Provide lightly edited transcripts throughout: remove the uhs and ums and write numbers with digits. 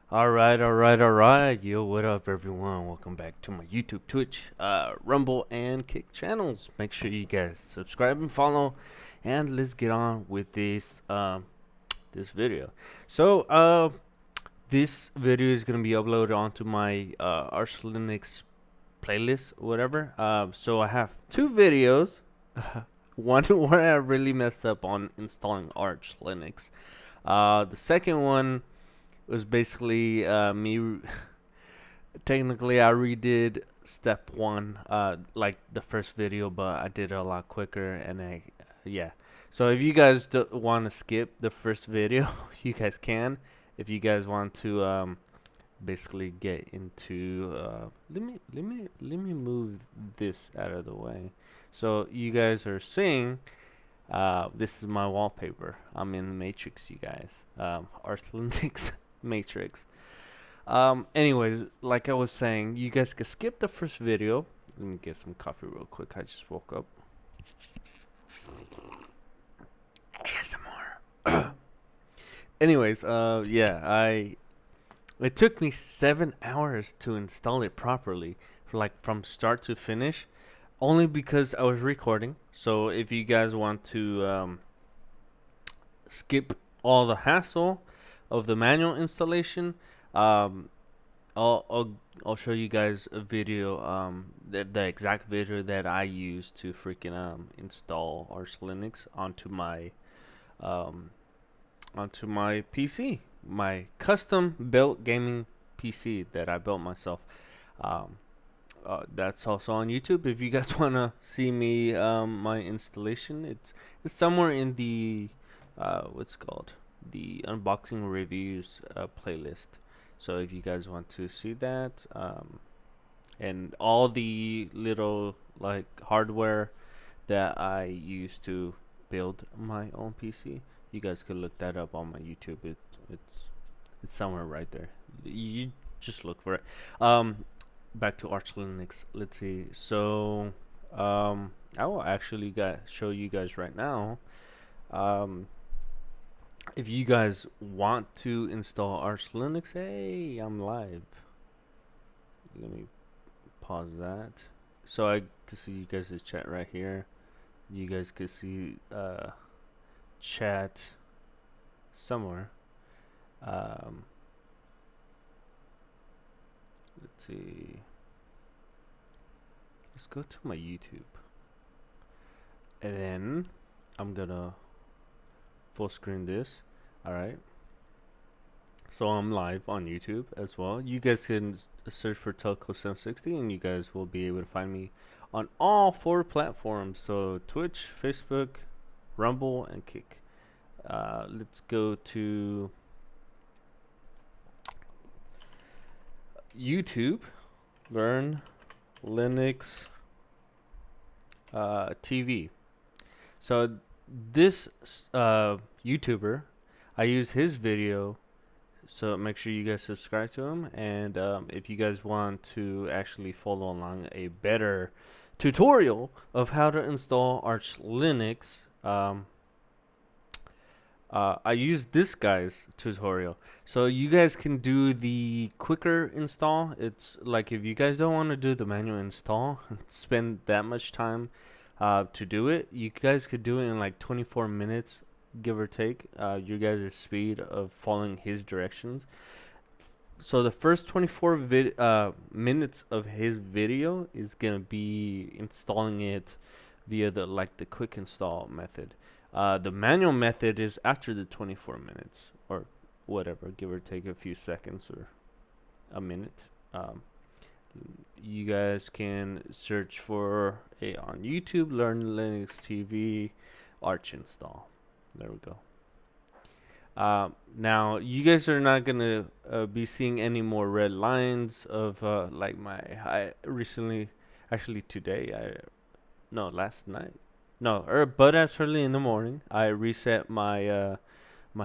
Alright. Yo, what up, everyone? Welcome back to my YouTube, Twitch, Rumble, and Kick channels. Make sure you guys subscribe and follow, and let's get on with this video. So, this video is gonna be uploaded onto my Arch Linux playlist, or whatever. So I have two videos. One where I really messed up on installing Arch Linux. The second one was basically me. Technically, I redid step one, like the first video, but I did it a lot quicker, and yeah. So if you guys want to skip the first video, you guys can. If you guys want to, basically get into, let me move this out of the way. So you guys are seeing, this is my wallpaper. I'm in Matrix, you guys. Arch Linux Matrix. Anyways, like I was saying, you guys can skip the first video. Let me get some coffee real quick. I just woke up. ASMR. Anyways, yeah, it took me 7 hours to install it properly, for like from start to finish, only because I was recording. So if you guys want to skip all the hassle of the manual installation, um, I'll I'll I'll show you guys a video, the exact video that I used to freaking install Arch Linux um onto my PC, my custom built gaming PC that I built myself. Um, that's also on YouTube. If you guys wanna see me my installation, it's somewhere in the what's it called, the unboxing reviews playlist. So if you guys want to see that, and all the little like hardware that I use to build my own PC, you guys could look that up on my YouTube. It's it's somewhere right there. You just look for it. Back to Arch Linux. Let's see. So, I will actually show you guys right now. Um, if you guys want to install Arch Linux, hey, I'm live. Let me pause that. So I can see you guys' chat right here. You guys can see chat somewhere. Um, let's see. Let's go to my YouTube, and then I'm gonna full screen this. All right. So I'm live on YouTube as well. You guys can search for Telco 760, and you guys will be able to find me on all four platforms. So Twitch, Facebook, Rumble, and Kick. Let's go to YouTube. Learn Linux TV. So this YouTuber, I use his video. So make sure you guys subscribe to him, and if you guys want to actually follow along a better tutorial of how to install Arch Linux, I use this guy's tutorial. So you guys can do the quicker install. It's like if you guys don't want to do the manual install, spend that much time to do it, you guys could do it in like 24 minutes, give or take, your guys' speed of following his directions. So the first 24 minutes of his video is gonna be installing it via the quick install method. The manual method is after the 24 minutes or whatever, give or take a few seconds or a minute. Um, you guys can search for on YouTube, Learn Linux TV, Arch install. There we go. Now you guys are not gonna be seeing any more red lines of like my I recently, actually today, I no last night, no but as early in the morning I reset my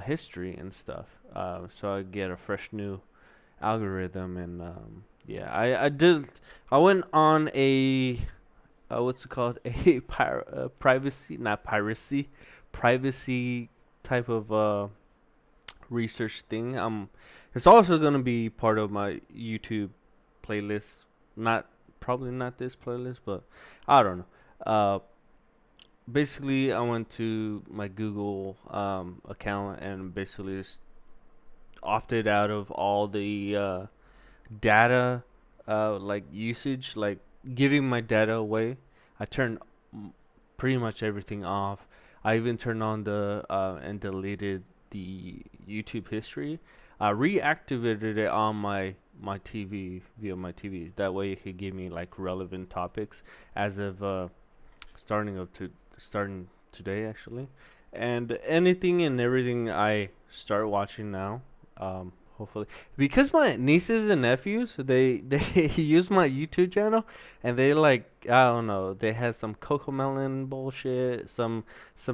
history and stuff, so I get a fresh new algorithm. And yeah, I went on a what's it called, a privacy, not piracy, privacy type of research thing. It's also gonna be part of my YouTube playlist. Not probably not this playlist, but I don't know. Basically, I went to my Google account and basically just opted out of all the data like usage, like giving my data away. I turned pretty much everything off. I even turned on the and deleted the YouTube history. I reactivated it on my TV via my TV. That way it could give me like relevant topics as of starting of to starting today actually, and anything and everything I start watching now. Hopefully, because my nieces and nephews they use my YouTube channel, and they like I don't know, they had some Cocomelon bullshit, some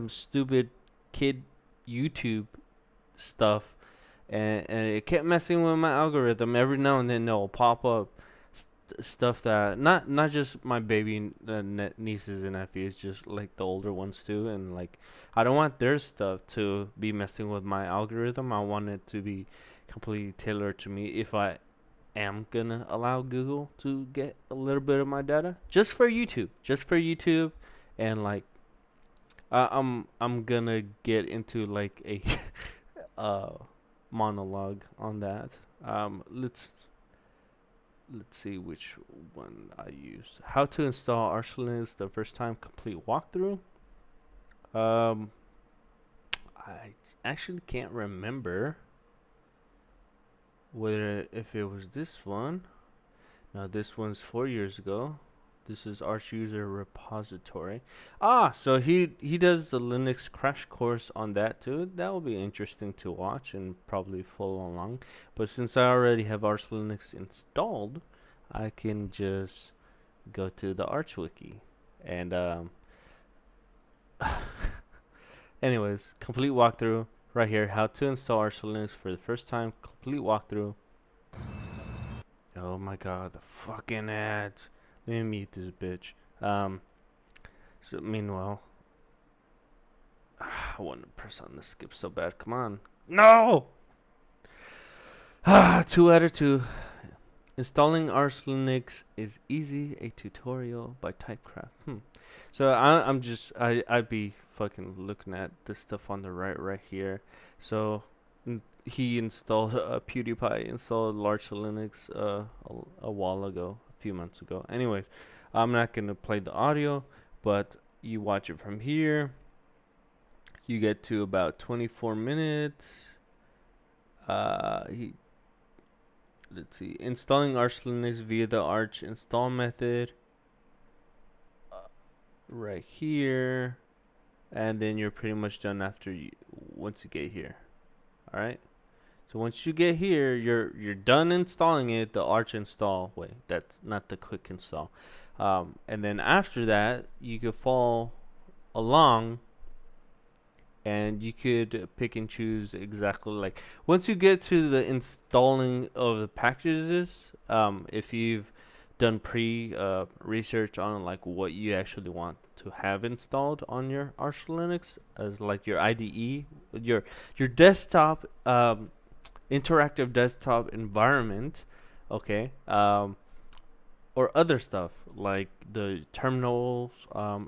stupid kid YouTube stuff, and it kept messing with my algorithm. Every now and then it'll pop up stuff that not just my baby nieces and nephews, just like the older ones too. And like I don't want their stuff to be messing with my algorithm. I want it to be completely tailored to me if I am gonna allow Google to get a little bit of my data just for YouTube. And like I'm gonna get into like a uh monologue on that. Let's see which one I used. How to install Arch Linux the first time complete walkthrough. Um, I actually can't remember whether if it was this one. No, this one's 4 years ago. This is Arch User Repository. Ah, so he does the Linux crash course on that too. That will be interesting to watch and probably follow along. But since I already have Arch Linux installed, I can just go to the Arch Wiki. And anyways, complete walkthrough right here. How to install Arch Linux for the first time. Complete walkthrough. Oh my god, the fucking ads. Let me mute this bitch. So meanwhile, I want to press on the skip so bad. Come on. No! 2 out of 2. Installing Arch Linux is easy. A tutorial by Typecraft. So I'm just I'd be fucking looking at this stuff on the right here. So he installed PewDiePie installed Arch Linux a while ago, a few months ago. Anyways, I'm not gonna play the audio, but you watch it from here. You get to about 24 minutes. He let's see, installing Arch Linux via the Arch install method right here, and then you're pretty much done after you once you get here. All right. So once you get here, you're done installing it. The Arch install. Wait, that's not the quick install. And then after that, you could follow along, and you could pick and choose exactly like once you get to the installing of the packages. If you've done pre research on like what you actually want to have installed on your Arch Linux as like your IDE, your desktop interactive desktop environment, okay, or other stuff like the terminals.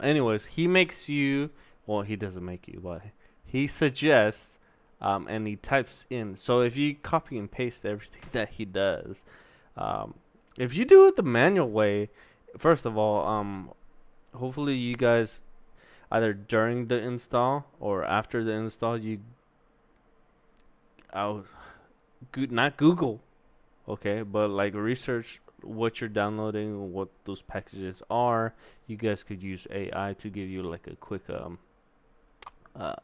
Anyways, he makes you, well, he doesn't make you, but he suggests, and he types in. So if you copy and paste everything that he does, if you do it the manual way, first of all, hopefully you guys either during the install or after the install, I'll not Google, okay, but like research what you're downloading, what those packages are. You guys could use AI to give you like a quick uh,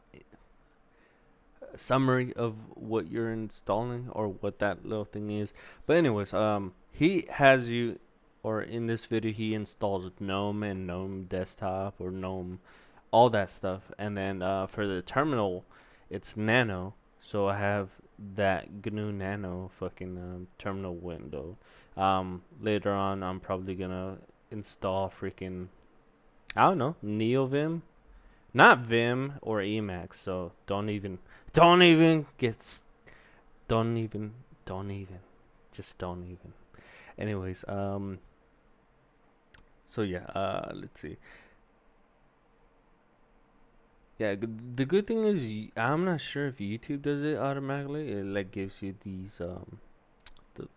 summary of what you're installing or what that little thing is. But anyways, he has you, or in this video he installs GNOME and GNOME Desktop or GNOME, all that stuff. And then for the terminal, it's Nano. So I have that GNU Nano fucking terminal window. Later on, I'm probably gonna install freaking, I don't know, NeoVim, not Vim or Emacs. So don't even get Don't even, don't even, just don't even. Anyways, so yeah, let's see. Yeah, the good thing is I'm not sure if YouTube does it automatically. It like gives you these the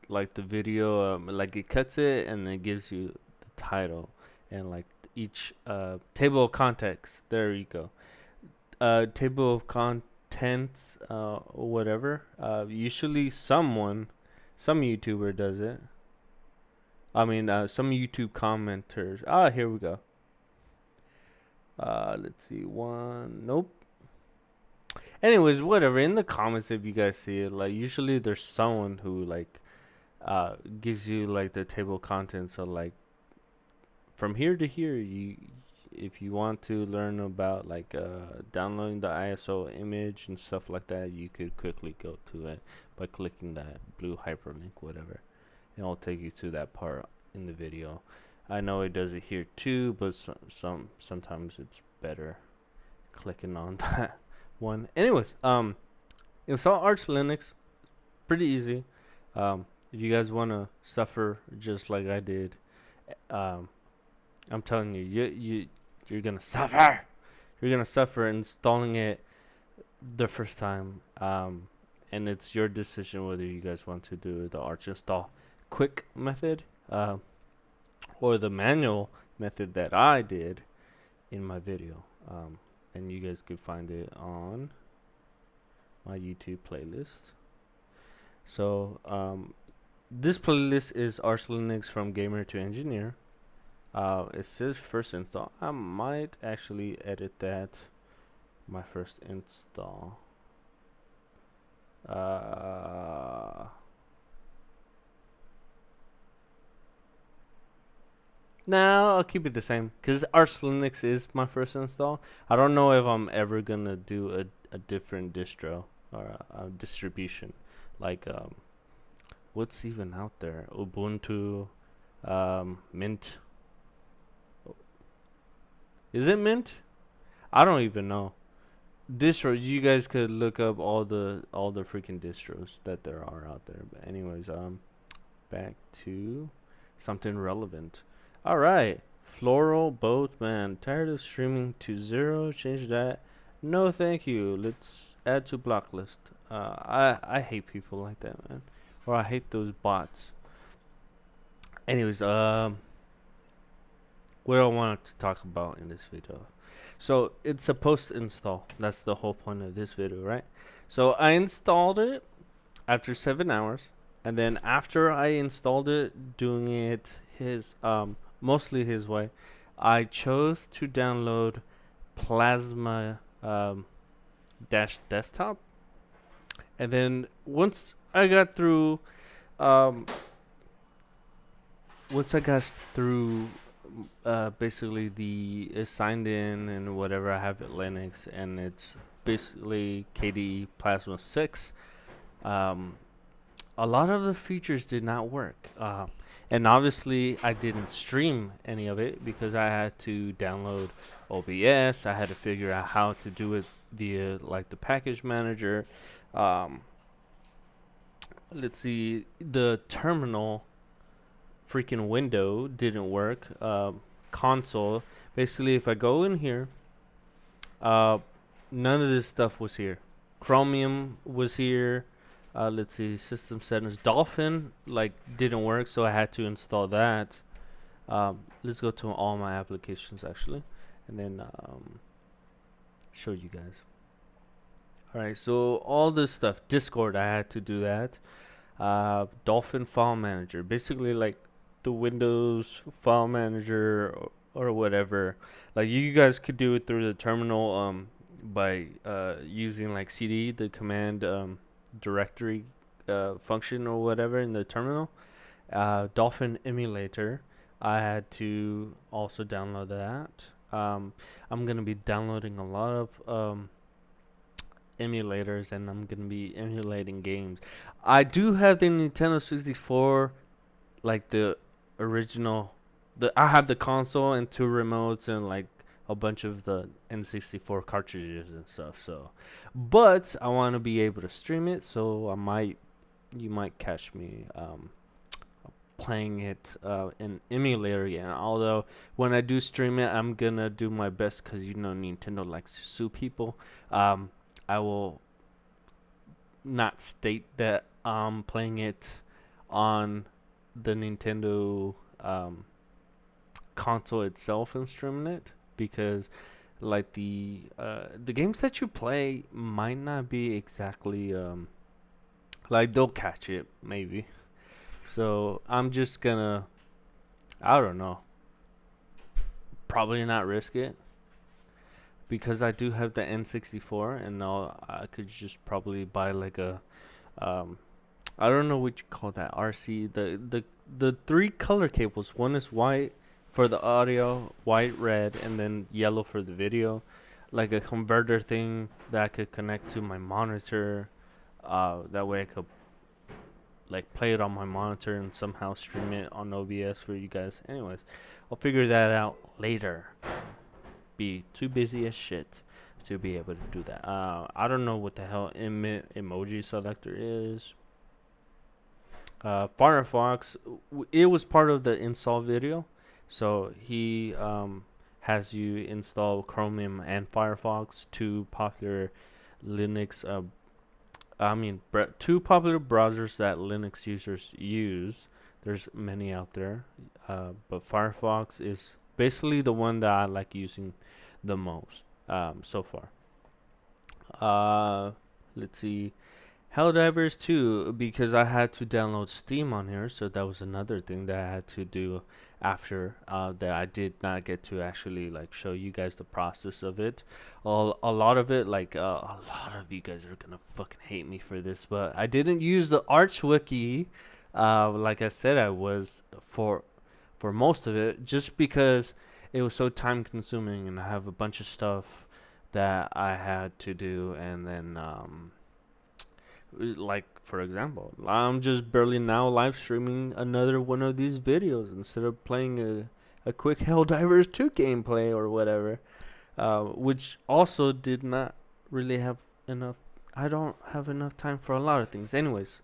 like the video like it cuts it and it gives you the title and like each table of context. There you go. Table of contents or whatever. Usually some YouTuber does it. I mean, some YouTube commenters. Ah, here we go. Let's see. One. Nope. Anyways, whatever. In the comments, if you guys see it, like usually there's someone who like gives you like the table of contents. So like from here to here, if you want to learn about like downloading the ISO image and stuff like that, you could quickly go to it by clicking that blue hyperlink, whatever, and it'll take you to that part in the video. I know it does it here too, but sometimes it's better clicking on that one. Anyways, install Arch Linux, pretty easy. If you guys want to suffer just like I did, um, I'm telling you, you're gonna suffer. You're gonna suffer installing it the first time. And it's your decision whether you guys want to do the Arch install quick method, or the manual method that I did in my video. And you guys could find it on my YouTube playlist. So this playlist is Arch Linux from Gamer to Engineer. It says first install. I might actually edit that. My first install. No, I'll keep it the same because Arch Linux is my first install. I don't know if I'm ever gonna do a different distro or a distribution. Like what's even out there? Ubuntu, Mint. Is it Mint? I don't even know. Distros, you guys could look up all the freaking distros that there are out there. But anyways, back to something relevant. All right, Floral Boat Man. Tired of streaming to zero? Change that. No, thank you. Let's add to block list. I hate people like that, man. Or I hate those bots. Anyways, what I wanted to talk about in this video. So it's a post install. That's the whole point of this video, right? So I installed it after 7 hours, and then after I installed it, doing it mostly his way, I chose to download Plasma dash desktop, and then um, once I got through basically the signed in and whatever I have at Linux, and it's basically KDE Plasma 6. Um, a lot of the features did not work, and obviously I didn't stream any of it because I had to download OBS. I had to figure out how to do it via like the package manager. Um, let's see, the terminal freaking window didn't work. Console. Basically, if I go in here, uh, none of this stuff was here. Chromium was here. Let's see, system settings. Dolphin like didn't work, so I had to install that. Let's go to all my applications actually, and then show you guys. All right, so all this stuff. Discord, I had to do that. Dolphin File Manager, basically like the Windows File Manager or whatever. Like you guys could do it through the terminal by using like CD, the command directory function or whatever in the terminal. Dolphin Emulator, I had to also download that. I'm gonna be downloading a lot of emulators, and I'm gonna be emulating games. I do have the Nintendo 64, like the original. I have the console and two remotes and like a bunch of the N64 cartridges and stuff. So, but I want to be able to stream it, so you might catch me playing it in emulator again. Although when I do stream it, I'm gonna do my best because Nintendo likes to sue people. Um, I will not state that I'm playing it on the Nintendo console itself and streaming it, because like the games that you play might not be exactly like they'll catch it maybe. So I'm just gonna, I don't know, probably not risk it because I do have the N64, and now I could just probably buy like a um I don't know what you call that, RC, the three color cables. One is white for the audio, white, red, and then yellow for the video. Like a converter thing that I could connect to my monitor. That way I could like play it on my monitor and somehow stream it on OBS for you guys. Anyways, I'll figure that out later. Be too busy as shit to be able to do that. I don't know what the hell emoji selector is. Firefox, it was part of the install video, so he has you install Chromium and Firefox, two popular Linux two popular browsers that Linux users use. There's many out there, but Firefox is basically the one that I like using the most so far. Let's see. Helldivers 2, because I had to download Steam on here, so that was another thing that I had to do after that I did not get to actually like show you guys the process of it. A lot of it, like a lot of you guys are gonna fucking hate me for this, but I didn't use the Arch Wiki, like I said I was for most of it, just because it was so time consuming and I have a bunch of stuff that I had to do, and then like for example, I'm just barely now live streaming another one of these videos instead of playing a quick Helldivers 2 gameplay or whatever, which also did not really have enough. I don't have enough time for a lot of things. Anyways,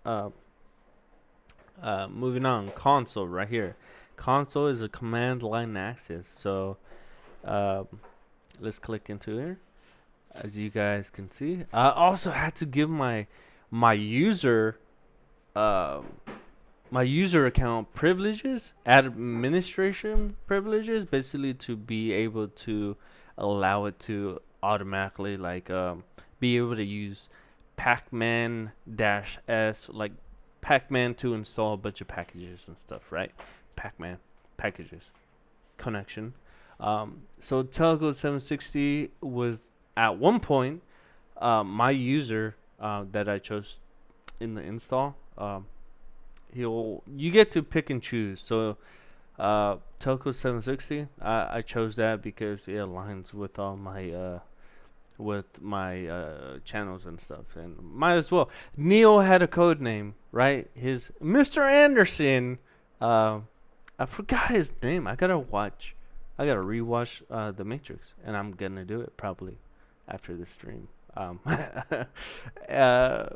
moving on. Console right here. Console is a command line access. So um, let's click into here. As you guys can see, I also had to give my user uh, my user account privileges, administration privileges, basically to be able to allow it to automatically like be able to use Pacman dash S, like Pacman, to install a bunch of packages and stuff, right? Pacman packages connection. So Telecode 760 was at one point my user that I chose in the install. You get to pick and choose. So Telco 760, I chose that because it aligns with all my channels and stuff, and might as well. Neo had a code name, right? His Mr. Anderson. Uh, I forgot his name. I gotta rewatch The Matrix, and I'm gonna do it probably after the stream. Uh,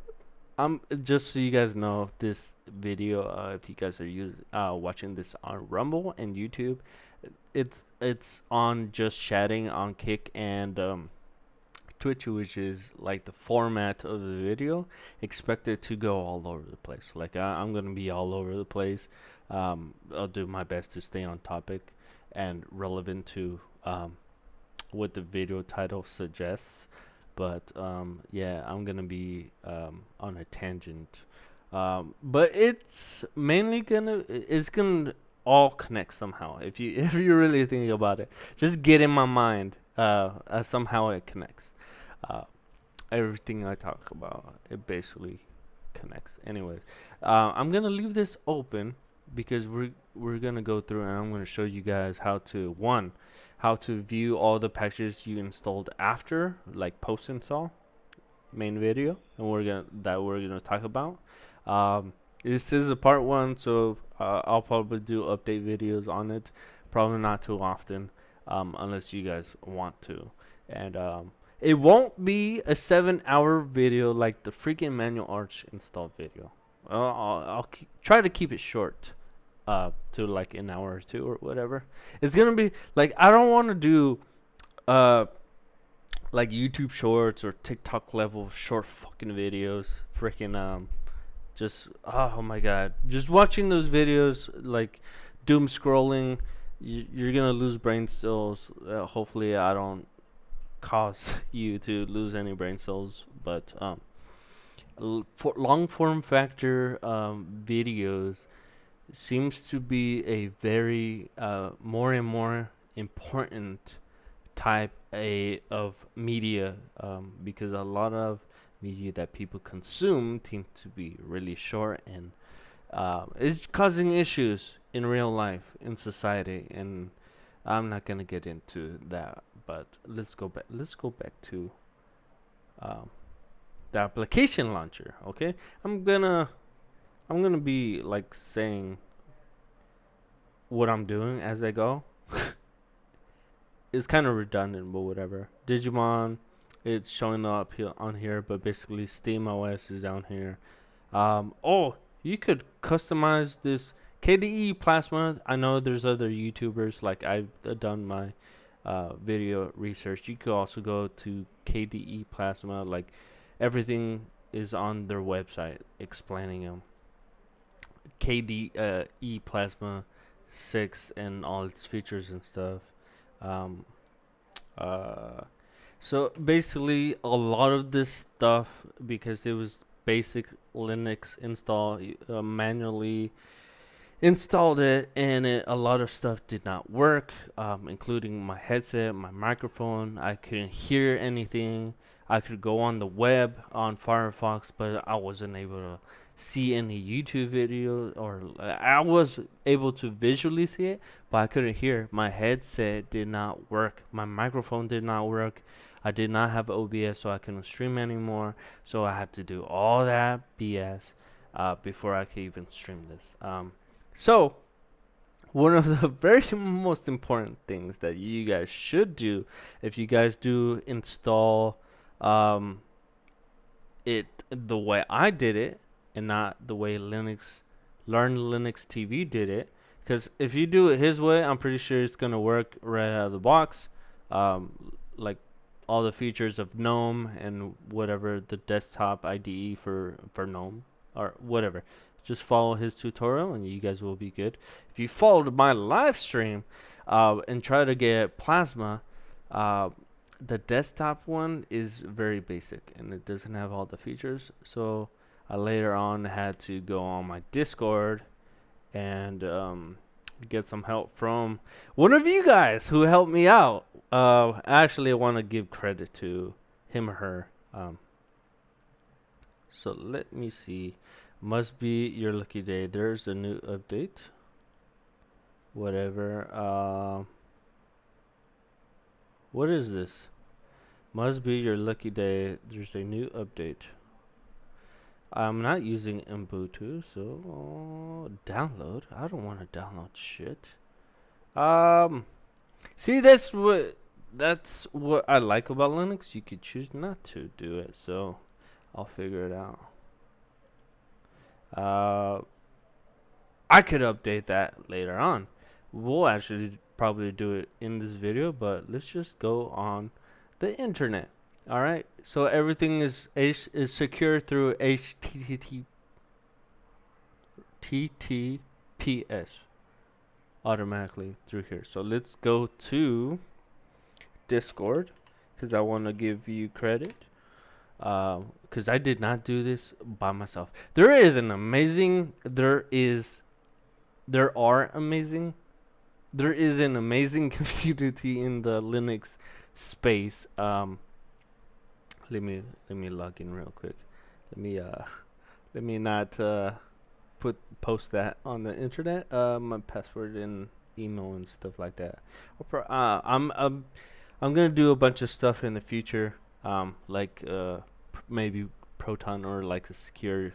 just so you guys know, this video, if you guys are watching this on Rumble and YouTube, it's on just chatting on Kick and Twitch, which is like the format of the video. Expect it to go all over the place. Like I'm gonna be all over the place. I'll do my best to stay on topic and relevant to what the video title suggests. But yeah, I'm gonna be on a tangent. But it's gonna all connect somehow. If you if you really think about it, just get in my mind. Somehow it connects. Uh, Everything I talk about, it basically connects. Anyways, I'm gonna leave this open because we're gonna go through and I'm gonna show you guys how to view all the packages you installed after, like post install main video, and we're gonna talk about. This is a part one, so I'll probably do update videos on it. Probably not too often. unless you guys want to. And it won't be a 7-hour video like the freaking Manual Arch install video. I'll try to keep it short, to like an hour or two or whatever. It's gonna be like, I don't want to do uh like YouTube Shorts or TikTok level short fucking videos. Freaking just, oh my god, just watching those videos like doom scrolling, you're gonna lose brain cells. Hopefully I don't cause you to lose any brain cells, but for long form factor videos seems to be a very more and more important type of media, because a lot of media that people consume seem to be really short, and it's causing issues in real life in society. And I'm not gonna get into that, but let's go back. Let's go back to um, the application launcher. Okay, I'm gonna I'm gonna be like saying what I'm doing as I go. It's kind of redundant, but whatever. Digimon, it's showing up here on here, but basically SteamOS is down here. Oh, you could customize this KDE Plasma. I know there's other YouTubers, like I've done my video research. You could also go to KDE Plasma. Like everything is on their website explaining them. KDE Plasma 6 and all its features and stuff. Um, uh, so basically, a lot of this stuff, because it was basic Linux install, manually installed it, and a lot of stuff did not work, including my headset, my microphone. I couldn't hear anything. I could go on the web on Firefox, but I wasn't able to see any YouTube video, or I was able to visually see it, but I couldn't hear. My headset did not work. My microphone did not work. I did not have OBS, so I couldn't stream anymore. So I had to do all that BS before I could even stream this. So, one of the very most important things that you guys should do if you guys do install um, it the way I did it, and not the way Learn Linux TV did it. Because if you do it his way, I'm pretty sure it's gonna work right out of the box. Like all the features of GNOME and whatever the desktop IDE for GNOME or whatever. Just follow his tutorial and you guys will be good. If you followed my live stream and try to get Plasma, uh, the desktop one is very basic and it doesn't have all the features. So I later on had to go on my Discord and get some help from one of you guys who helped me out. Actually, I want to give credit to him or her. So let me see. Must be your lucky day. There's a new update. Whatever. What is this? Must be your lucky day. There's a new update. I'm not using Ubuntu, so download. I don't want to download shit. See, that's what I like about Linux. You could choose not to do it, so I'll figure it out. Uh, I could update that later on. We'll actually probably do it in this video, but let's just go on the internet. All right. So everything is secure through HTTPS automatically through here. So let's go to Discord because I want to give you credit. Because I did not do this by myself. There are amazing. There is an amazing community in the Linux space. Let me log in real quick. Let me not post that on the internet. My password and email and stuff like that. I'm gonna do a bunch of stuff in the future. Like maybe Proton or like a secure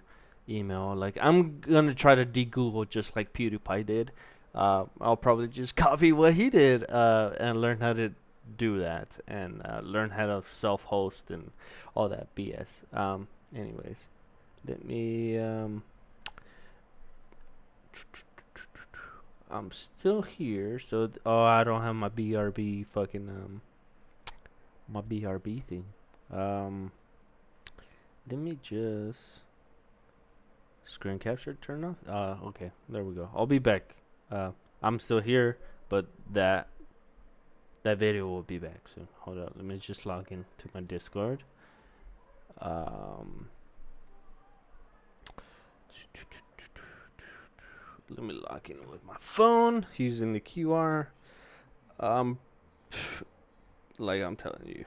email. Like I'm gonna try to de-Google just like PewDiePie did. I'll probably just copy what he did and learn how to do that and learn how to self-host and all that BS. Anyways, let me. I'm still here, so oh, I don't have my BRB fucking my BRB thing. Um, Let me just screen capture turn off. Okay, there we go. I'll be back. Uh, I'm still here, but that video will be back soon. Hold up, let me just log into my Discord. Um, Let me log in with my phone using the QR. Um, like I'm telling you,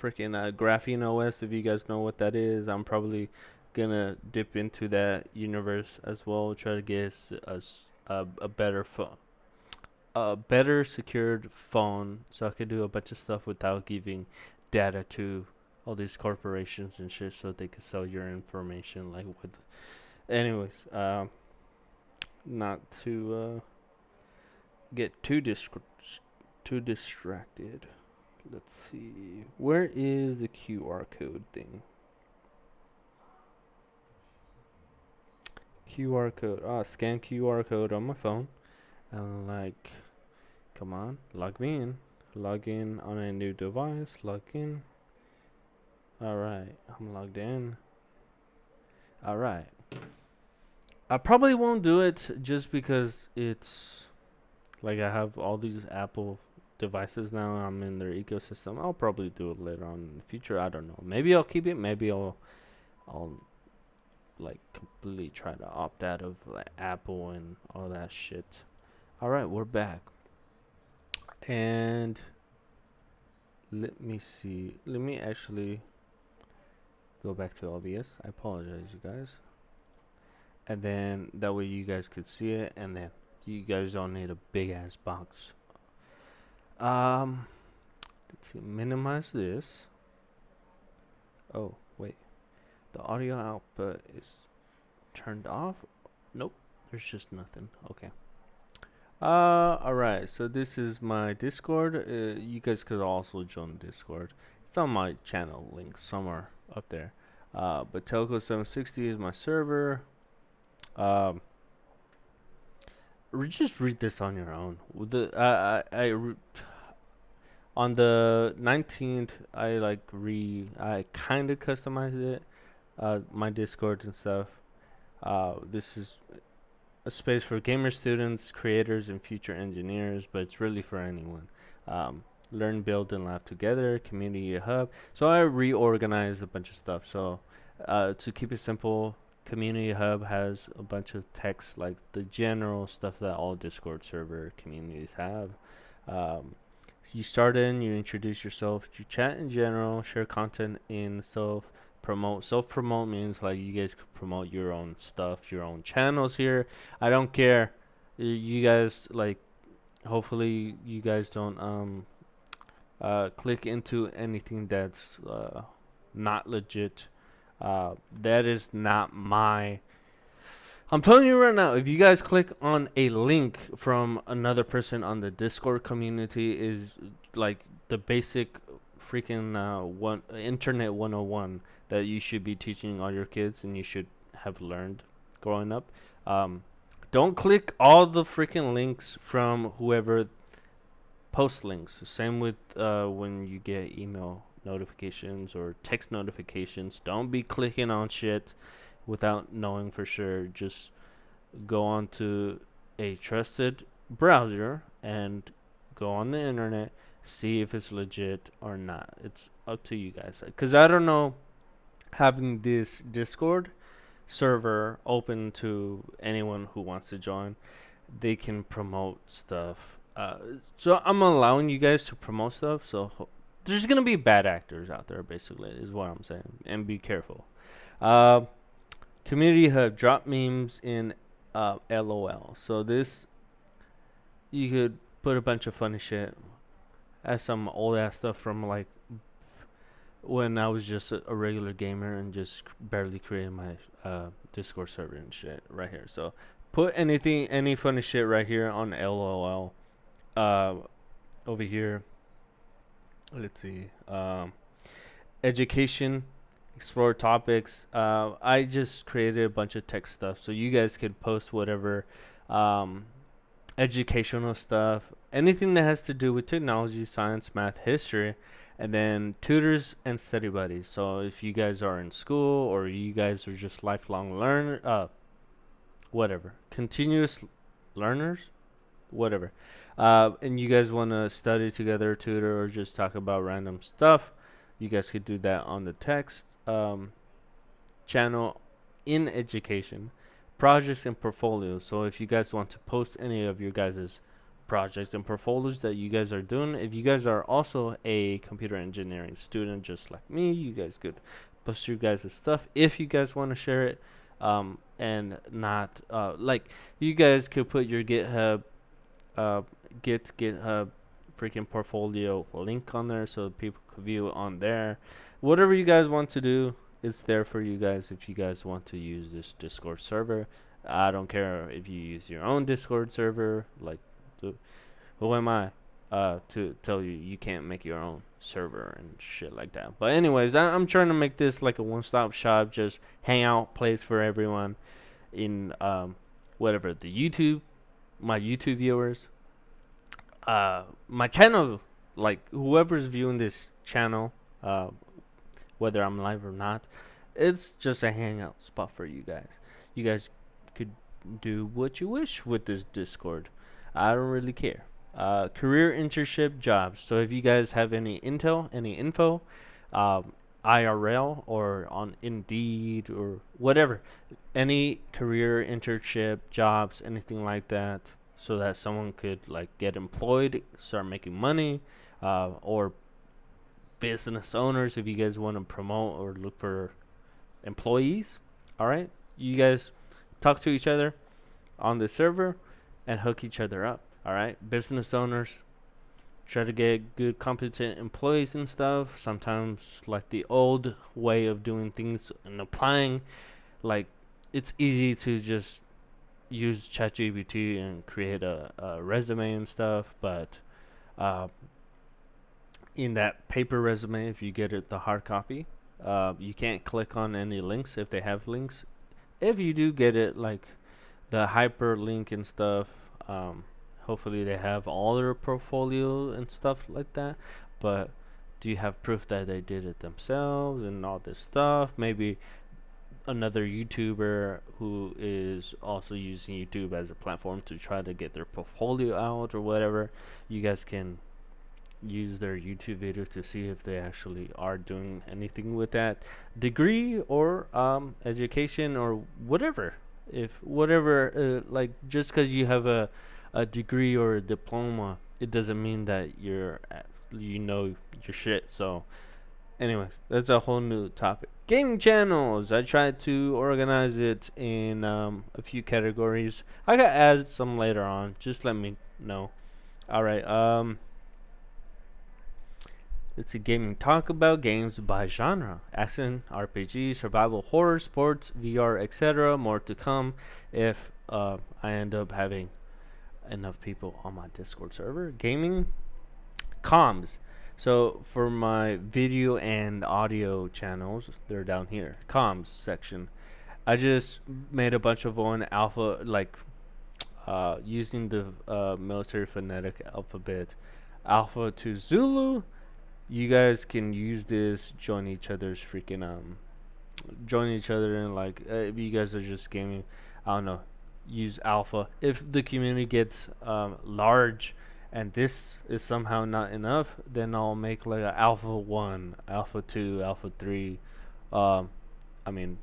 freaking Graphene OS. If you guys know what that is, I'm probably gonna dip into that universe as well. Try to get a better phone, a better secured phone, so I could do a bunch of stuff without giving data to all these corporations and shit, so they could sell your information. Like with, anyways, not to get too distracted. Let's see. Where is the QR code thing? QR code. Scan QR code on my phone. And like, come on, log me in. Log in on a new device. Log in. Alright, I'm logged in. Alright. I probably won't do it just because it's like I have all these Apple devices now. I'm in their ecosystem. I'll probably do it later on in the future. I don't know. Maybe I'll keep it. Maybe I'll like completely try to opt out of like Apple and all that shit. All right, we're back. And let me see. Let me actually go back to OBS. I apologize, you guys. And then that way you guys could see it, and then you guys don't need a big ass box. Um, let's see. Minimize this. Oh wait, the audio output is turned off. Nope, there's just nothing. Okay. Alright, so this is my Discord. You guys could also join Discord. It's on my channel link somewhere up there. But Telco 760 is my server. Um, just read this on your own. With the on the 19th, I kind of customized it, my Discord and stuff. This is a space for gamer students, creators, and future engineers, but it's really for anyone. Learn, build, and laugh together. Community hub. So I reorganized a bunch of stuff. So to keep it simple, community hub has a bunch of text like the general stuff that all Discord server communities have. You start in, you introduce yourself, you chat in general, share content in promote. Self promote means like you guys could promote your own stuff, your own channels here. I don't care. You guys like, hopefully you guys don't click into anything that's not legit. That is not my. I'm telling you right now, if you guys click on a link from another person on the Discord community, is like the basic freaking one internet 101 that you should be teaching all your kids and you should have learned growing up. Um, don't click all the freaking links from whoever post links. Same with when you get email notifications or text notifications. Don't be clicking on shit without knowing for sure. Just go on to a trusted browser and go on the internet, see if it's legit or not. It's up to you guys. Because I don't know, having this Discord server open to anyone who wants to join, they can promote stuff. So I'm allowing you guys to promote stuff. So there's gonna be bad actors out there, basically, is what I'm saying, and be careful. Uh, Community hub, drop memes in LOL. So this, you could put a bunch of funny shit, as some old ass stuff from like when I was just a regular gamer and just barely created my Discord server and shit right here. So Put anything, any funny shit right here on LOL. Uh, over here, let's see. Education, explore topics. I just created a bunch of text stuff, so you guys could post whatever um, educational stuff, anything that has to do with technology, science, math, history, and then tutors and study buddies. So if you guys are in school or you guys are just lifelong learner, whatever, continuous learners, whatever, and you guys want to study together, tutor, or just talk about random stuff, you guys could do that on the text channel in education, projects and portfolios. So if you guys want to post any of your guys' projects and portfolios that you guys are doing, if you guys are also a computer engineering student just like me, you guys could post your guys' stuff if you guys want to share it. And not like you guys could put your uh, GitHub freaking portfolio link on there so people could view it on there. Whatever you guys want to do, it's there for you guys if you guys want to use this Discord server. I don't care if you use your own Discord server. Like, who am I to tell you you can't make your own server and shit like that? But anyways, I'm trying to make this like a one-stop shop, just hangout place for everyone in whatever the YouTube, my YouTube viewers, my channel, like whoever's viewing this channel, uh, whether I'm live or not, it's just a hangout spot for you guys. You guys could do what you wish with this Discord. I don't really care. Career internship jobs. So if you guys have any intel, any info, um, IRL or on Indeed or whatever, any career internship jobs, anything like that, so that someone could like get employed, start making money, or business owners if you guys want to promote or look for employees. All right, you guys talk to each other on the server and hook each other up. All right, business owners try to get good, competent employees and stuff. Sometimes, like the old way of doing things and applying, like it's easy to just use ChatGPT and create a resume and stuff, but uh, in that paper resume, if you get it the hard copy, you can't click on any links if they have links. If you do get it like the hyperlink and stuff, um, hopefully they have all their portfolio and stuff like that. But do you have proof that they did it themselves and all this stuff? Maybe another YouTuber who is also using YouTube as a platform to try to get their portfolio out or whatever. You guys can use their YouTube videos to see if they actually are doing anything with that degree or education or whatever. If whatever, like just because you have a degree or a diploma, it doesn't mean that you know your shit. So, anyways, that's a whole new topic. Gaming channels. I tried to organize it in a few categories. I got add some later on. Just let me know. All right. It's a gaming talk about games by genre, action, RPG, survival, horror, sports, VR, etc. More to come if I end up having enough people on my Discord server. Gaming comms. So for my video and audio channels, they're down here. Comms section. I just made a bunch of one alpha, like using the military phonetic alphabet, alpha to Zulu. You guys can use this, join each other and like if you guys are just gaming, I don't know, use alpha. If the community gets large and this is somehow not enough, then I'll make like a alpha 1, alpha 2, alpha 3. um I mean,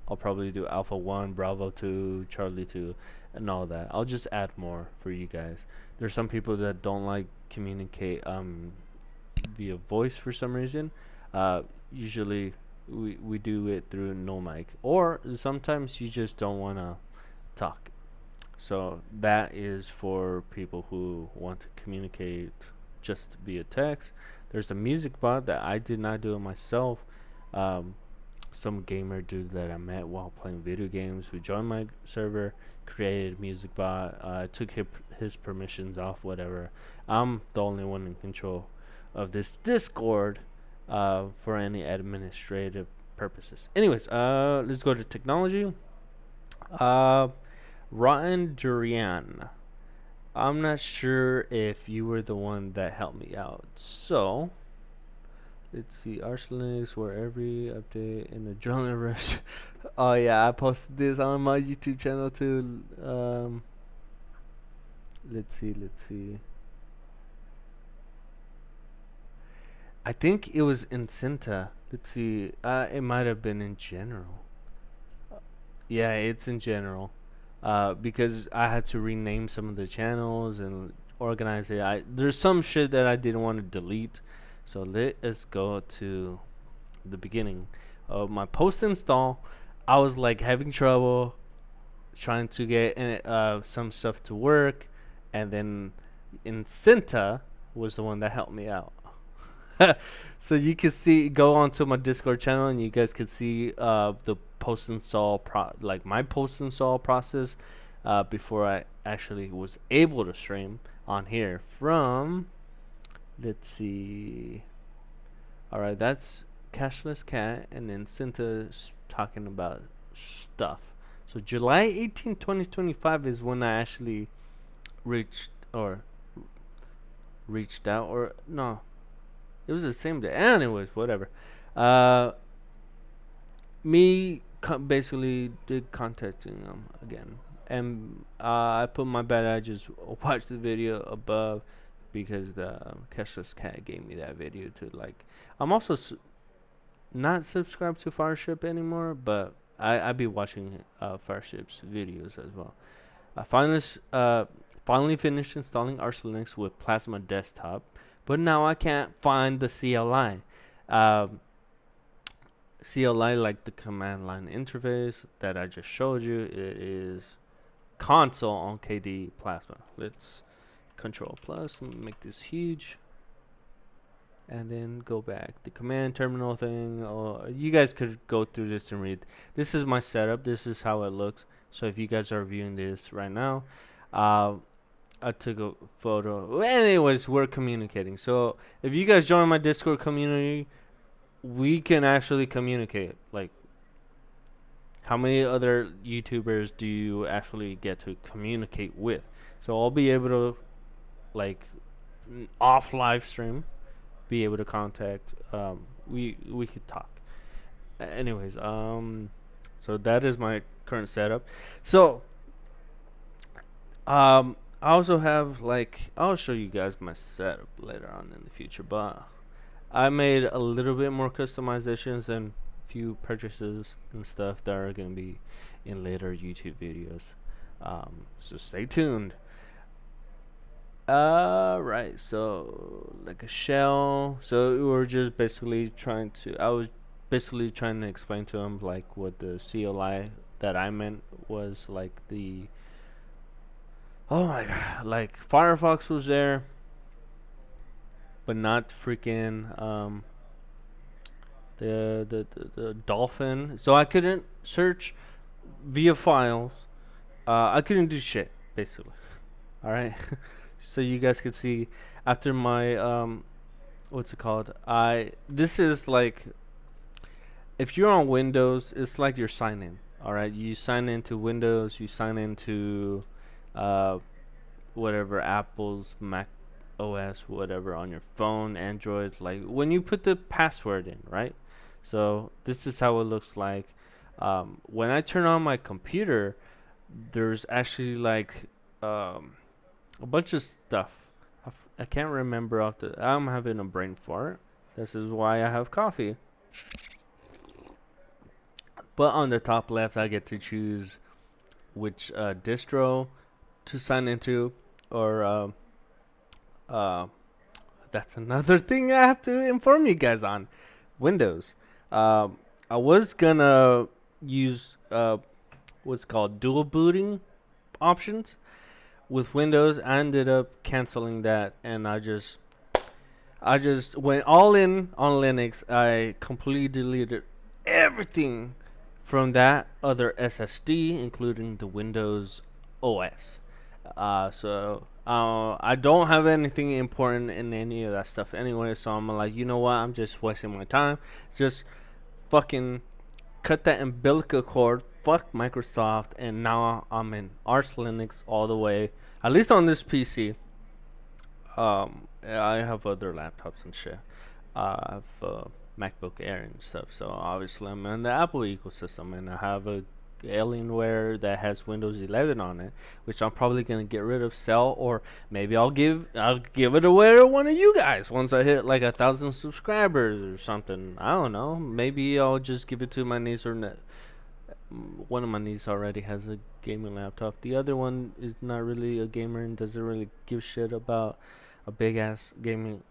I'll probably do alpha 1, bravo 2, charlie 2, and all that. I'll just add more for you guys. There's some people that don't like communicate via voice for some reason. Usually we do it through no mic, or sometimes you just don't want to talk. So that is for people who want to communicate just via text. There's a music bot that I did not do it myself. Um, some gamer dude that I met while playing video games who joined my server, created music bot, took his permissions off, whatever. I'm the only one in control of this Discord for any administrative purposes. Anyways, let's go to technology. Uh, Rotten Durian. I'm not sure if you were the one that helped me out. So, let's see. Arsenal's where every update in the Journaliverse. Oh yeah, I posted this on my YouTube channel too. Let's see. Let's see. I think it was in Cinta. Let's see. It might have been in general. Yeah, it's in general. Because I had to rename some of the channels and organize it. There's some shit that I didn't want to delete, so let us go to the beginning of my post install. I was like having trouble trying to get some stuff to work, and then Incinta was the one that helped me out. So you can see, go onto my Discord channel, and you guys can see the post install like my post install process before I actually was able to stream on here from. Let's see. All right, that's Cashless Cat, and then Cinta's talking about stuff. So July 18, 2025 is when I actually reached or reached out, or no, it was the same day. Anyways, whatever. Uh, me basically did contacting them again, and I put my bad. I just watched the video above because the Cashless Cat gave me that video to like. I'm also not subscribed to Fireship anymore, but I be watching Fireship's videos as well. I finally finished installing Arch Linux with Plasma Desktop, but now I can't find the CLI. CLI, like the command line interface that I just showed you, it is console on KDE Plasma. Let's Control Plus, make this huge, and then go back. The command terminal thing, or you guys could go through this and read. This is my setup. This is how it looks. So if you guys are viewing this right now, I took a photo. Anyways, we're communicating. So if you guys join my Discord community, we can actually communicate. Like, how many other YouTubers do you actually get to communicate with? So I'll be able to, like, off live stream, be able to contact. We could talk. Anyways, so that is my current setup. So, I also have, like, I'll show you guys my setup later on in the future, but I made a little bit more customizations and few purchases and stuff that are gonna be in later YouTube videos. So stay tuned. Right, so like a shell. So we were just basically trying to. I was basically trying to explain to him like what the CLI that I meant was, like the. Oh my god, like Firefox was there, but not freaking the Dolphin. So I couldn't search via files. I couldn't do shit basically. All right. So you guys could see after my what's it called? This is like, if you're on Windows, it's like you're signing. All right, you sign into Windows, you sign into uh, whatever Apple's Mac OS, whatever on your phone, Android. Like when you put the password in, right? So this is how it looks like. When I turn on my computer, there's actually like a bunch of stuff. I can't remember off the. I'm having a brain fart. This is why I have coffee. But on the top left, I get to choose which distro to sign into, or uh, that's another thing I have to inform you guys on. Windows. I was gonna use what's called dual booting options with Windows. I ended up canceling that, and I just went all in on Linux. I completely everything from that other SSD, including the Windows OS. I don't have anything important in any of that stuff anyway, so I'm like, you know what? I'm just wasting my time. Just fucking cut that umbilical cord. Fuck Microsoft, and now I'm in Arch Linux all the way. At least on this PC. I have other laptops and shit. I have MacBook Air and stuff. So obviously I'm in the Apple ecosystem, and I have a Alienware that has Windows 11 on it, which I'm probably gonna get rid of, sell, or maybe I'll give it away to one of you guys once I hit like 1,000 subscribers or something. I don't know. Maybe I'll just give it to my niece or one of my nieces already has a gaming laptop. The other one is not really a gamer and doesn't really give shit about a big ass gaming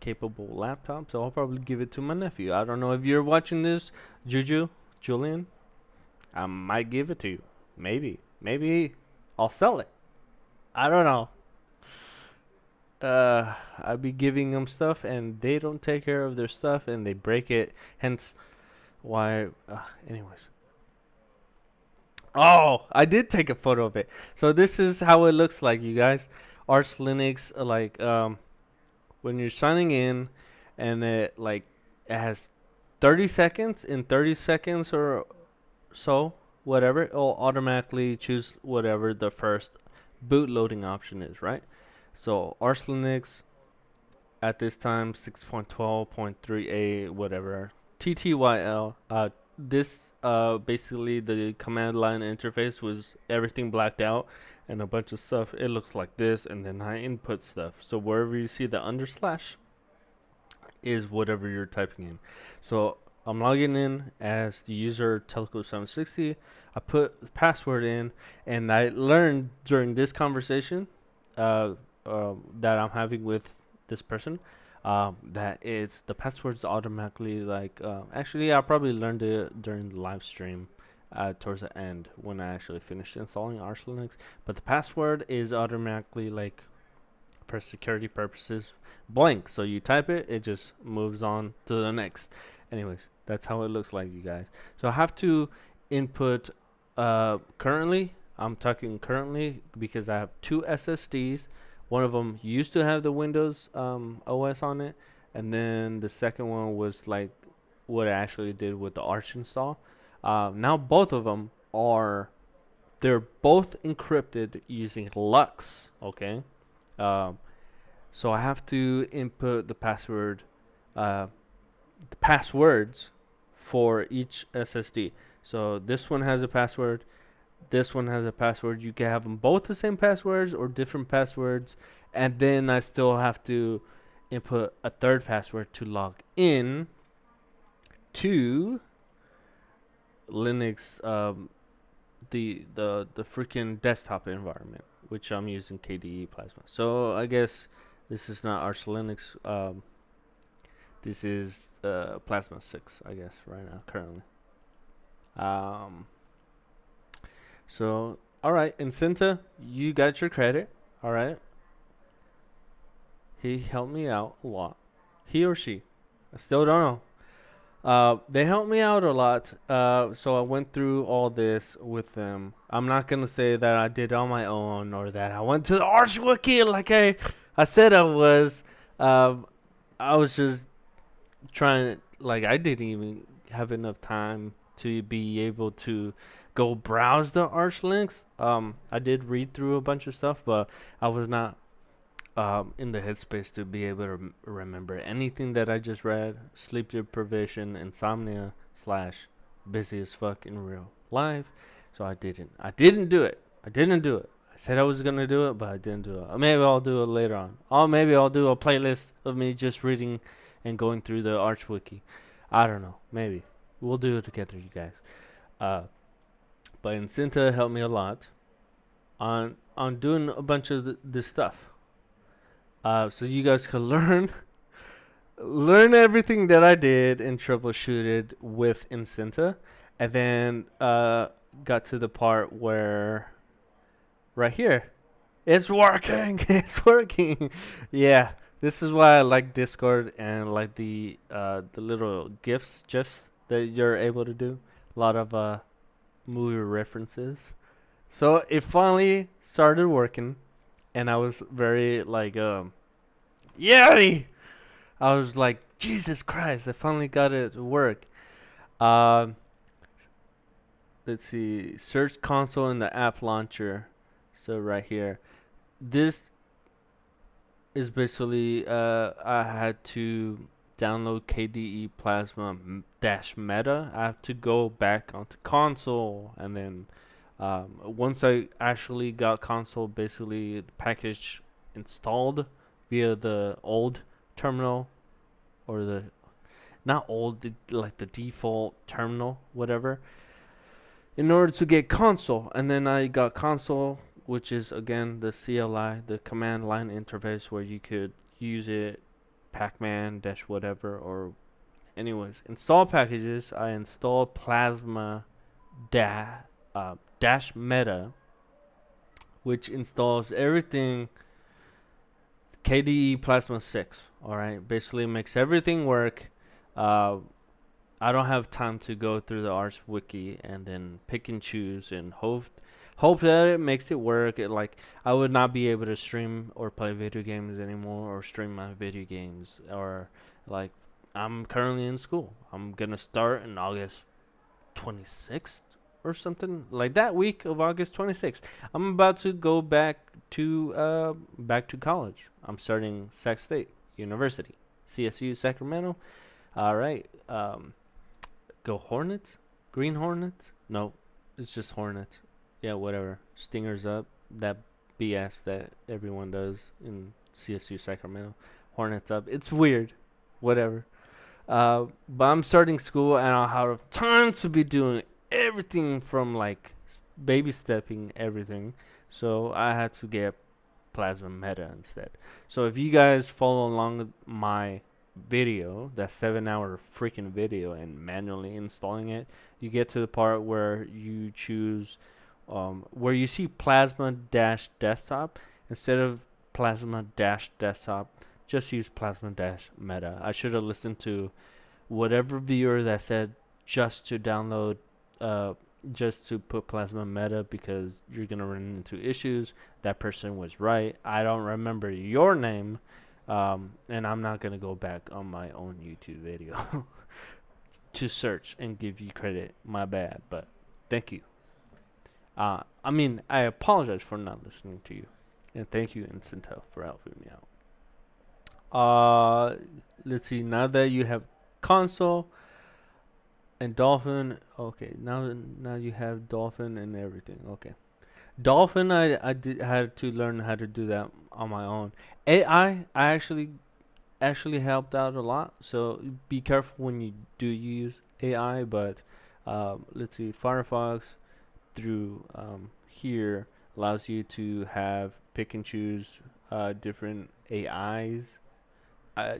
capable laptop. So I'll probably give it to my nephew. I don't know if you're watching this, Julian. I might give it to you. Maybe I'll sell it. I don't know. I'll be giving them stuff and they don't take care of their stuff and they break it. Hence, why? Anyways. Oh, I did take a photo of it. So this is how it looks like, you guys. Arch Linux, when you're signing in, and it has 30 seconds. In 30 seconds or so, whatever, it'll automatically choose whatever the first boot loading option is, right? So Arch Linux at this time 6.12.3a whatever TTYL. This basically the command line interface was everything blacked out and a bunch of stuff. It looks like this, and then I input stuff. So wherever you see the underslash is whatever you're typing in. So I'm logging in as the user Teleco760. I put the password in, and I learned during this conversation uh, that I'm having with this person that it's the password's automatically actually I probably learned it during the live stream towards the end when I actually finished installing Arch Linux, but the password is automatically like for security purposes blank, so you type it, it just moves on to the next. Anyways, that's how it looks like, you guys. So I have to input currently, I'm talking currently because I have two SSDs. One of them used to have the Windows OS on it, and then the second one was like what I actually did with the Arch install. Now both of them they're both encrypted using Lux. Okay, um, so I have to input uh, the passwords for each SSD. So this one has a password. This one has a password. You can have them both the same passwords or different passwords, and then I still have to input a third password to log in to Linux, the freaking desktop environment, which I'm using KDE Plasma. So I guess this is not Arch Linux. This is Plasma 6, I guess, right now currently. Um, So, alright, Incinta, you got your credit. Alright. He helped me out a lot. He or she. I still don't know. They helped me out a lot. So I went through all this with them. I'm not gonna say that I did on my own or that I went to the Arch Wiki like I said I was. Um, I was just trying, like, I didn't even have enough time to be able to go browse the Arch links. I did read through a bunch of stuff, but I was not in the headspace to be able to remember anything that I just read. Sleep deprivation, insomnia slash busy as fuck in real life. So I didn't do it. I didn't do it. I said I was gonna do it, but I didn't do it. Maybe I'll do it later on. Or maybe I'll do a playlist of me just reading and going through the Arch Wiki. I don't know. Maybe we'll do it together, you guys. Uh, but Incinta helped me a lot on doing a bunch of this stuff. So you guys can learn everything that I did and troubleshooted with Incinta, and then got to the part where right here, it's working. It's working. Yeah, this is why I like Discord and like the little gifs. that you're able to do. A lot of movie references. So it finally started working, and I was very like, yay! I was like, Jesus Christ! I finally got it to work. Um, let's see, search console in the app launcher. So right here, this is basically I had to download KDE Plasma dash Meta. I have to go back onto console, and then once I actually got console, basically the package installed via the old terminal, or the not old, like the default terminal, whatever, in order to get console. And then I got console, which is again the CLI, the command line interface, where you could use it, Pacman dash whatever, or anyways. Install packages. I installed Plasma dash Meta, which installs everything KDE Plasma 6. All right, basically makes everything work. Uh, I don't have time to go through the Arch wiki and then pick and choose and hope that it makes it work. Like I would not be able to stream or play video games anymore, or stream my video games, or like I'm currently in school. I'm gonna start in August 26th or something like that week of August 26th. I'm about to go back to college. I'm starting Sac State University, CSU Sacramento. All right. Go Hornets? Green Hornets? No, it's just Hornets. Yeah, whatever. Stingers up. That BS that everyone does in CSU Sacramento. Hornets up. It's weird. Whatever. But I'm starting school and I'll have time to be doing everything from like baby stepping everything. So I had to get Plasma Meta instead. So if you guys follow along with my video, that 7 hour freaking video, and manually installing it, you get to the part where you choose, where you see Plasma dash desktop. Instead of Plasma dash desktop, just use Plasma dash Meta. I should have listened to whatever viewer that said just to download, uh, just to put Plasma Meta, because you're gonna run into issues. That person was right. I don't remember your name, and I'm not gonna go back on my own YouTube video to search and give you credit. My bad, but thank you. I mean, I apologize for not listening to you, and thank you, Incentel, for helping me out. Let's see. Now that you have console and Dolphin, okay. Now you have Dolphin and everything. Okay. Dolphin, I had to learn how to do that on my own. I actually helped out a lot. So be careful when you do use AI. But let's see, Firefox through here allows you to have pick and choose different AIs.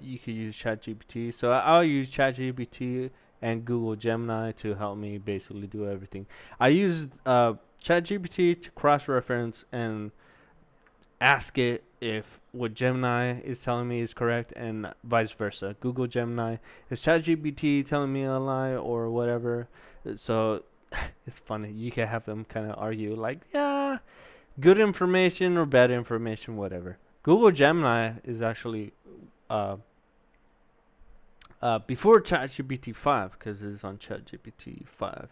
You could use ChatGPT. So I'll use ChatGPT and Google Gemini to help me basically do everything. I use ChatGPT to cross-reference and ask it if what Gemini is telling me is correct, and vice versa. Google Gemini, is ChatGPT telling me a lie or whatever? So it's funny. You can have them kind of argue like, yeah, good information or bad information, whatever. Google Gemini is actually uh, before ChatGPT 5, because it's on ChatGPT 5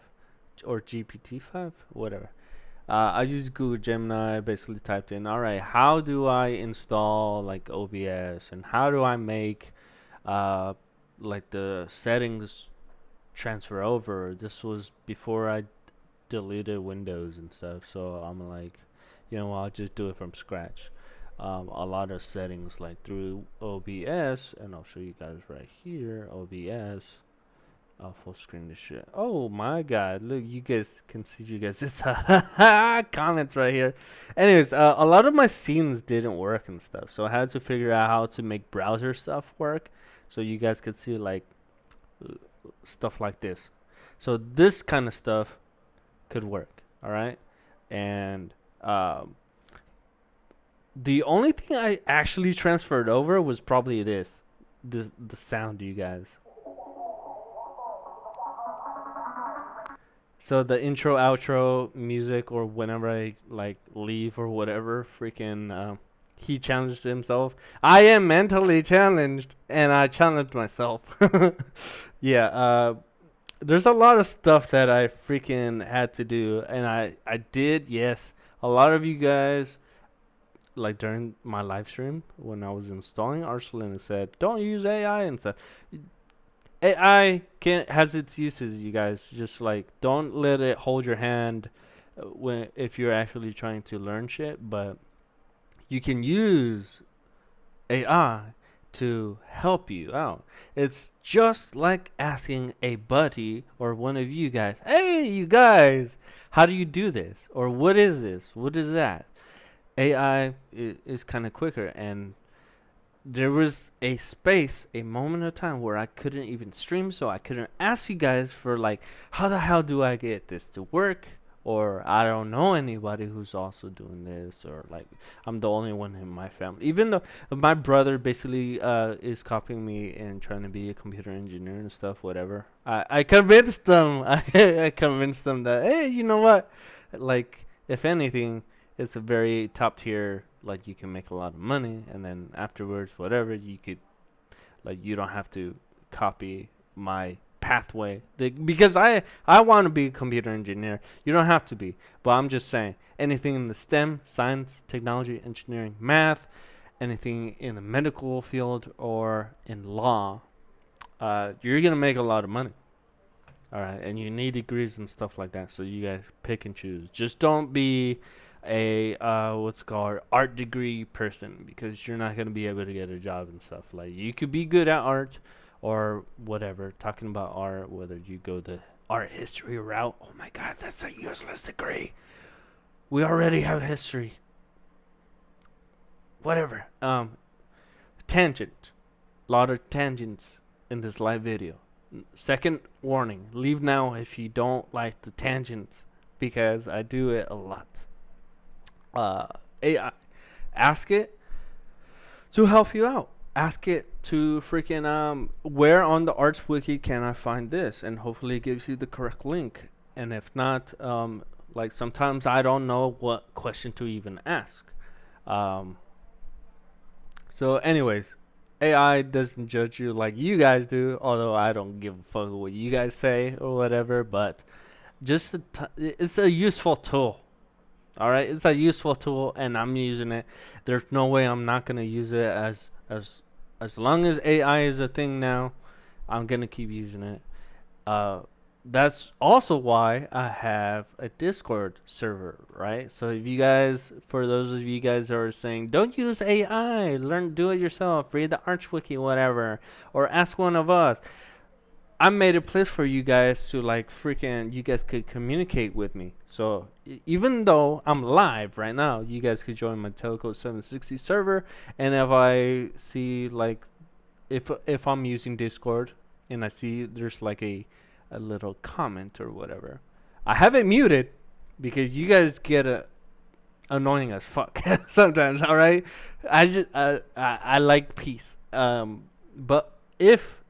or GPT 5, whatever. I used Google Gemini. Basically typed in, all right, how do I install like OBS, and how do I make uh, like the settings transfer over? This was before I deleted Windows and stuff, so I'm like, I'll just do it from scratch. A lot of settings like through OBS, and I'll show you guys right here. OBS. I'll full screen this shit. Oh my god, look, you guys can see it's comments right here. Anyways, a lot of my scenes didn't work and stuff, so I had to figure out how to make browser stuff work, so you guys could see like stuff like this. So this kind of stuff could work, all right? And the only thing I actually transferred over was probably the sound, you guys. So the intro, outro music, or whenever I like leave or whatever, freaking, he challenged himself. I am mentally challenged, and I challenged myself. Yeah. There's a lot of stuff that I freaking had to do, and I did. Yes, a lot of you guys, like during my live stream when I was installing Arsenal, said don't use AI and stuff. AI can has its uses, you guys. Just like don't let it hold your hand when if you're actually trying to learn shit. But you can use AI to help you out. It's just like asking a buddy or one of you guys, "Hey, you guys, how do you do this?" Or "What is this? What is that?" AI is kind of quicker, and there was a space, a moment of time where I couldn't even stream, so I couldn't ask you guys for like, how the hell do I get this to work? Or I don't know anybody who's also doing this, or like I'm the only one in my family. Even though my brother basically is copying me and trying to be a computer engineer and stuff, whatever. I convinced them. I convinced them that hey, you know what? Like if anything, it's a very top tier, like you can make a lot of money, and then afterwards whatever you could, like you don't have to copy my pathway because I want to be a computer engineer. You don't have to be, but I'm just saying anything in the STEM, science, technology, engineering, math, anything in the medical field or in law, you're gonna make a lot of money. All right, and you need degrees and stuff like that. So you guys pick and choose. Just don't be a what's called art degree person because you're not gonna be able to get a job and stuff. Like you could be good at art or whatever. Talking about art, whether you go the art history route. Oh my God, that's a useless degree. We already have history. Whatever. Tangent. Lot of tangents in this live video. Second warning, leave now if you don't like the tangents because I do it a lot. Uh, AI, ask it to help you out. Ask it to freaking where on the arts wiki can I find this, and hopefully it gives you the correct link. And if not, like sometimes I don't know what question to even ask. Um, So, anyways, AI doesn't judge you like you guys do, although I don't give a fuck what you guys say or whatever, but it's a useful tool. All right, it's a useful tool, and I'm using it. There's no way I'm not gonna use it as long as AI is a thing now. I'm gonna keep using it. Uh, that's also why I have a Discord server, right? So if you guys, for those of you guys that are saying, don't use AI, learn, do it yourself, read the Arch Wiki, whatever, or ask one of us. I made a place for you guys to like freaking, you guys could communicate with me. So even though I'm live right now, you guys could join my Telecode 760 server, and if I see like if I'm using Discord and I see there's like a little comment or whatever, I have it muted because you guys get annoying as fuck sometimes. All right, I like peace. But if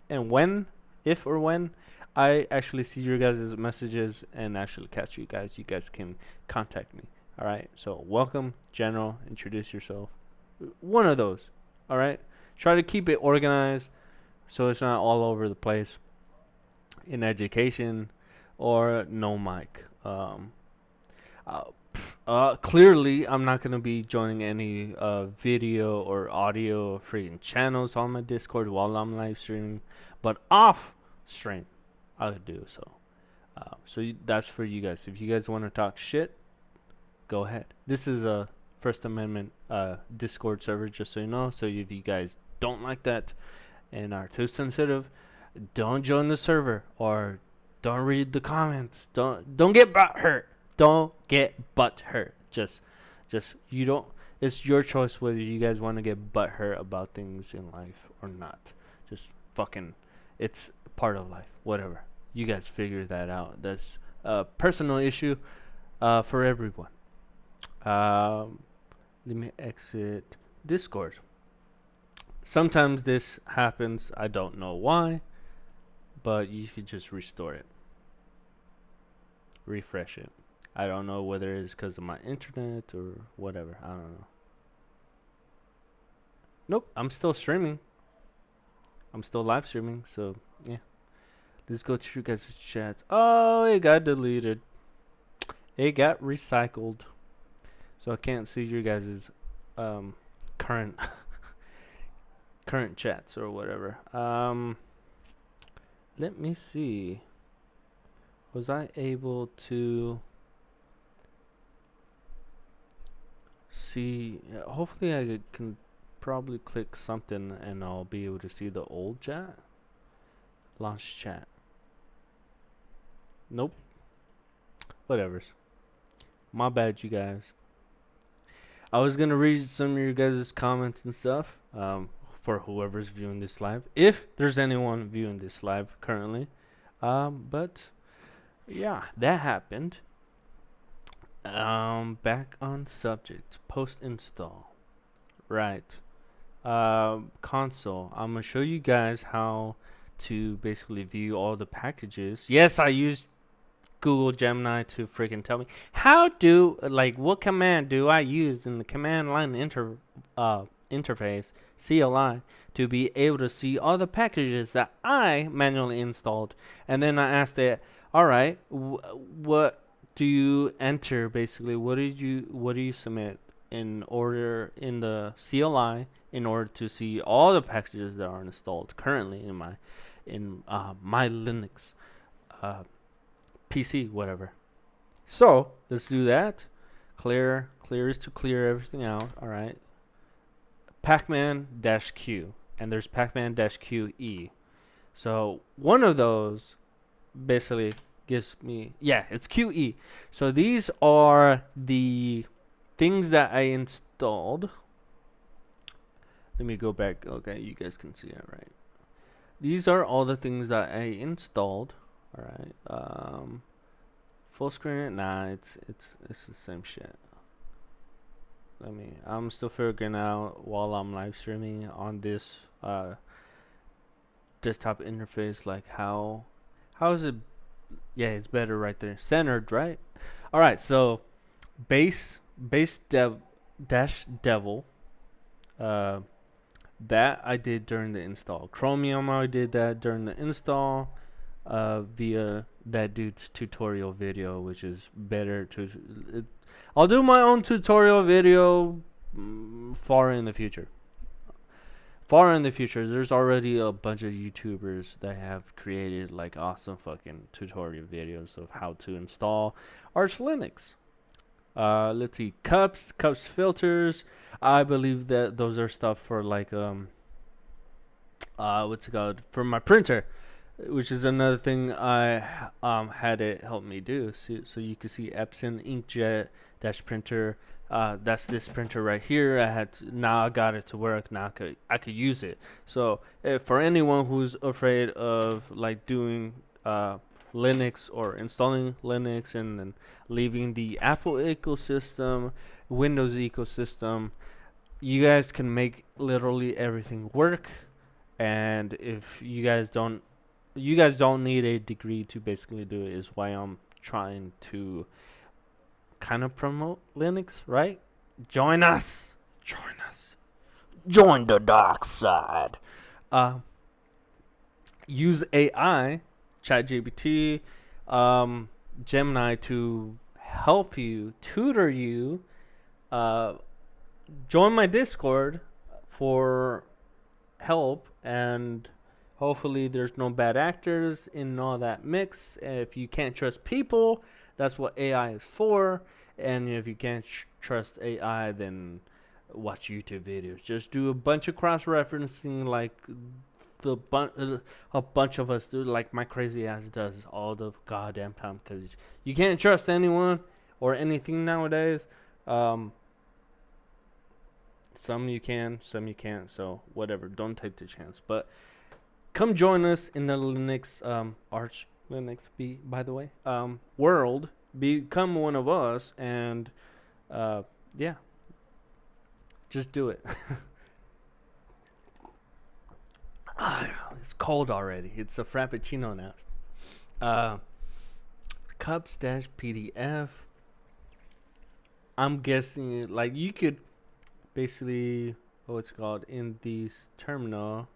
or when I actually see your guys' messages and actually catch you guys can contact me. All right. So welcome, General. Introduce yourself. One of those. All right. Try to keep it organized so it's not all over the place in education or no mic. Uh, Clearly, I'm not gonna be joining any video or audio freaking channels on my Discord while I'm live streaming, but off stream, I would do so. That's for you guys. If you guys want to talk shit, go ahead. This is a First Amendment Discord server, just so you know. So if you guys don't like that and are too sensitive, don't join the server or don't read the comments. Don't get butt hurt. Don't get butt hurt. Just you don't. It's your choice whether you guys want to get butt hurt about things in life or not. Just fucking, it's part of life. Whatever. You guys figure that out. That's a personal issue for everyone. Um, Let me exit Discord. Sometimes this happens. I don't know why, but you could just restore it. refresh it. I don't know whether it's because of my internet or whatever. I don't know. Nope, I'm still streaming. I'm still live streaming, so yeah. Let's go to you guys' chats. Oh, it got deleted. It got recycled. So I can't see your guys' current current chats or whatever. Let me see. Was I able to see? Hopefully, I can probably click something and I'll be able to see the old chat. Launch chat. Nope. Whatever's. My bad, you guys. I was gonna read some of your guys' comments and stuff. For whoever's viewing this live, if there's anyone viewing this live currently. But yeah, that happened. Back on subject. Post install. Right. Console. I'm gonna show you guys how to basically view all the packages. Yes, I used Google Gemini to freaking tell me how do what command do I use in the command line interface CLI to be able to see all the packages that I manually installed, and then I asked it, all right, what do you enter basically? What do you submit in order in the CLI in order to see all the packages that are installed currently in my Linux PC, whatever. So let's do that. Clear is to clear everything out. All right. Pacman-Q, and there's Pacman-QE. So one of those basically gives me, yeah, it's QE. So these are the things that I installed. Let me go back. Okay, you guys can see it, right? These are all the things that I installed. All right. Full screen it? Nah, it's the same shit. I'm still figuring out while I'm live streaming on this desktop interface, like how is it? Yeah, it's better right there, centered, right? All right, so base dev dash devil, that I did during the install. Chromium, I did that during the install via that dude's tutorial video, which is better to. I'll do my own tutorial video far in the future. Far in the future, there's already a bunch of YouTubers that have created like awesome fucking tutorial videos of how to install Arch Linux. Let's see, cups filters. I believe that those are stuff for like what's it called, for my printer, which is another thing I had it help me do. So you can see Epson inkjet dash printer. That's this printer right here. Now I got it to work. Now I could use it. So for anyone who's afraid of like doing Linux or installing Linux and then leaving the Apple ecosystem, Windows ecosystem, you guys can make literally everything work. And if you guys don't need a degree to basically do it, is why I'm trying to kind of promote Linux, right? Join us. Join the dark side. Use AI, ChatGPT, Gemini to help you, tutor you. Join my Discord for help, and hopefully there's no bad actors in all that mix. If you can't trust people, that's what AI is for. And if you can't trust AI, then watch YouTube videos. Just do a bunch of cross-referencing, like a bunch of us do, like my crazy ass does all the goddamn time, because you can't trust anyone or anything nowadays. Some you can, some you can't. So whatever, don't take the chance. But come join us in the Linux, Arch Linux, by the way, world. Become one of us, and yeah, just do it. It's cold already. It's a frappuccino now. Cups dash PDF. I'm guessing like you could basically what's called in these terminal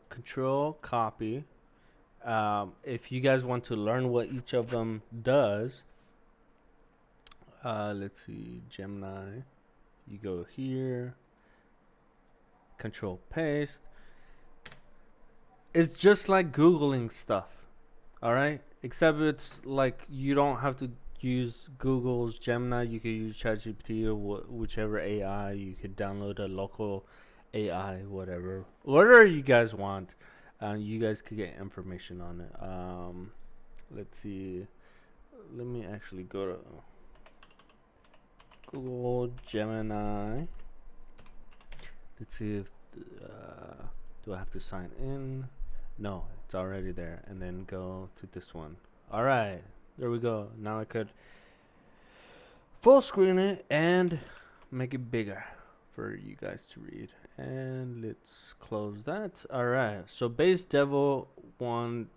control copy. If you guys want to learn what each of them does, let's see, Gemini. You go here, control paste. It's just like Googling stuff, all right? Except it's like you don't have to use Google's Gemini. You could use ChatGPT or whichever AI. You could download a local AI, whatever you guys want. You guys could get information on it. Let's see. Let me actually go to Google Gemini. Let's see if do I have to sign in? No, it's already there. And then go to this one. All right, there we go. Now I could full screen it and make it bigger for you guys to read. And let's close that. All right, so Base Devil 1-2.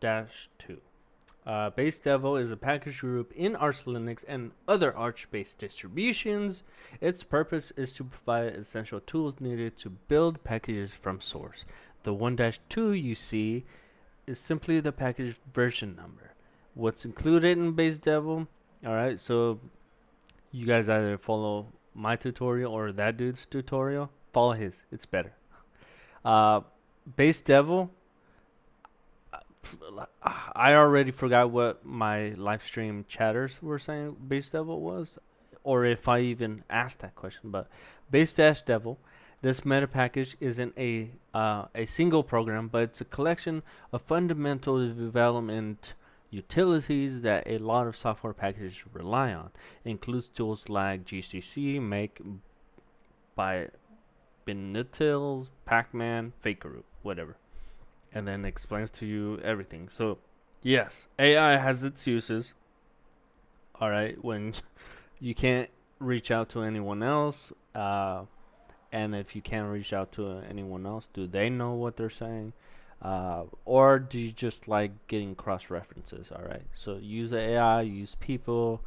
Base Devil is a package group in Arch Linux and other Arch-based distributions. Its purpose is to provide essential tools needed to build packages from source. The 1-2 you see is simply the package version number. What's included in Base Devil? Alright, so you guys either follow my tutorial or that dude's tutorial. Follow his, it's better. Base Devil, I already forgot what my live stream chatters were saying Base Devil was, or if I even asked that question. But Base Devil, this meta package isn't a single program, but it's a collection of fundamental development utilities that a lot of software packages rely on. It includes tools like GCC, Make, by Binutils, Pacman, Fakeroot, whatever. And then explains to you everything. So, yes, AI has its uses. All right, when you can't reach out to anyone else, and if you can't reach out to anyone else, do they know what they're saying? Or do you just like getting cross references? All right, so use AI, use people,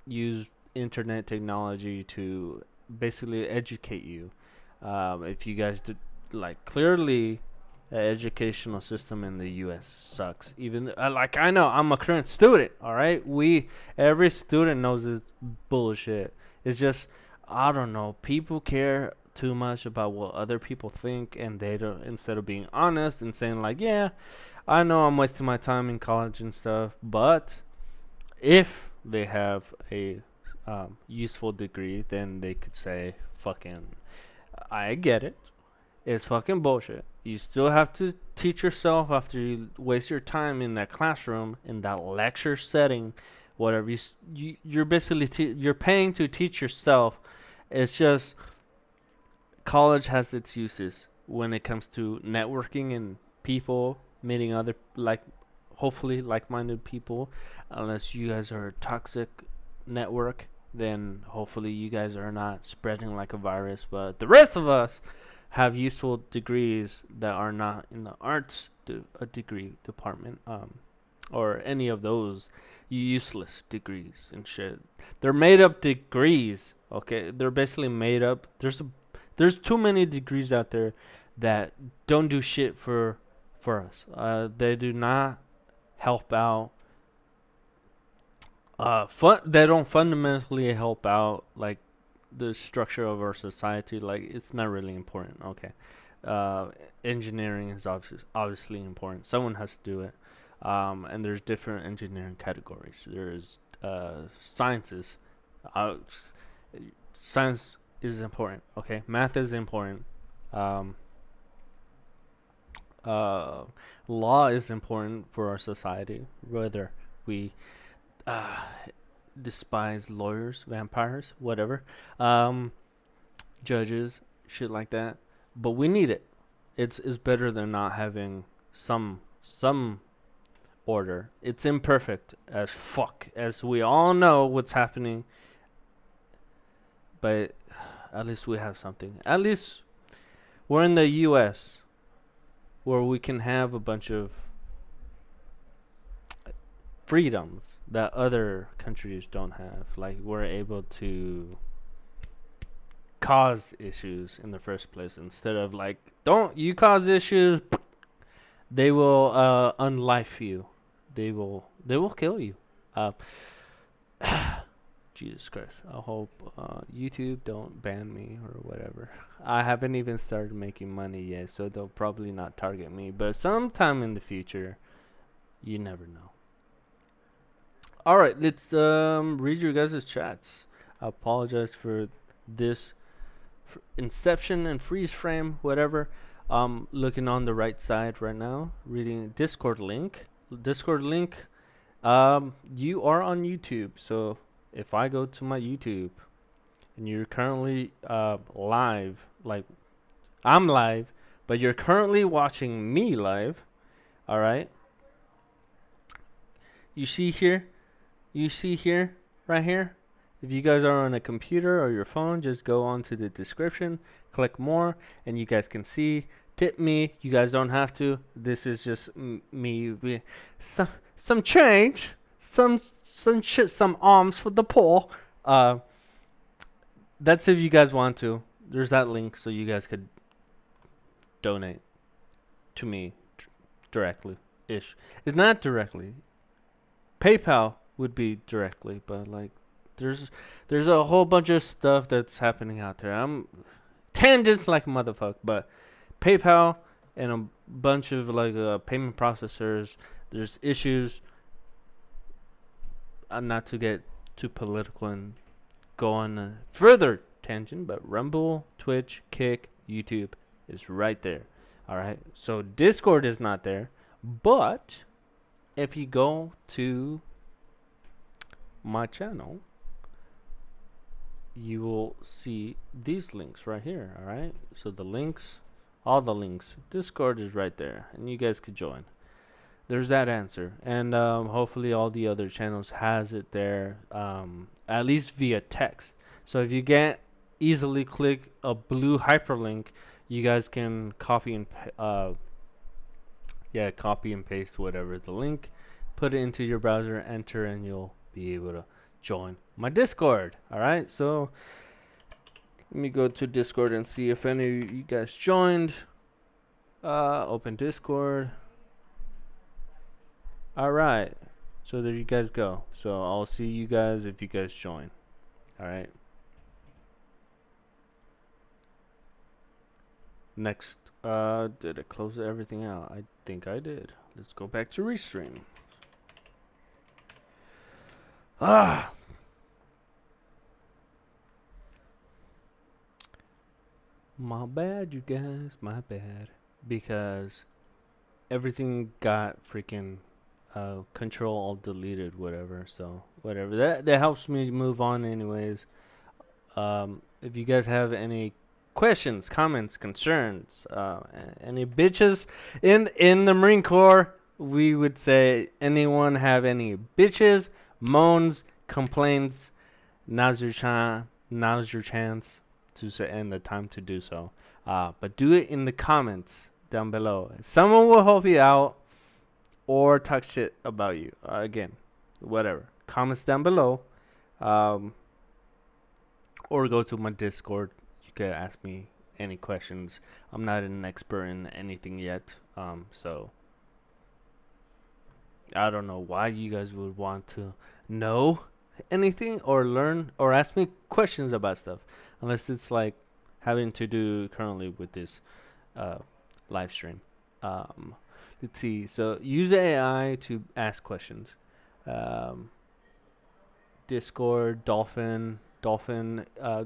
use internet technology to basically educate you. If you guys did, like, clearly the educational system in the U.S. sucks. Even like I know I'm a current student. All right, every student knows it's bullshit. It's just I don't know. People care too much about what other people think, and they don't. Instead of being honest and saying like, yeah, I know I'm wasting my time in college and stuff, but if they have a useful degree, then they could say, fucking, I get it. It's fucking bullshit. You still have to teach yourself after you waste your time in that classroom, in that lecture setting, whatever. You're basically you're paying to teach yourself. It's just college has its uses when it comes to networking and people meeting other hopefully like-minded people. Unless you guys are a toxic network, then hopefully you guys are not spreading like a virus. But the rest of us have useful degrees that are not in the arts degree department, or any of those useless degrees and shit. They're made up degrees, okay? They're basically made up. There's too many degrees out there that don't do shit for us. They do not help out. They don't fundamentally help out like the structure of our society. Like it's not really important. Okay, engineering is obviously important. Someone has to do it. And there's different engineering categories. There's sciences. Uh, Science is important. Okay, math is important. Um, Law is important for our society. Whether we uh, despise lawyers, vampires, whatever, judges, shit like that. But we need it. It's better than not having some order. It's imperfect as fuck, as we all know what's happening. But at least we have something. At least we're in the U.S. where we can have a bunch of freedoms that other countries don't have. Like we're able to cause issues in the first place instead of like, don't you cause issues, they will unlife you. They will kill you. Uh, Jesus Christ. I hope YouTube don't ban me or whatever. I haven't even started making money yet, so they'll probably not target me. But sometime in the future, you never know. All right, let's read your guys' chats. I apologize for this inception and freeze frame, whatever. Looking on the right side right now, reading Discord link. Discord link. You are on YouTube, so if I go to my YouTube and you're currently live, like I'm live, but you're currently watching me live, all right? You see here, right here. If you guys are on a computer or your phone, just go onto the description, click more, and you guys can see. Tip me. You guys don't have to. This is just me. Some change, some alms for the poor. Uh, that's if you guys want to. There's that link so you guys could donate to me directly ish. It's not directly. PayPal would be directly, but like there's a whole bunch of stuff that's happening out there. I'm tangents like a motherfucker, but PayPal and a bunch of like payment processors. There's issues. Not to get too political and go on a further tangent, but Rumble, Twitch, Kick, YouTube is right there. All right. So Discord is not there, but if you go to my channel, you will see these links right here. All right. So the links, all the links, Discord is right there, and you guys could join. There's that answer, and hopefully all the other channels has it there, at least via text. So if you can't easily click a blue hyperlink, you guys can copy and paste whatever the link, put it into your browser, enter, and you'll be able to join my Discord. All right, so let me go to Discord and see if any of you guys joined. Open Discord. Alright, so there you guys go. So I'll see you guys if you guys join. Alright. Next, did I close everything out? I think I did. Let's go back to Restream. My bad, you guys, my bad. Because everything got freaking control alt deleted, whatever. So whatever, that helps me move on anyways. If you guys have any questions, comments, concerns, any bitches in the Marine Corps, we would say, anyone have any bitches, moans, complaints, now's your chance to say, and the time to do so. But do it in the comments down below. Someone will help you out or talk shit about you. Again, whatever. Comments down below. Or go to my Discord. You can ask me any questions. I'm not an expert in anything yet. So I don't know why you guys would want to know anything or learn or ask me questions about stuff, unless it's like having to do currently with this live stream. Let's see. So use AI to ask questions. Discord, Dolphin.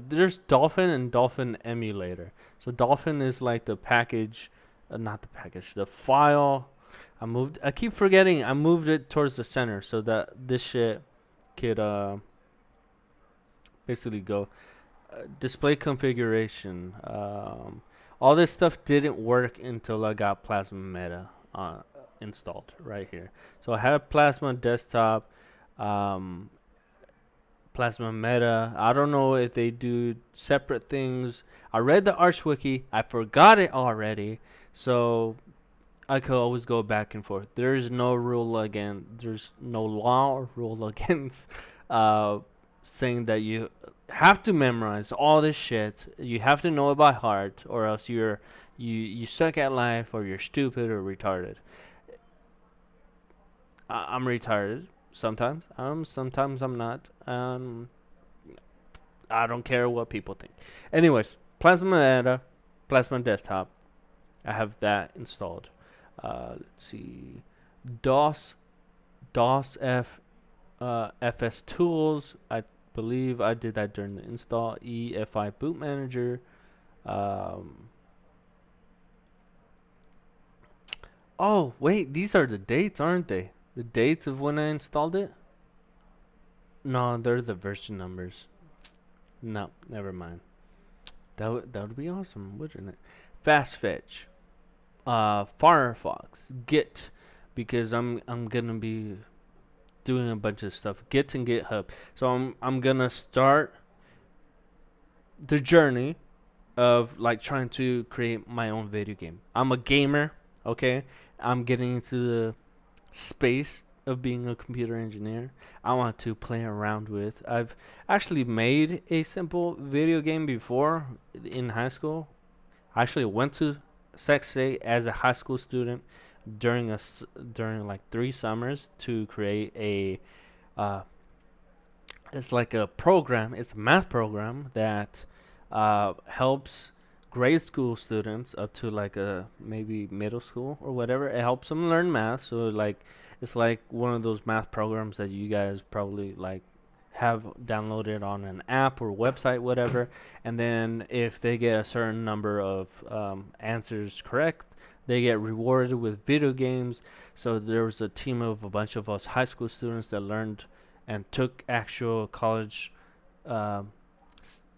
There's Dolphin and Dolphin Emulator. So Dolphin is like the package, not the package, the file. I keep forgetting. I moved it towards the center so that this shit could basically go. Display configuration. All this stuff didn't work until I got Plasma Meta installed right here. So I have Plasma Desktop, Plasma Meta. I don't know if they do separate things. I read the Arch Wiki. I forgot it already. So I could always go back and forth. There's no rule again. There's no law or rule against uh, saying that you have to memorize all this shit. You have to know it by heart, or else you suck at life, or you're stupid or retarded. I'm retarded sometimes. Sometimes I'm not. I don't care what people think. Anyways, Plasma Data, Plasma Desktop. I have that installed. Let's see, DOS, DOS FS Tools. I believe I did that during the install. EFI Boot Manager. Um, oh wait, these are the dates, aren't they? The dates of when I installed it. No, they're the version numbers. No, never mind. That would be awesome, wouldn't it? Fast Fetch. Firefox, Git, because I'm gonna be doing a bunch of stuff. Git and GitHub. So I'm gonna start the journey of like trying to create my own video game. I'm a gamer, okay? I'm getting into the space of being a computer engineer. I want to play around with. I've actually made a simple video game before in high school. I actually went to Sac State as a high school student during like 3 summers to create a uh, it's like a program. It's a math program that helps grade school students up to like a maybe middle school or whatever. It helps them learn math. So like it's like one of those math programs that you guys probably like have downloaded on an app or website, whatever. And then if they get a certain number of answers correct, they get rewarded with video games. So there was a team of a bunch of us high school students that learned and took actual college, um,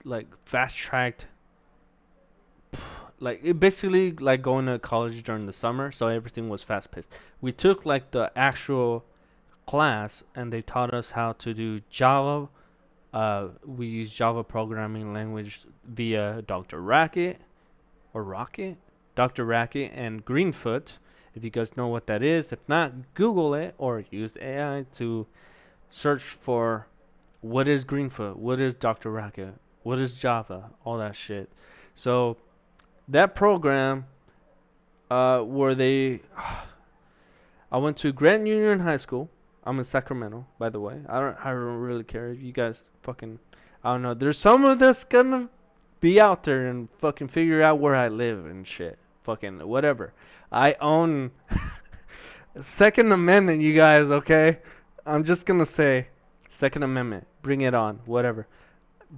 like fast tracked, like it basically like going to college during the summer. So everything was fast paced. We took like the actual class and they taught us how to do Java. We use Java programming language via Dr. Racket or Rocket, Dr. Racket and Greenfoot. If you guys know what that is, if not, Google it or use AI to search for what is Greenfoot, what is Dr. Racket, what is Java, all that shit. So that program, where they, I went to Grant Union High School. I'm in Sacramento, by the way. I don't really care if you guys fucking, I don't know. There's someone that's gonna be out there and fucking figure out where I live and shit. Fucking whatever. I own Second Amendment, you guys. Okay, I'm just gonna say, Second Amendment. Bring it on. Whatever.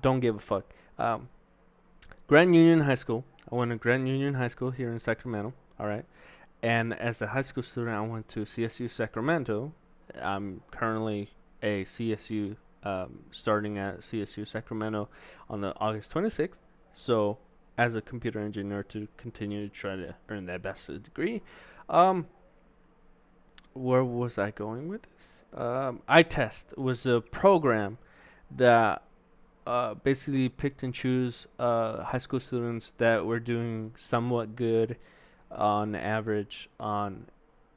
Don't give a fuck. Um, Grand Union High School. I went to Grand Union High School here in Sacramento. All right. And as a high school student, I went to CSU Sacramento. I'm currently a CSU, starting at CSU Sacramento on the August 26th. So, as a computer engineer, to continue to try to earn that bachelor's degree. Um, where was I going with this? iTest was a program that basically picked and choose high school students that were doing somewhat good on average on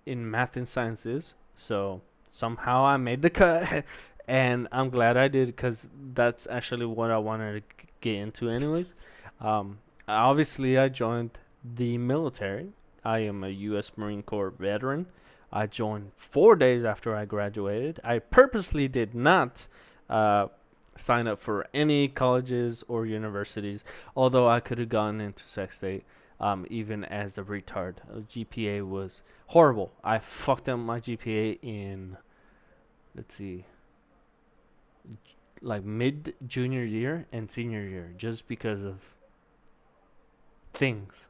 in math and sciences. So somehow I made the cut, and I'm glad I did because that's actually what I wanted to get into, anyways. Obviously, I joined the military. I am a U.S. Marine Corps veteran. I joined 4 days after I graduated. I purposely did not uh, sign up for any colleges or universities, although I could have gone into Sac State even as a retard. GPA was horrible. I fucked up my GPA in, let's see, like mid junior year and senior year just because of things.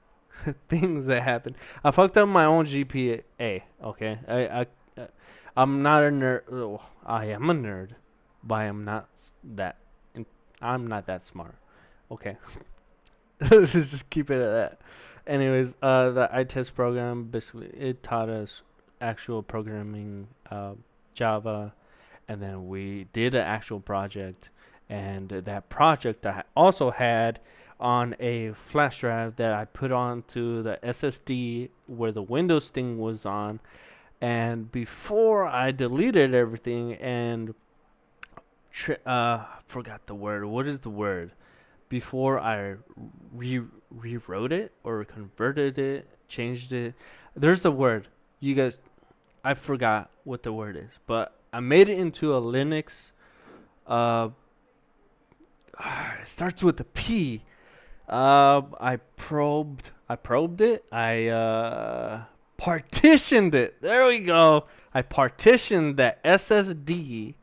Things that happened. I fucked up my own GPA. Okay, I'm not a nerd. Oh, I am a nerd, but I am not that. I'm not that smart. Okay, let's just keep it at that. Anyways, the iTest program basically it taught us actual programming, Java, and then we did an actual project, and that project I also had on a flash drive that I put onto the SSD where the Windows thing was on. And before I deleted everything and forgot the word. What is the word? Before I rewrote it or converted it, changed it. There's the word. You guys, I forgot what the word is, but I made it into a Linux. Uh, it starts with a P. I probed it. I partitioned it. There we go. I partitioned that SSD,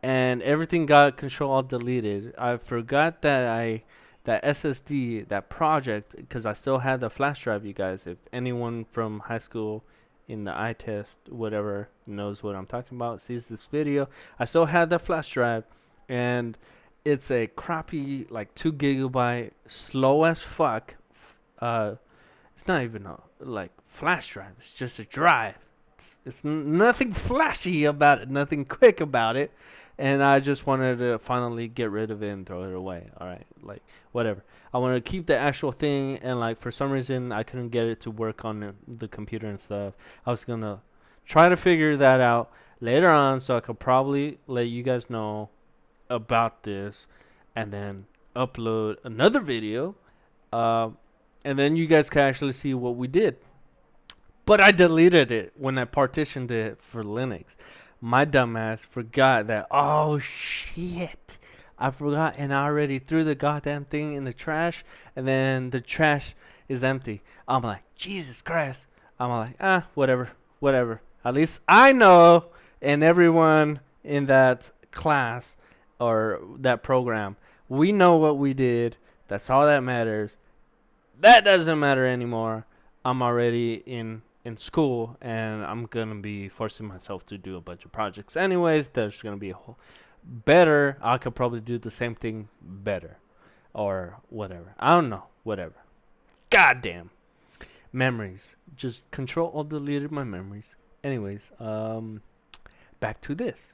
and everything got control alt deleted. I forgot that SSD, that project, because I still had the flash drive. You guys, if anyone from high school in the eye test, whatever, knows what I'm talking about, sees this video, I still had the flash drive, and it's a crappy like 2 GB, slow as fuck. Uh, it's not even a like flash drive. It's just a drive. It's nothing flashy about it, nothing quick about it, and I just wanted to finally get rid of it and throw it away. All right, like whatever. I wanted to keep the actual thing, and like for some reason I couldn't get it to work on the computer and stuff. I was gonna try to figure that out later on, so I could probably let you guys know about this, and then upload another video, uh, and then you guys can actually see what we did. But I deleted it when I partitioned it for Linux. My dumbass forgot that. Oh shit! I forgot, and I already threw the goddamn thing in the trash, and then the trash is empty. I'm like, Jesus Christ! I'm like, whatever, whatever. At least I know, and everyone in that class or that program, we know what we did. That's all that matters. That doesn't matter anymore. I'm already in school, and I'm gonna be forcing myself to do a bunch of projects anyways. There's gonna be a whole better. I could probably do the same thing better, or whatever. I don't know. Whatever. Goddamn memories. Just control alt deleted my memories. Anyways, back to this.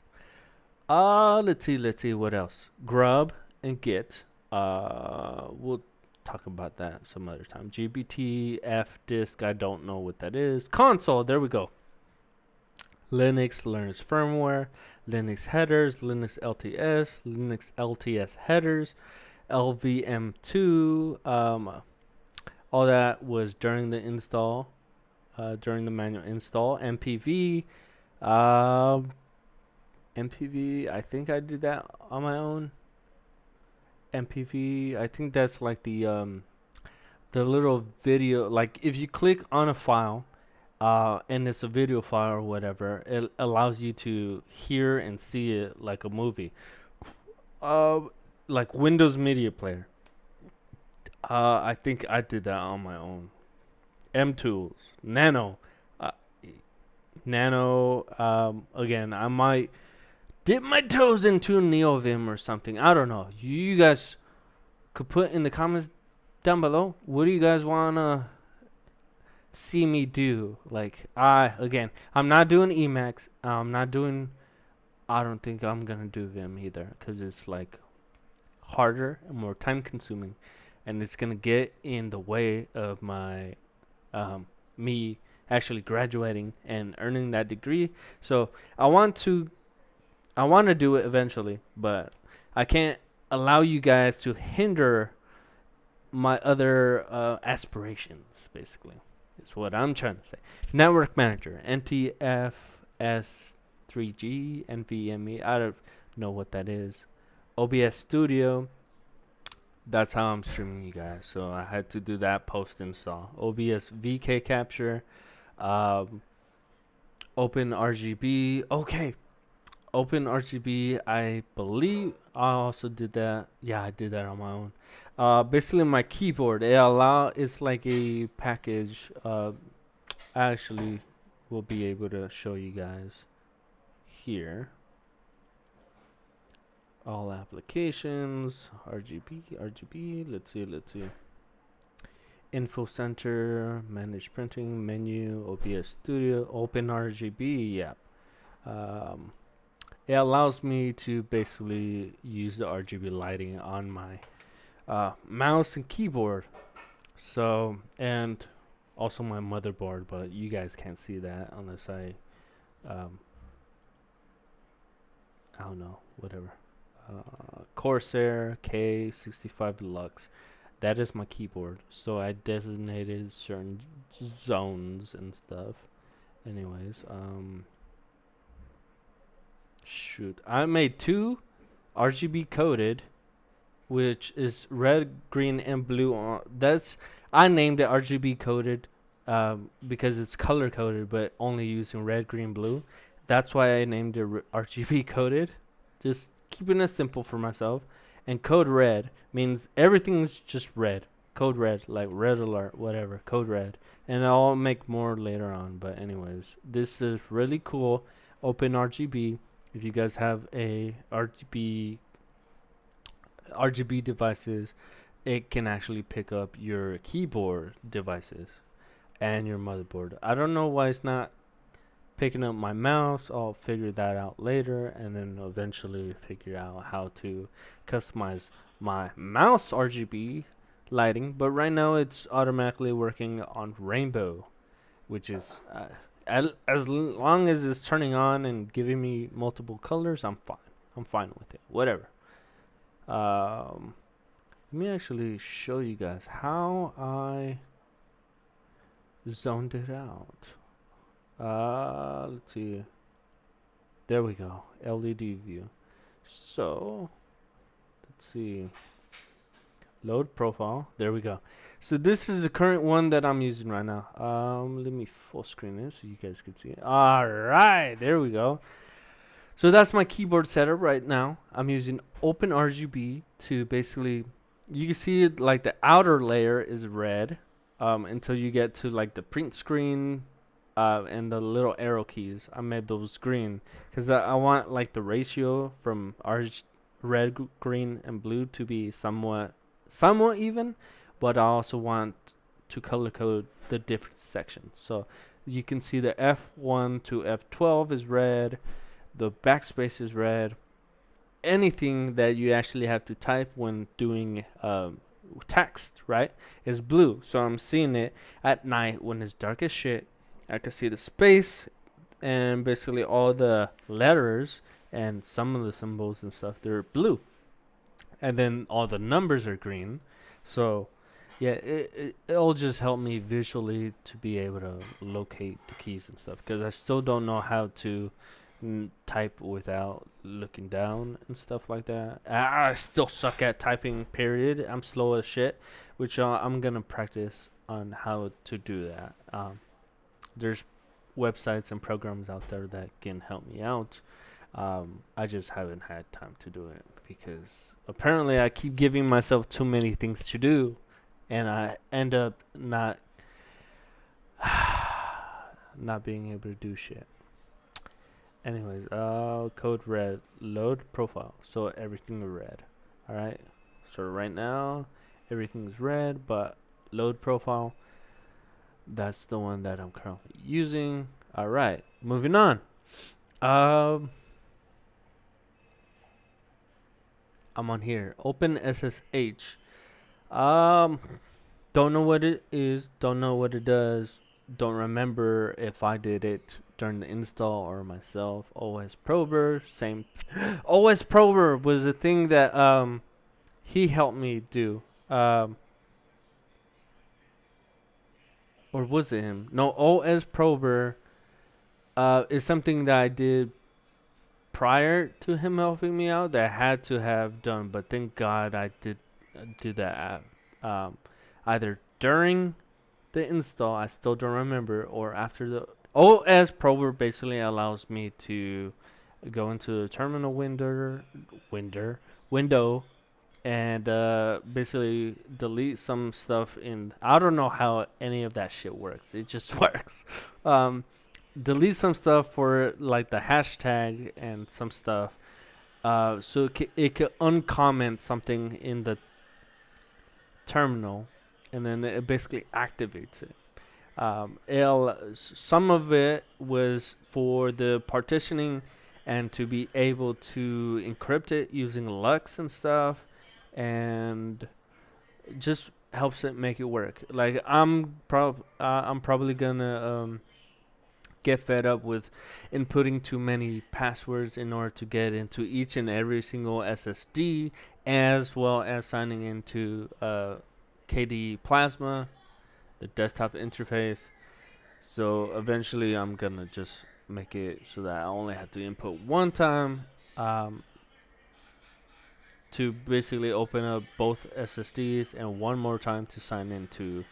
Let's see what else. Grub and Git. We'll talk about that some other time. GBT, F disk, I don't know what that is. Console, there we go. Linux Linux firmware, Linux headers, Linux LTS, Linux LTS headers, LVM2. All that was during the install, during the manual install. MPV, MPV. I think I did that on my own. MPV. I think that's like the little video. Like if you click on a file, and it's a video file or whatever, it allows you to hear and see it like a movie. Uh, like Windows Media Player. I think I did that on my own. MTools, Nano, uh, Nano. Again, I might dip my toes into NeoVim or something. I don't know. You guys could put in the comments down below. What do you guys wanna see me do? Like, I'm not doing Emacs. I'm not doing. I don't think I'm gonna do Vim either, cause it's like harder and more time consuming, and it's gonna get in the way of my me actually graduating and earning that degree. So I want to do it eventually, but I can't allow you guys to hinder my other aspirations, basically. Is what I'm trying to say. Network Manager, NTFS3G, NVMe. I don't know what that is. OBS Studio. That's how I'm streaming you guys. So I had to do that post install. OBS VK Capture. Um, OpenRGB. Okay. OpenRGB, I believe I also did that. Yeah, I did that on my own. Basically, my keyboard, it's like a package. I actually will be able to show you guys here. All applications, RGB. Let's see. Info Center, Manage Printing, Menu, OBS Studio, OpenRGB. Yeah. Um, it allows me to basically use the RGB lighting on my mouse and keyboard. So, and also my motherboard, but you guys can't see that unless um, I don't know, whatever. Corsair K65 Deluxe. That is my keyboard. So I designated certain zones and stuff. Anyways, shoot, I made two RGB coded, which is red, green, and blue. That's I named it RGB coded because it's color coded, but only using red, green, blue. That's why I named it RGB coded. Just keeping it simple for myself. And code red means everything's just red. Code red, like red alert, whatever. Code red. And I'll make more later on. But anyways, this is really cool. Open RGB. If you guys have a RGB devices, it can actually pick up your keyboard devices and your motherboard. I don't know why it's not picking up my mouse. I'll figure that out later, and then eventually figure out how to customize my mouse RGB lighting. But right now it's automatically working on rainbow, which is as long as it's turning on and giving me multiple colors, I'm fine. I'm fine with it. Whatever. Um, Let me actually show you guys how I zoned it out. Let's see. There we go. LED view. So, let's see. Load profile. There we go. So this is the current one that I'm using right now. Let me full screen this so you guys can see it. All right, there we go. So that's my keyboard setup right now. I'm using OpenRGB to basically, you can see it like the outer layer is red until you get to like the print screen and the little arrow keys. I made those green because I want like the ratio from red, green, and blue to be somewhat even, but I also want to color code the different sections. So you can see the F1 to F12 is red, the backspace is red. Anything that you actually have to type when doing text, right, is blue. So I'm seeing it at night when it's dark as shit. I can see the space and basically all the letters and some of the symbols and stuff, they're blue. And then all the numbers are green. So yeah, it'll just help me visually to be able to locate the keys and stuff, because I still don't know how to type without looking down and stuff like that. I still suck at typing, period. I'm slow as shit, which I'm gonna practice on how to do that. There's websites and programs out there that can help me out. I just haven't had time to do it because apparently I keep giving myself too many things to do, and I end up not not being able to do shit. Anyways, code red, load profile. So everything is red. All right. So right now everything's red, but load profile, that's the one that I'm currently using. All right. Moving on. Um, I'm on here. Open SSH. Um, don't know what it is. Don't know what it does. Don't remember if I did it during the install or myself. OS Prober, same. OS Prober was the thing that he helped me do. Or was it him? No, OS Prober is something that I did prior to him helping me out that I had to have done, but thank God I did do that either during the install, I still don't remember, or after the OS Prober basically allows me to go into the terminal window and basically delete some stuff in. I don't know how any of that shit works. It just works. Um, Delete some stuff for like the hashtag and some stuff. So it could uncomment something in the terminal, and then it basically activates it. Some of it was for the partitioning and to be able to encrypt it using Lux and stuff, and just helps it make it work. Like I'm probably gonna get fed up with inputting too many passwords in order to get into each and every single SSD, as well as signing into KDE Plasma, the desktop interface. So eventually, I'm gonna just make it so that I only have to input one time, um, to basically open up both SSDs, and one more time to sign into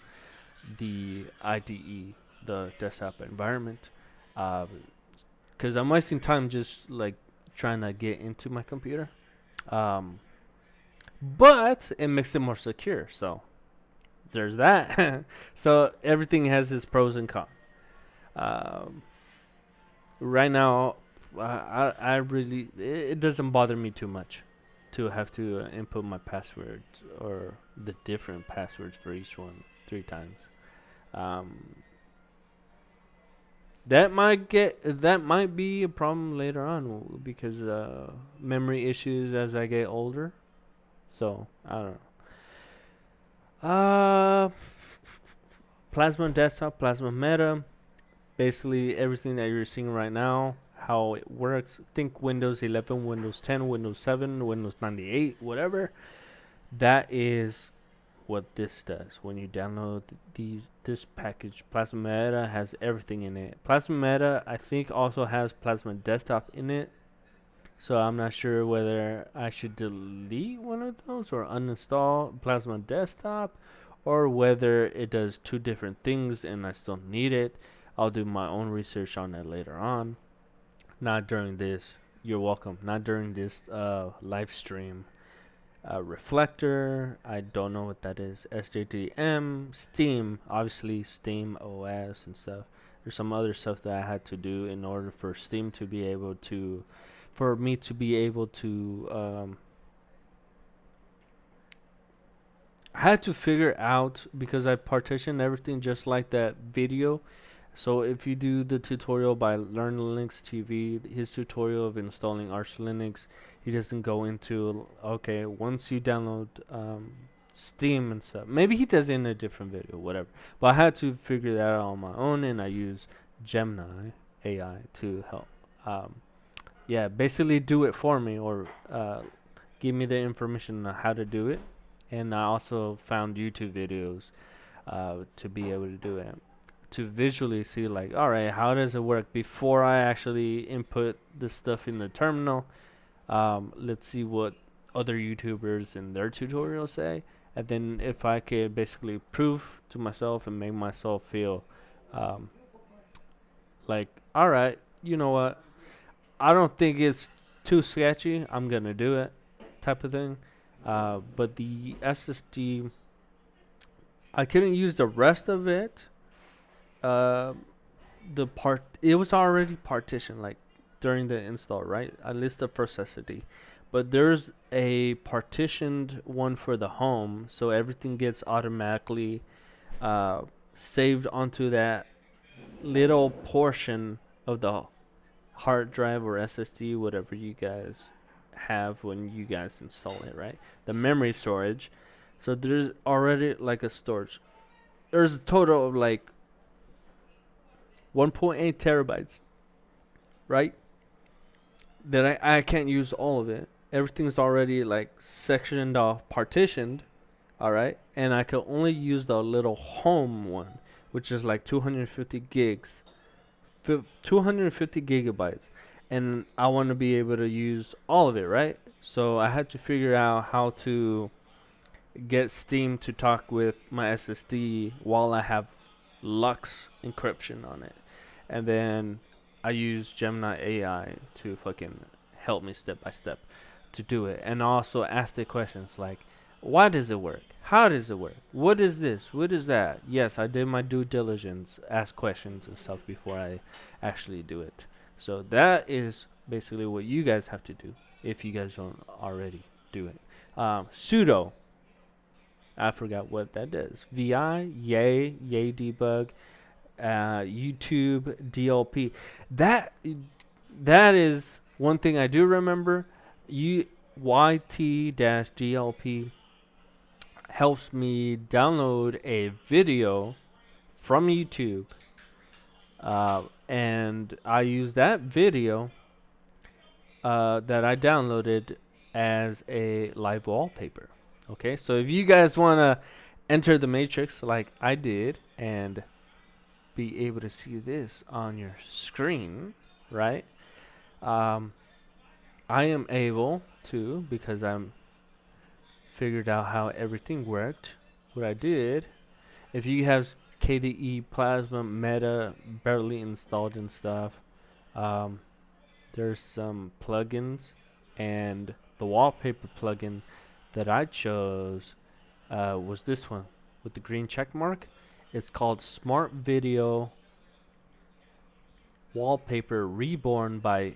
the IDE, the desktop environment. Because I'm wasting time just like trying to get into my computer. Um, but it makes it more secure. So there's that. So everything has its pros and cons. Um, right now, I really it doesn't bother me too much to have to input my passwords or the different passwords for each one 3 times. Um, that might be a problem later on because memory issues as I get older. So I don't know. Plasma desktop, Plasma Meta, basically everything that you're seeing right now, how it works. Think Windows 11, Windows 10, Windows 7, Windows 98, whatever. That is what this does. When you download this package, Plasma Meta has everything in it. Plasma Meta, I think, also has Plasma Desktop in it. So I'm not sure whether I should delete one of those or uninstall Plasma Desktop, or whether it does two different things and I still need it. I'll do my own research on that later on. Not during this. You're welcome. Not during this live stream. Reflector, I don't know what that is. SJDM, Steam, obviously Steam OS and stuff. There's some other stuff that I had to do in order for Steam to be able to, for me to be able to, I had to figure out because I partitioned everything just like that video. So if you do the tutorial by Learn Linux TV, his tutorial of installing Arch Linux, he doesn't go into, okay, once you download Steam and stuff. Maybe he does it in a different video, whatever. But I had to figure that out on my own, and I use Gemini AI to help. Um, yeah, basically do it for me, or give me the information on how to do it. And I also found YouTube videos to be able to do it, to visually see like, all right, how does it work before I actually input the stuff in the terminal. Let's see what other YouTubers in their tutorials say, and then if I could basically prove to myself and make myself feel um, like, all right, you know what, I don't think it's too sketchy, I'm gonna do it, type of thing. But the SSD, I couldn't use the rest of it. Uh, the part it was already partitioned like during the install, right? At least the first SSD. But there's a partitioned one for the home, so everything gets automatically uh, saved onto that little portion of the hard drive or SSD, whatever you guys have when you guys install it, right? The memory storage. So there's already like a storage. There's a total of like 1.8 terabytes, right? That I can't use all of it. Everything's already like sectioned off, partitioned, all right? And I can only use the little home one, which is like 250 gigs, 250 gigabytes. And I want to be able to use all of it, right? So I had to figure out how to get Steam to talk with my SSD while I have Lux encryption on it. And then I use Gemini AI to fucking help me step by step to do it. And also ask the questions like, why does it work? How does it work? What is this? What is that? Yes, I did my due diligence, ask questions and stuff before I actually do it. So that is basically what you guys have to do if you guys don't already do it. Sudo, I forgot what that does. VI, Yay debug, YouTube DLP. That is one thing I do remember, YT-DLP helps me download a video from YouTube, and I use that video that I downloaded as a live wallpaper. Okay, so if you guys want to enter the matrix like I did and be able to see this on your screen, right? I am able to, because I'm figured out how everything worked. What I did, if you have KDE Plasma Meta barely installed and stuff, um, there's some plugins, and the wallpaper plugin that I chose was this one with the green check mark. It's called Smart Video Wallpaper Reborn by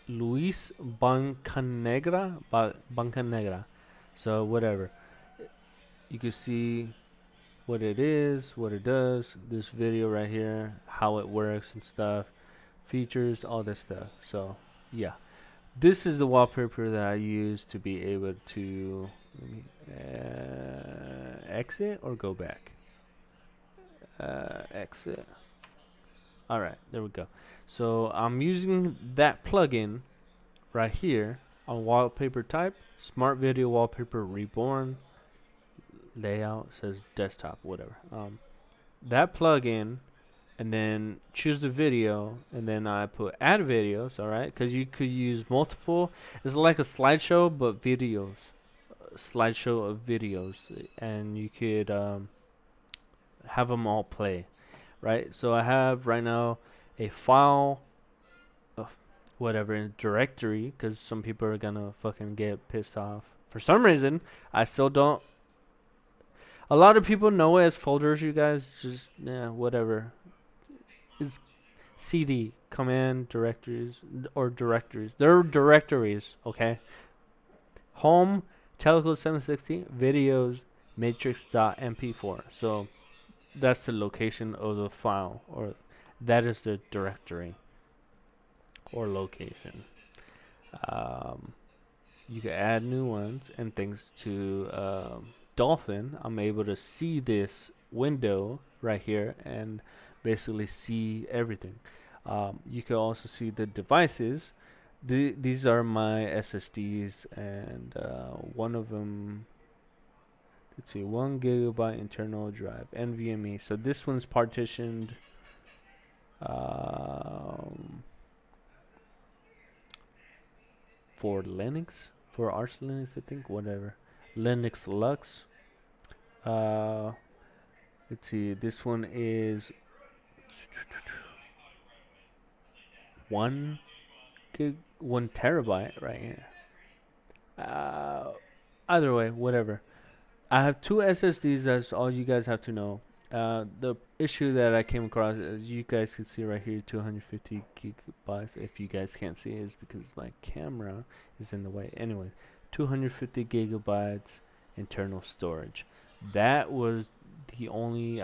Luis Bancanegra. Bancanegra. So whatever. You can see what it is, what it does, this video right here, how it works and stuff, features, all this stuff. So yeah, this is the wallpaper that I use to be able to exit or go back. Exit. Alright, there we go. So I'm using that plugin right here on wallpaper type, Smart Video Wallpaper Reborn. Layout says desktop, whatever. That plugin, and then choose the video, and then I put add videos. Alright, because you could use multiple. It's like a slideshow, but videos. Slideshow of videos, and you could have them all play. Right, so I have right now a file of whatever in directory, because some people are gonna fucking get pissed off. For some reason, I still don't. A lot of people know it as folders, you guys. Just, yeah, whatever. It's CD, command directories, or directories. They're directories, okay? Home, Telecode 760, videos, matrix.mp4. So that's the location of the file, or that is the directory or location. You can add new ones and things to Dolphin. I'm able to see this window right here and basically see everything. You can also see the devices. These are my SSDs, and one of them, let's see, 1 GB internal drive, NVMe. So this one's partitioned. For Linux, for Arch Linux, I think, whatever. Linux Lux. Uh, let's see, this one is 1 TB right here. Either way, whatever. I have two SSDs. That's all you guys have to know. The issue that I came across, as you guys can see right here, 250 gigabytes. If you guys can't see it, is because my camera is in the way. Anyway, 250 gigabytes internal storage. That was the only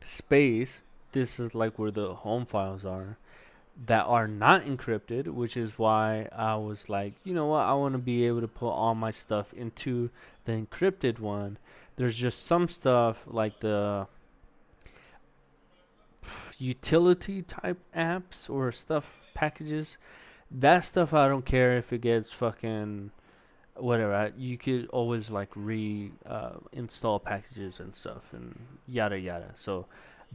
space. This is like where the home files are that are not encrypted, which is why I was like, you know what, I want to be able to put all my stuff into the encrypted one. There's just some stuff like the utility type apps or stuff packages. That stuff I don't care if it gets fucking whatever. You could always like install packages and stuff and yada yada. So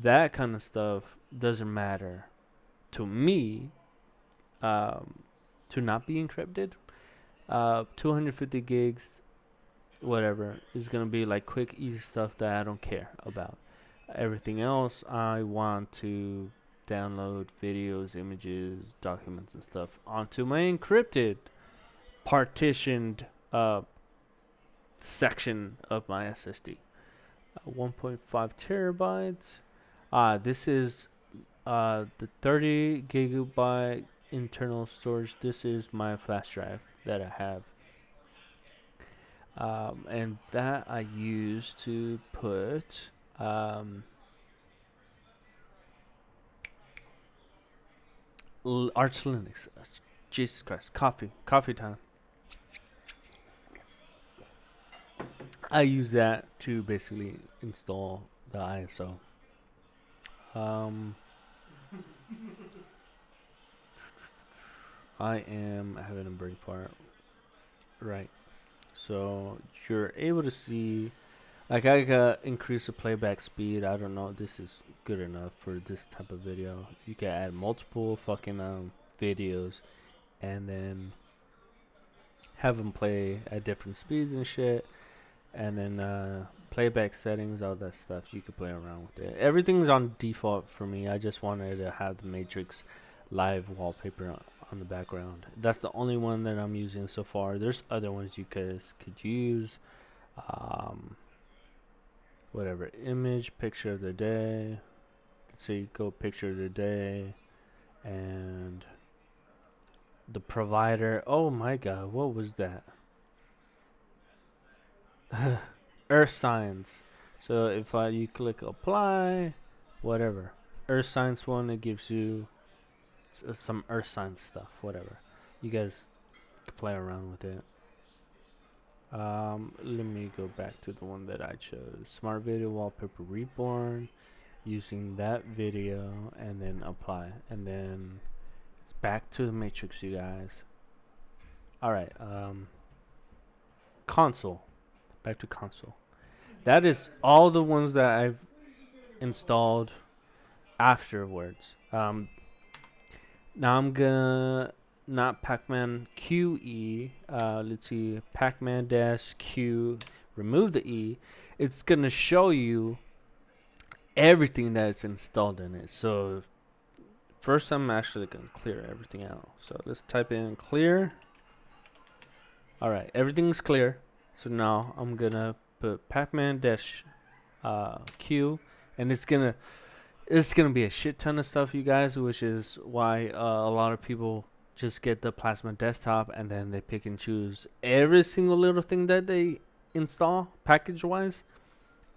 that kind of stuff doesn't matter to me, to not be encrypted. 250 gigs, whatever, is gonna be like quick, easy stuff that I don't care about. Everything else, I want to download videos, images, documents, and stuff onto my encrypted, partitioned section of my SSD. 1.5 terabytes. This is the 30 gigabyte internal storage. This is my flash drive that I have, and that I use to put Arch Linux. Jesus Christ, coffee time. I use that to basically install the ISO. Um, I am having a brain fart. Right. So you're able to see, like, I got increase the playback speed. I don't know if this is good enough for this type of video. You can add multiple fucking videos and then have them play at different speeds and shit. And then playback settings, all that stuff, you could play around with it. Everything's on default for me. I just wanted to have the Matrix live wallpaper on the background. That's the only one that I'm using so far. There's other ones you guys could use. Whatever, image, picture of the day. Let's see, go picture of the day. And the provider. Oh my god, what was that? Earth signs. So if you click apply, whatever, Earth signs one, it gives you some Earth sign stuff, whatever. You guys can play around with it. Let me go back to the one that I chose. Smart Video Wallpaper Reborn. Using that video and then apply, and then it's back to the Matrix, you guys. Alright, console. Back to console. That is all the ones that I've installed afterwards. Now I'm gonna not Pac-Man QE. Let's see, Pac-Man dash Q. Remove the E. It's gonna show you everything that's installed in it. So first, I'm actually gonna clear everything out. So let's type in clear. All right, everything's clear. So now I'm gonna put Pac-Man dash Q, and it's gonna be a shit ton of stuff, you guys, which is why a lot of people just get the Plasma desktop and then they pick and choose every single little thing that they install package wise.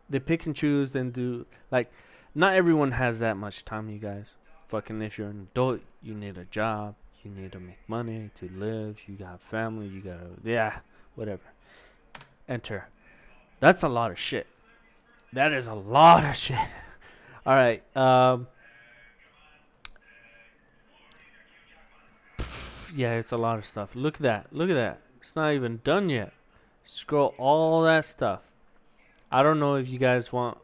They pick and choose and do, like, not everyone has that much time, you guys. Fucking, if you're an adult, you need a job, you need to make money to live, you got family, you gotta, yeah, whatever. Enter. That's a lot of shit. That is a lot of shit. Alright, yeah, it's a lot of stuff. Look at that. Look at that. It's not even done yet. Scroll all that stuff. I don't know if you guys want,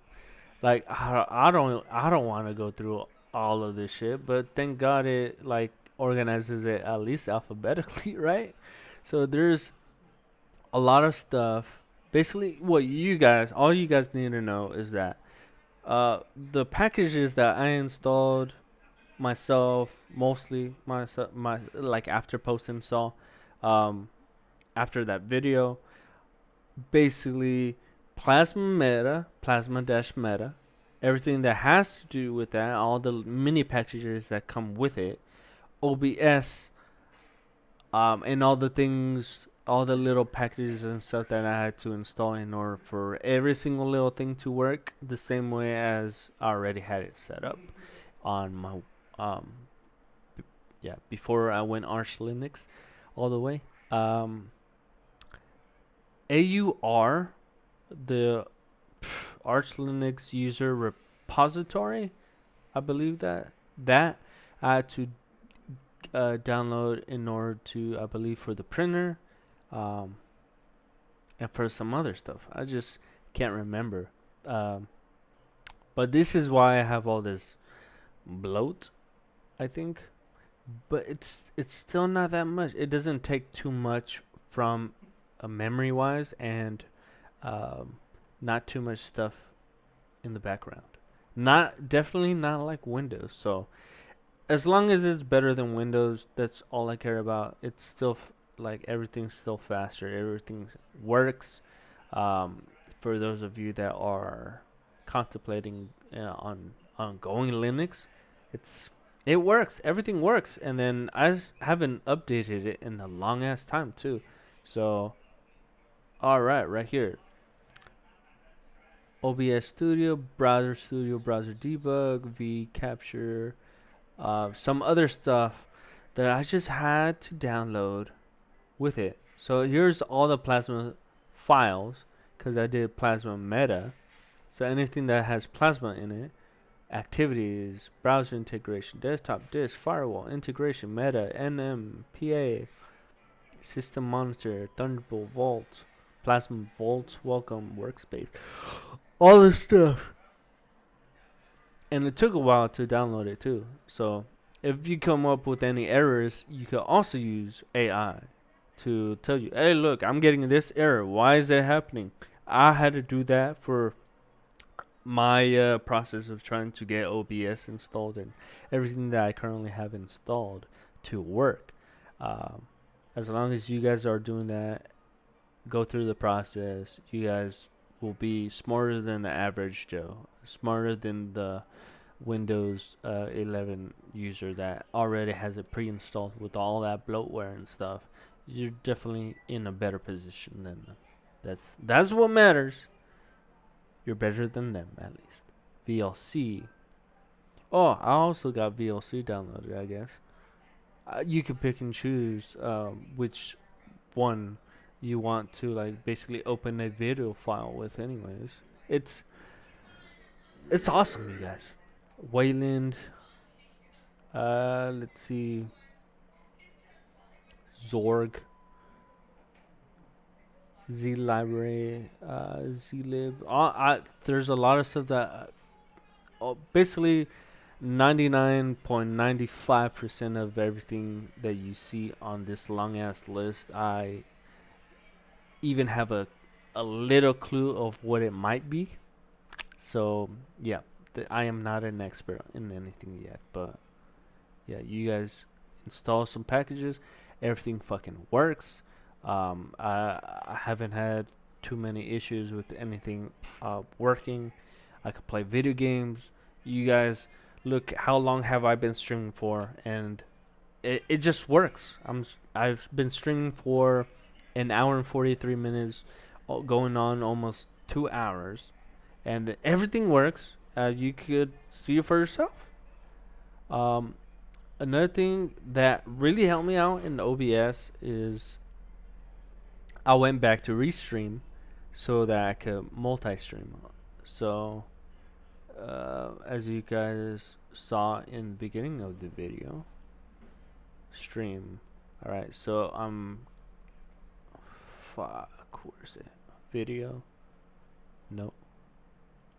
like, I don't want to go through all of this shit, but thank God it like organizes it at least alphabetically, right? So there's a lot of stuff. Basically, what all you guys need to know is that the packages that I installed myself, mostly my like after post install, um, after that video, basically Plasma dash Meta, everything that has to do with that, all the mini packages that come with it, OBS, and all the things, all the little packages and stuff that I had to install in order for every single little thing to work the same way as I already had it set up on my yeah, before I went Arch Linux all the way. AUR, the Arch Linux user repository, I believe that I had to download in order to, I believe, for the printer, um, and for some other stuff. I just can't remember. Um, but this is why I have all this bloat, I think. But it's still not that much. It doesn't take too much from memory wise, and um, not too much stuff in the background. Not definitely not like Windows. So as long as it's better than Windows, that's all I care about. It's still like everything's still faster. Everything works. Um, for those of you that are contemplating on going Linux, it's it works. Everything works. And then haven't updated it in a long ass time too. So all right here. OBS Studio, Browser Debug, V Capture, some other stuff. that I just had to download with it. So here's all the Plasma files because I did Plasma Meta. So anything that has Plasma in it, activities, browser integration, desktop, disk, firewall, integration, meta, NM, PA, system monitor, Thunderbolt, Vault, Plasma Vault, welcome, workspace, all this stuff. And it took a while to download it too. So if you come up with any errors, you could also use AI to tell you, hey, look, I'm getting this error. Why is that happening? I had to do that for my process of trying to get OBS installed and everything that I currently have installed to work. Um, as long as you guys are doing that, go through the process, you guys will be smarter than the average Joe, smarter than the Windows 11 user that already has it pre-installed with all that bloatware and stuff. You're definitely in a better position than them. That's what matters. You're better than them at least. VLC. Oh, I also got VLC downloaded, I guess. You can pick and choose which one you want to like basically open a video file with anyways. It's it's awesome, you guys. Wayland, let's see, Zorg, Z Library, Zlib. There's a lot of stuff that basically 99.95% of everything that you see on this long ass list, I even have a little clue of what it might be. So yeah, I am not an expert in anything yet, but yeah, you guys install some packages, everything fucking works. I haven't had too many issues with anything working. I could play video games. You guys, look, how long have I been streaming for? And it just works. I've been streaming for an hour and 43 minutes, going on almost 2 hours, and everything works. You could see it for yourself. Um, Another thing that really helped me out in OBS is I went back to Restream so that I could multi-stream. So, as you guys saw in the beginning of the video, stream. Alright, so where's it? Video? Nope.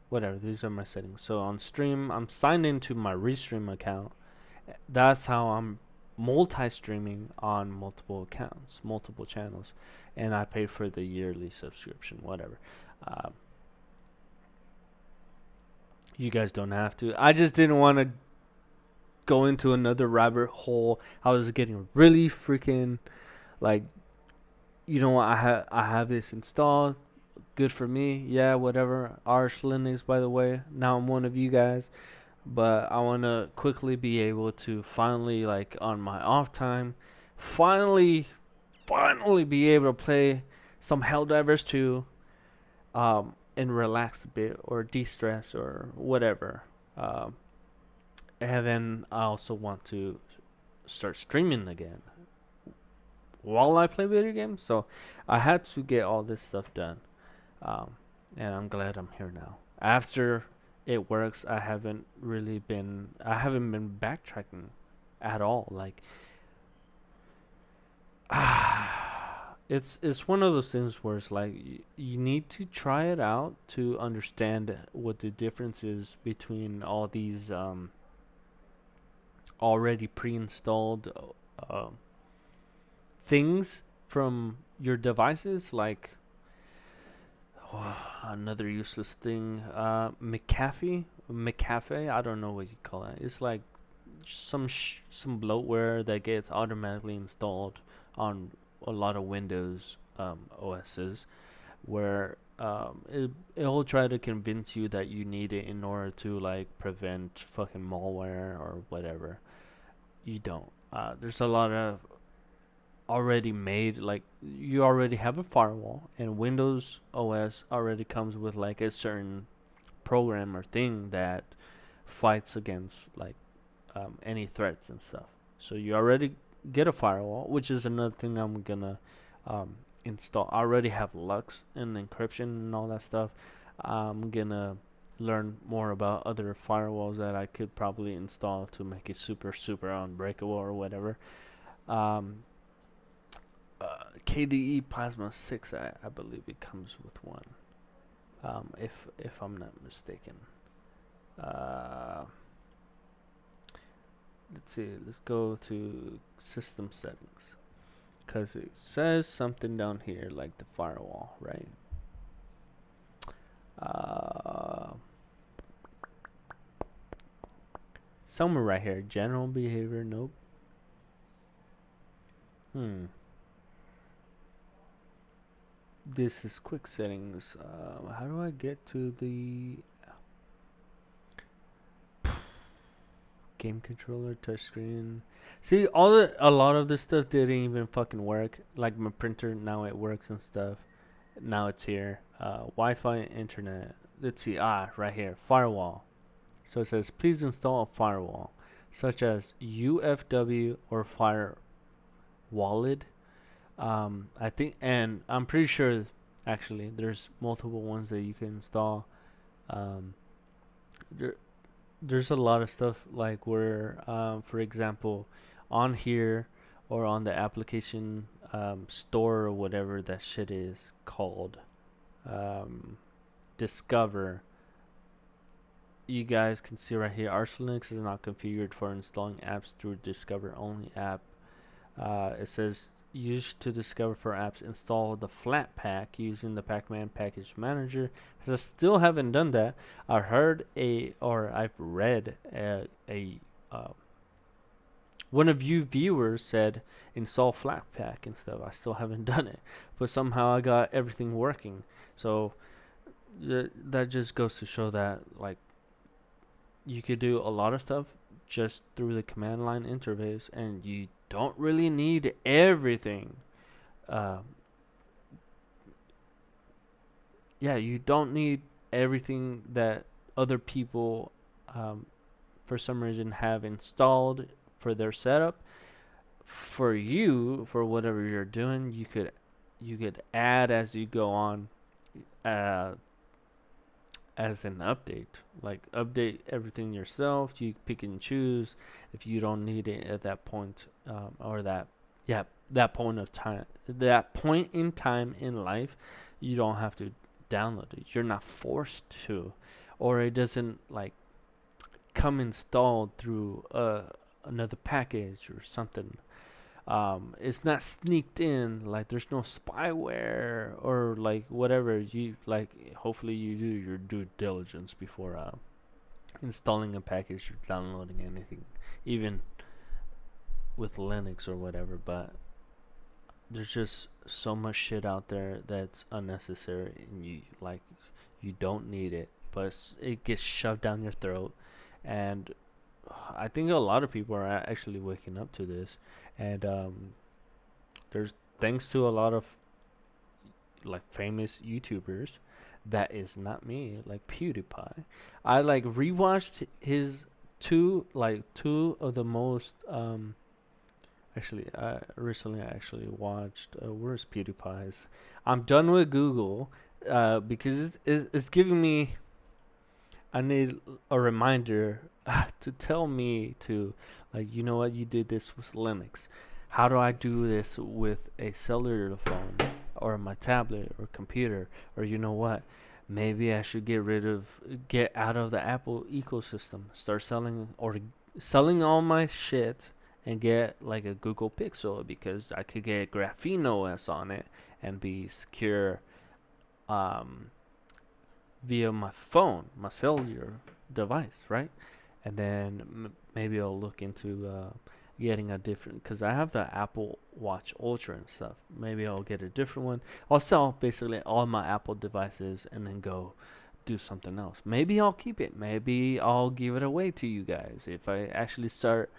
Whatever, these are my settings. So on stream, I'm signed into my Restream account. That's how I'm multi-streaming on multiple accounts, multiple channels, and I pay for the yearly subscription, whatever. Uh, you guys don't have to. I just didn't want to go into another rabbit hole. I was getting really freaking like, I have this installed. Good for me. Yeah, whatever. Arch Linux, by the way. Now I'm one of you guys. But I want to quickly be able to finally, like, on my off time, finally, finally be able to play some Helldivers 2, and relax a bit or de-stress or whatever. Um, and then I also want to start streaming again while I play video games. So I had to get all this stuff done. Um, and I'm glad I'm here now. After it works, I haven't been backtracking at all. Like, it's one of those things where it's like you need to try it out to understand what the difference is between all these already pre-installed uh, things from your devices, like another useless thing, McAfee. I don't know what you call it. It's like some bloatware that gets automatically installed on a lot of Windows OSs, where it'll try to convince you that you need it in order to like prevent fucking malware or whatever. You don't. There's a lot of already made, like, you already have a firewall, and Windows OS already comes with like a certain program or thing that fights against like any threats and stuff. So you already get a firewall, which is another thing I'm gonna um, install. I already have Lux and encryption and all that stuff. I'm gonna learn more about other firewalls that I could probably install to make it super unbreakable or whatever. Um, KDE Plasma 6, I believe it comes with one. If I'm not mistaken. Uh, let's see. Let's go to system settings because it says something down here like the firewall, right? Uh, somewhere right here. General behavior. Nope. Hmm. This is quick settings. How do I get to the game controller, touchscreen? See, a lot of this stuff didn't even fucking work. Like my printer, now it works and stuff. Now it's here. Wi-Fi, internet. Let's see. Right here. Firewall. So it says, please install a firewall, such as UFW or Firewalled. I think, and I'm pretty sure, actually, there's multiple ones that you can install. Um, there, there's a lot of stuff like where, for example, on here or on the application store or whatever that shit is called, um, Discover. You guys can see right here, Arch Linux is not configured for installing apps through Discover only app. It says used to discover for apps, install the Flatpak using the Pacman package manager. I still haven't done that. I've read uh, one of you viewers said install Flatpak and stuff. I still haven't done it, but somehow I got everything working. So that just goes to show that like you could do a lot of stuff just through the command line interface, and you don't really need everything. Uh, yeah, you don't need everything that other people, um, for some reason, have installed for their setup. For you, for whatever you're doing, you could add as you go on. Uh, as an update. Like update everything yourself. You pick and choose if you don't need it at that point, or that point of time, that point in time in life. You don't have to download it. You're not forced to, or it doesn't like come installed through another package or something. It's not sneaked in, like there's no spyware or like whatever. You like hopefully you do your due diligence before installing a package or downloading anything, even with Linux or whatever. But there's just so much shit out there that's unnecessary, and you don't need it, but it gets shoved down your throat. And I think a lot of people are actually waking up to this, and there's thanks to a lot of like famous YouTubers. That is not me, like PewDiePie. I like rewatched his two of the most actually recently I actually watched where's PewDiePie's. I'm done with Google because it's giving me, I need a reminder to tell me to, like, you know what, you did this with Linux. How do I do this with a cellular phone or my tablet or computer? Or you know what? Maybe I should get out of the Apple ecosystem, start selling all my shit and get like a Google Pixel because I could get Graphene OS on it and be secure. Um, Via my phone, my cellular device, right? And then maybe I'll look into getting a different, because I have the Apple Watch Ultra and stuff. Maybe I'll get a different one. I'll sell basically all my Apple devices and then go do something else. Maybe I'll keep it. Maybe I'll give it away to you guys if I actually start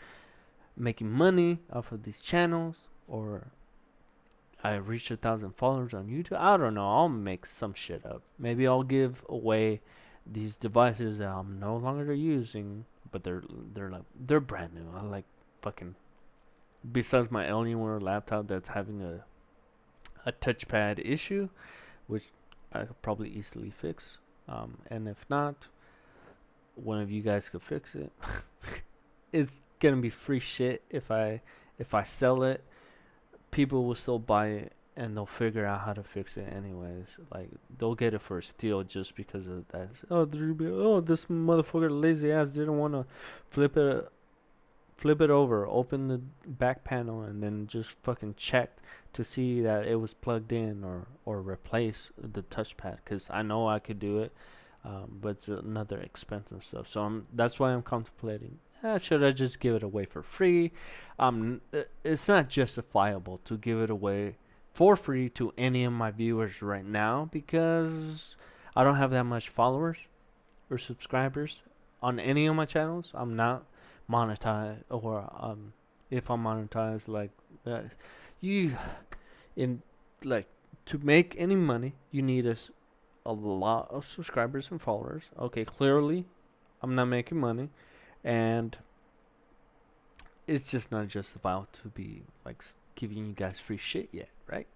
making money off of these channels, or I reached 1,000 followers on YouTube. I don't know. I'll make some shit up. Maybe I'll give away these devices that I'm no longer using, but they're brand new. I like fucking besides my Alienware laptop that's having a touchpad issue, which I could probably easily fix. And if not, one of you guys could fix it. It's gonna be free shit if I sell it. People will still buy it and they'll figure out how to fix it anyways. Like they'll get it for a steal just because of that. Oh, this motherfucker lazy ass didn't want to flip it flip it over, open the back panel, and then just fucking check to see that it was plugged in or replace the touchpad. Cause I know I could do it, but it's another expense and stuff. So that's why I'm contemplating. Should I just give it away for free? It's not justifiable to give it away for free to any of my viewers right now because I don't have that much followers or subscribers on any of my channels. I'm not monetized, or if I'm monetized, like that, you in like to make any money, you need a lot of subscribers and followers. Okay, clearly, I'm not making money, and it's just not justifiable to be like giving you guys free shit yet, right?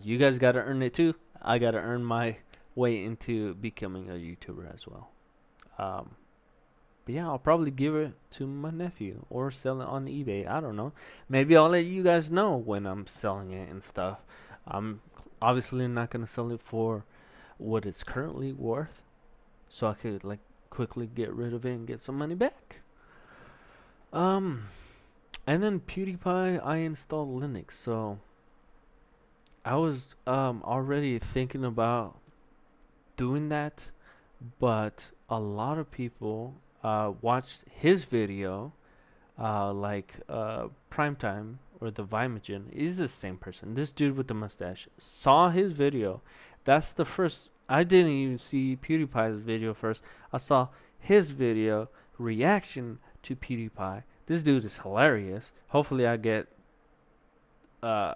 You guys gotta earn it too. I gotta earn my way into becoming a YouTuber as well. Um, but yeah, I'll probably give it to my nephew or sell it on eBay. I don't know. Maybe I'll let you guys know when I'm selling it and stuff. I'm obviously not gonna sell it for what it's currently worth, so I could like quickly get rid of it and get some money back. Um, and then PewDiePie, I installed Linux, so I was already thinking about doing that, but a lot of people watched his video, Primetime or the Vimagen is the same person. This dude with the mustache saw his video. That's the first. I didn't even see PewDiePie's video first. I saw his video reaction to PewDiePie. This dude is hilarious. Hopefully, I get uh,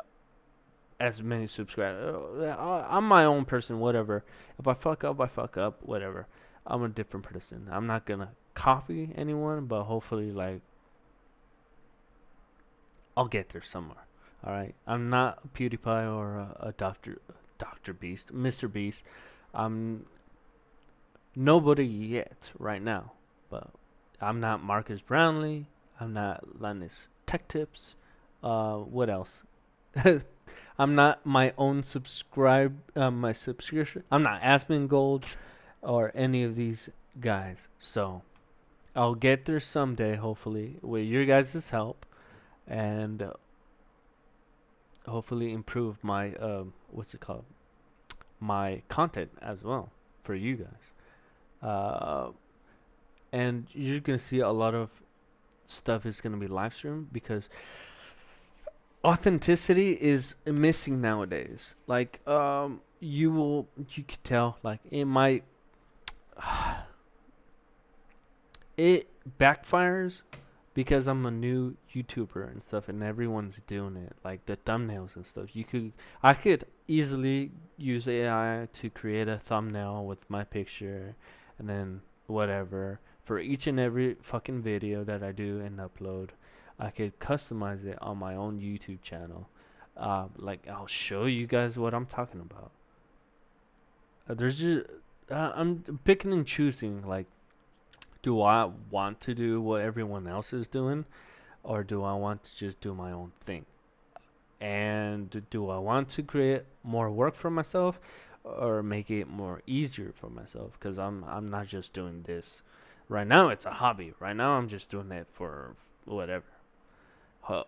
as many subscribers. I'm my own person, whatever. If I fuck up, I fuck up, whatever. I'm a different person. I'm not gonna copy anyone, but hopefully, like, I'll get there somewhere. All right. I'm not a PewDiePie or a Doctor Beast, Mr. Beast. I'm nobody yet right now, but I'm not Marcus Brownlee. I'm not Linus Tech Tips. What else? I'm not my own my subscription. I'm not Aspen Gold or any of these guys. So I'll get there someday, hopefully, with your guys' help, and hopefully improve my what's it called? My content as well for you guys. Uh, and you're gonna see a lot of stuff is gonna be live streamed because authenticity is missing nowadays. Like you could tell like it might it backfires because I'm a new YouTuber and stuff and everyone's doing it. Like the thumbnails and stuff. I could easily use AI to create a thumbnail with my picture and then whatever for each and every fucking video that I do and upload. I could customize it on my own YouTube channel. Like I'll show you guys what I'm talking about. There's just I'm picking and choosing. Like, do I want to do what everyone else is doing, or do I want to just do my own thing? And do I want to create more work for myself, or make it more easier for myself? Because I'm not just doing this. Right now, it's a hobby. Right now, I'm just doing it for whatever.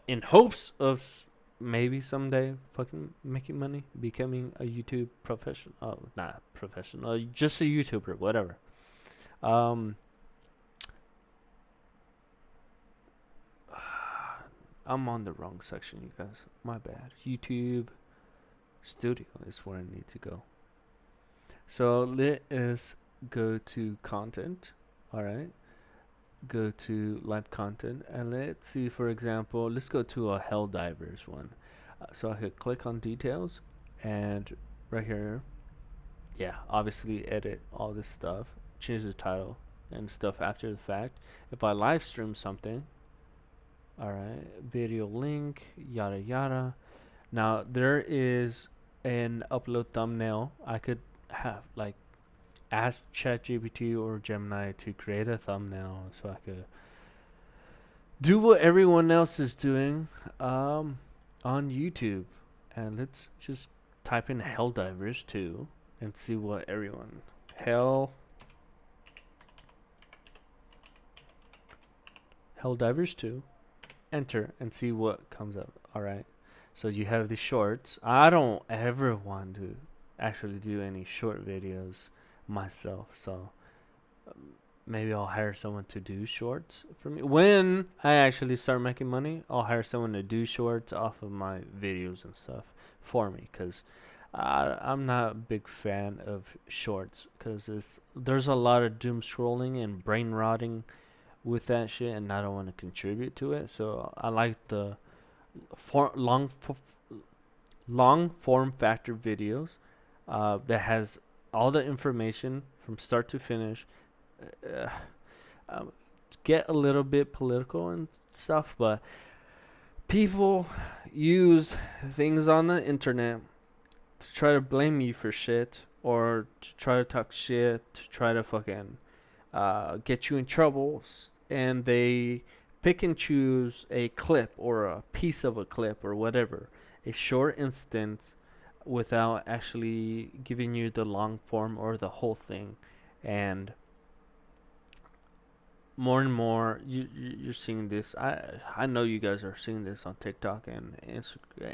In hopes of maybe someday fucking making money, becoming a YouTube professional. Oh, not professional, just a YouTuber, whatever. Um, I'm on the wrong section, you guys. My bad. YouTube Studio is where I need to go. So let us go to content. All right. Go to live content and let's see, for example, let's go to a Helldivers one. So I could click on details and right here, yeah, obviously edit all this stuff, change the title and stuff after the fact. If I live stream something, Alright, video link, yada yada. Now there is an upload thumbnail. I could have like ask ChatGPT or Gemini to create a thumbnail so I could do what everyone else is doing um, on YouTube. And let's just type in Helldivers 2 and see what everyone Hell Helldivers 2 enter and see what comes up. All right. So you have the shorts. I don't ever want to actually do any short videos myself. So maybe I'll hire someone to do shorts for me. When I actually start making money, I'll hire someone to do shorts off of my videos and stuff for me, cuz I'm not a big fan of shorts cuz there's a lot of doom scrolling and brain rotting with that shit, and I don't want to contribute to it. So I like the for long form factor videos that has all the information from start to finish. Uh, um, get a little bit political and stuff, but people use things on the internet to try to blame you for shit or to try to talk shit, to try to fucking get you in trouble, and they pick and choose a clip or a piece of a clip or whatever, a short instance, without actually giving you the long form or the whole thing. And more and more you're seeing this. I know you guys are seeing this on TikTok and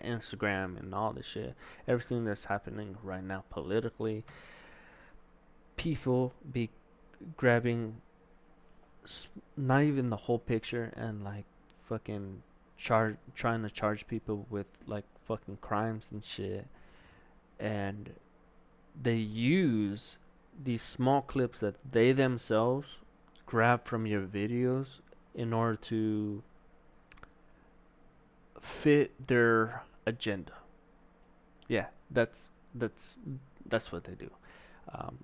Instagram and all this shit. Everything that's happening right now politically, people be grabbing not even the whole picture and like fucking trying to charge people with like fucking crimes and shit, and they use these small clips that they themselves grab from your videos in order to fit their agenda. Yeah, that's that's what they do.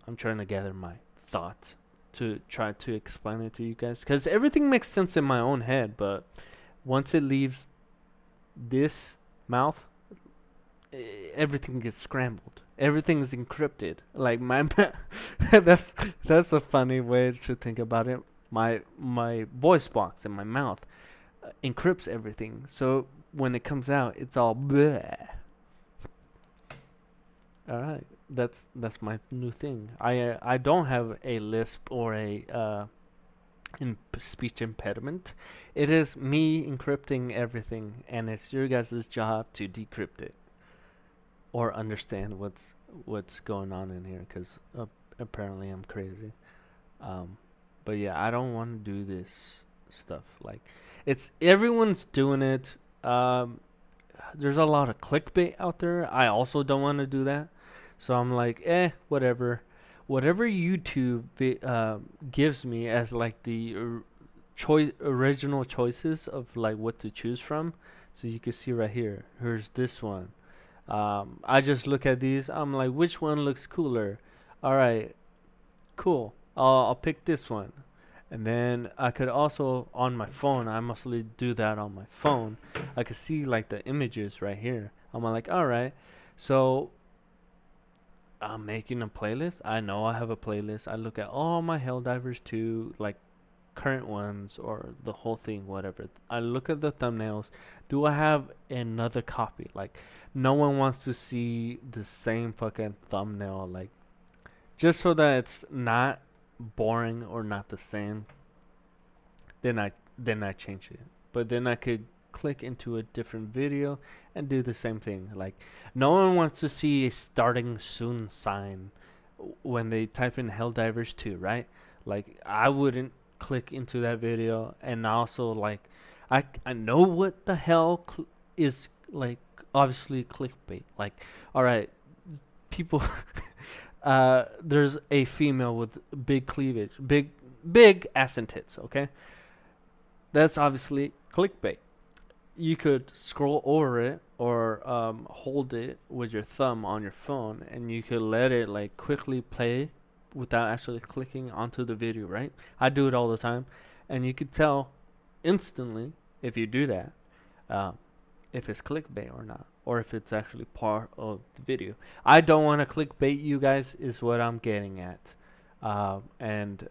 I'm trying to gather my thoughts to try to explain it to you guys because everything makes sense in my own head, but once it leaves this mouth, everything gets scrambled. Everything's encrypted. Like that's that's a funny way to think about it. My voice box in my mouth encrypts everything. So when it comes out, it's all bleh. All right, that's my new thing. I don't have a lisp or a speech impediment. It is me encrypting everything, and it's your guys' job to decrypt it or understand what's going on in here. Because apparently I'm crazy. Um, but yeah, I don't want to do this stuff. Like, it's everyone's doing it. There's a lot of clickbait out there. I also don't want to do that. So I'm like, whatever. Whatever YouTube gives me as like the choice original choices of like what to choose from. So you can see right here. Here's this one. I just look at these. I'm like, which one looks cooler? All right, cool. I'll pick this one. And then I could also on my phone. I mostly do that on my phone. I could see like the images right here. I'm like, all right. So I'm making a playlist. I know I have a playlist. I look at all my Helldivers 2 like current ones or the whole thing, whatever. I look at the thumbnails. Do I have another copy? Like, no one wants to see the same fucking thumbnail. Like, just so that it's not boring or not the same. Then I change it. But then I could click into a different video and do the same thing. Like, no one wants to see a starting soon sign when they type in Helldivers 2, right? Like, I wouldn't click into that video, and also like I know what the hell is like obviously clickbait. Like, all right, people there's a female with big cleavage, big ass and tits, okay? That's obviously clickbait. You could scroll over it or hold it with your thumb on your phone, and you could let it like quickly play without actually clicking onto the video, right? I do it all the time, and you could tell instantly if you do that, uh, if it's clickbait or not, or if it's actually part of the video. I don't want to clickbait you guys, is what I'm getting at, and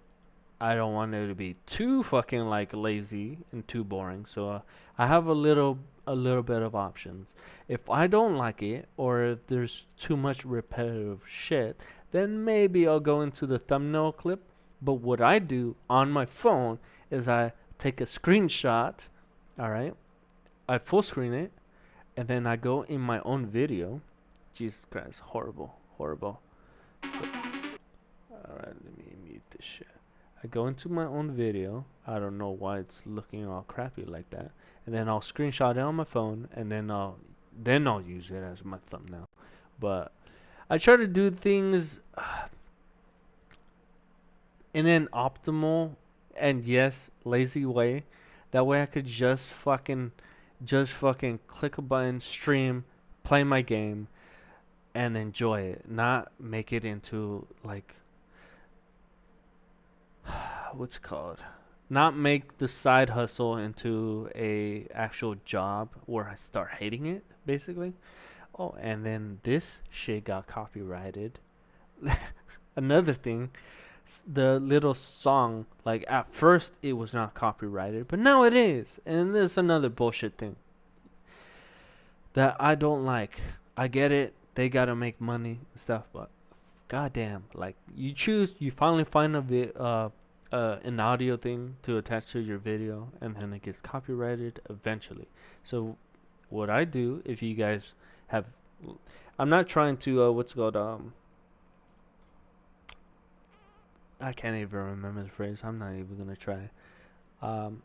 I don't want it to be too fucking like lazy and too boring. So I have a little bit of options. If I don't like it, or if there's too much repetitive shit, then maybe I'll go into the thumbnail clip. But what I do on my phone is I take a screenshot, all right? I full screen it, and then I go in my own video. Jesus Christ, horrible, horrible. Alright, let me mute this shit. I go into my own video. I don't know why it's looking all crappy like that. And then I'll screenshot it on my phone, and then I'll use it as my thumbnail. But I try to do things in an optimal and yes, lazy way. That way I could just fucking click a button, stream, play my game, and enjoy it. Not make it into like what's it called? Not make the side hustle into a actual job where I start hating it, basically. Oh, and then this shit got copyrighted. Another thing, the little song, like at first it was not copyrighted, but now it is. And this is another bullshit thing that I don't like. I get it, they gotta make money and stuff, but goddamn, like you finally find an audio thing to attach to your video, and then it gets copyrighted eventually. So what I do, if you guys have, I'm not trying to what's it called I can't even remember the phrase. I'm not even gonna try. Um,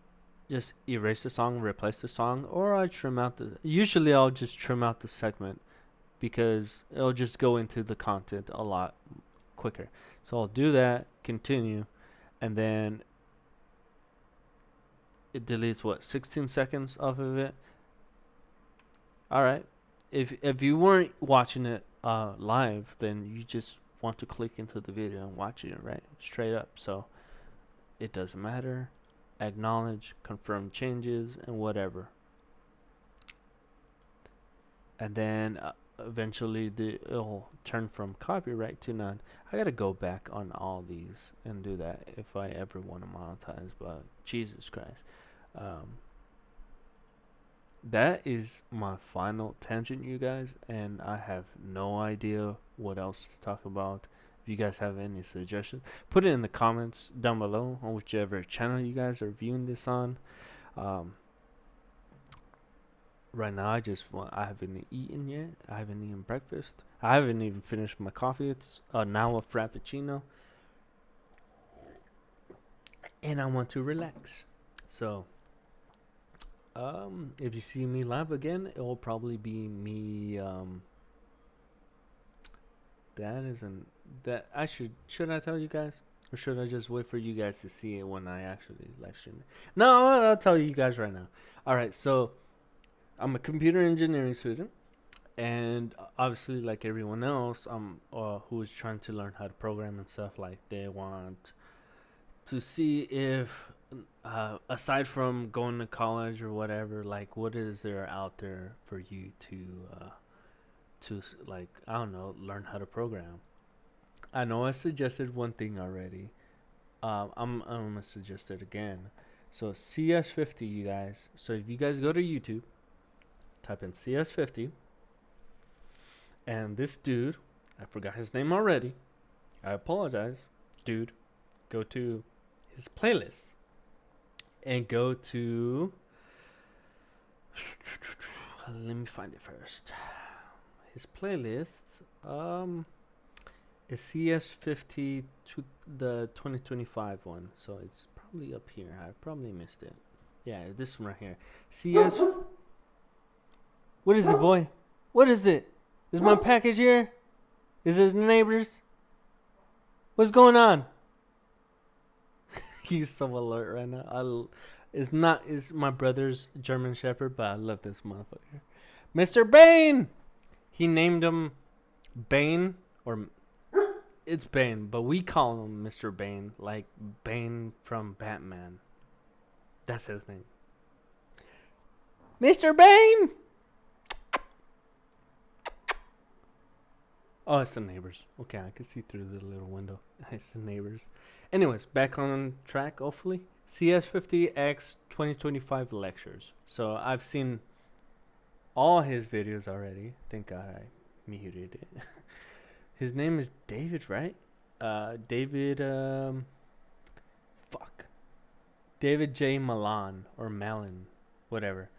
just erase the song, replace the song, or I trim out the. Usually, I'll just trim out the segment because it'll just go into the content a lot quicker. So I'll do that, continue, and then it deletes what 16 seconds off of it. All right. If you weren't watching it live, then you just want to click into the video and watch it right straight up. So it doesn't matter. Acknowledge, confirm changes, and whatever. And then eventually it'll turn from copyright to none. I gotta go back on all these and do that if I ever want to monetize. But Jesus Christ. Um, that is my final tangent, you guys, and I have no idea what else to talk about. If you guys have any suggestions, put it in the comments down below on whichever channel you guys are viewing this on. Um, right now, I haven't eaten yet. I haven't eaten breakfast. I haven't even finished my coffee. It's now a frappuccino, and I want to relax. So. If you see me live again, it will probably be me. That isn't that I should I tell you guys, or should I just wait for you guys to see it when I actually live stream it? No, I'll tell you guys right now. All right, so I'm a computer engineering student, and obviously, like everyone else, who is trying to learn how to program and stuff, like they want to see if aside from going to college or whatever, like what is there out there for you to like I don't know, learn how to program. I know I suggested one thing already. I'm gonna suggest it again. So CS50, you guys. So if you guys go to YouTube, type in CS50, and this dude, I forgot his name already. I apologize, dude. Go to his playlist and go to. Let me find it first. His playlist is CS50 to the 2025 one, so it's probably up here. I probably missed it. Yeah, this one right here. CS. What is it, boy? What is it? Is my package here? Is it the neighbors? What's going on? He's so alert right now. It's my brother's German Shepherd, but I love this motherfucker. Mr. Bane! He named him Bane, or it's Bane, but we call him Mr. Bane, like Bane from Batman. That's his name. Mr. Bane! Oh, it's the neighbors. Okay, I can see through the little window. It's the neighbors. Anyways, back on track, hopefully. CS50X 2025 lectures. So I've seen all his videos already. Thank God I muted it. His name is David, right? David, fuck. David J. Malan, or Malin, whatever.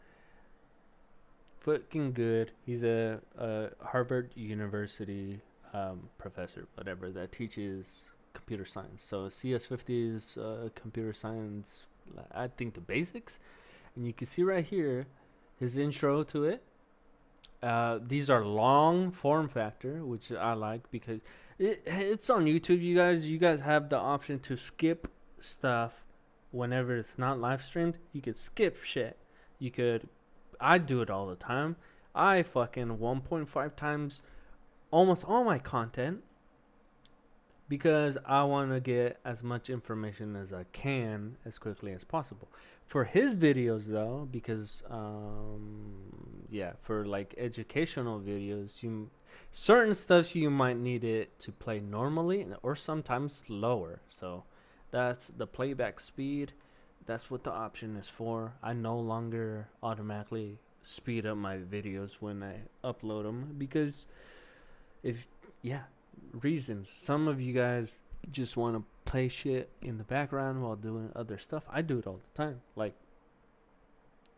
Fucking good. He's a Harvard University professor, whatever, that teaches computer science. So CS50 is computer science, I think the basics. And you can see right here his intro to it. These are long form factor, which I like because it's on YouTube. You guys have the option to skip stuff whenever it's not live streamed. You could skip shit. You could. I do it all the time. I fucking 1.5 times almost all my content because I want to get as much information as I can as quickly as possible. For his videos though, because yeah, for like educational videos, you certain stuff you might need it to play normally or sometimes slower. So that's the playback speed. That's what the option is for. I no longer automatically speed up my videos when I upload them because if yeah, reasons. Some of you guys just want to play shit in the background while doing other stuff. I do it all the time. Like,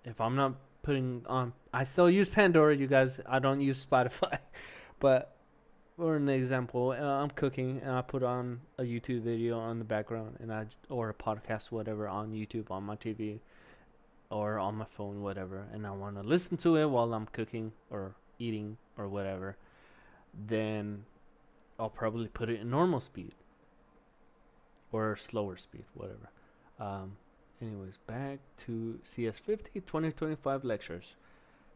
if I'm not putting on, I still use Pandora, you guys. I don't use Spotify. But, for an example, I'm cooking and I put on a YouTube video on the background or a podcast, whatever, on YouTube, on my TV, or on my phone, whatever, and I want to listen to it while I'm cooking or eating or whatever, then I'll probably put it in normal speed or slower speed, whatever. Um, anyways, back to CS50 2025 lectures.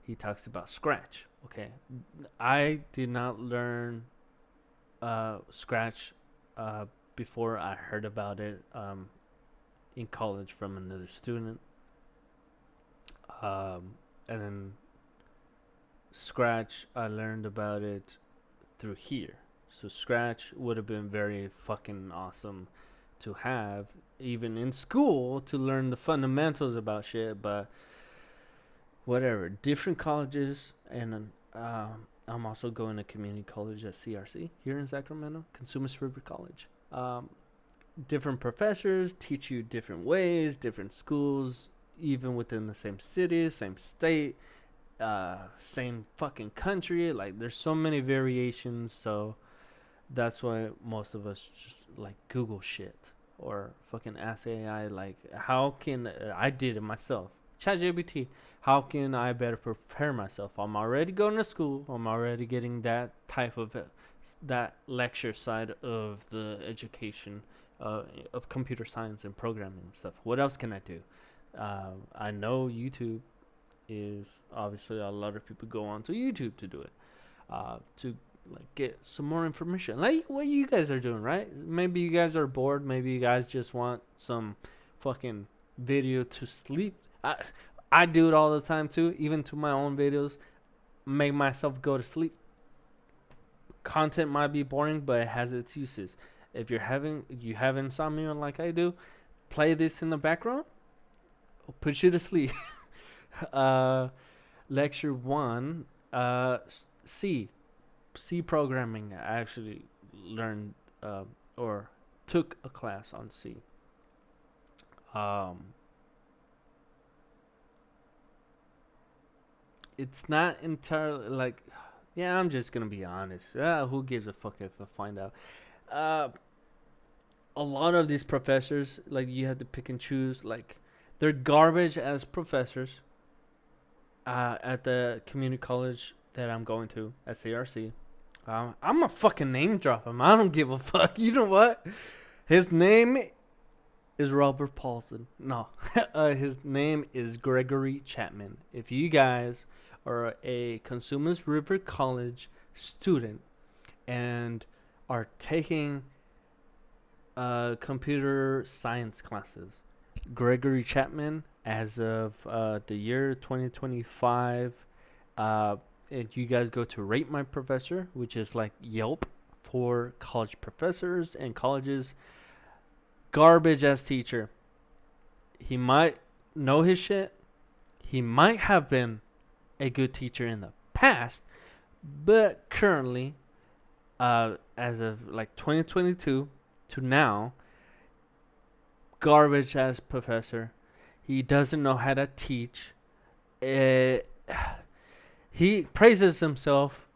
He talks about Scratch. Okay, I did not learn Scratch before I heard about it in college from another student. And then Scratch, I learned about it through here. So Scratch would have been very fucking awesome to have even in school to learn the fundamentals about shit, but whatever. Different colleges, and I'm also going to community college at CRC here in Sacramento, Consumers River College. Different professors teach you different ways, different schools, even within the same city, same state, same fucking country. Like, there's so many variations, so that's why most of us just like Google shit or fucking ask AI. Like, how can I did it myself? ChatGPT. How can I better prepare myself? I'm already going to school. I'm already getting that type of that lecture side of the education of computer science and programming and stuff. What else can I do? I know YouTube is obviously a lot of people go onto YouTube to do it, to like get some more information, like what you guys are doing, right? Maybe you guys are bored. Maybe you guys just want some fucking video to sleep. I do it all the time too, even to my own videos. Make myself go to sleep. Content might be boring, but it has its uses. If you have insomnia like I do, play this in the background. It'll put you to sleep. Lecture 1, C. C programming. I actually learned or took a class on C. It's not entirely like, yeah, I'm just gonna be honest. Who gives a fuck if I find out? Uh, a lot of these professors, like, you have to pick and choose. Like, they're garbage as professors. At the community college that I'm going to at CRC. I'm a fucking name drop him. I don't give a fuck. You know what? His name is Robert Paulson. No, his name is Gregory Chapman. If you guys are a Consumers River College student and are taking computer science classes, Gregory Chapman, as of the year 2025. Uh, if you guys go to Rate My Professor, which is like Yelp for college professors and colleges, garbage ass teacher. He might know his shit. He might have been a good teacher in the past, but currently, as of like 2022 to now, garbage ass professor. He doesn't know how to teach. Uh, he praises himself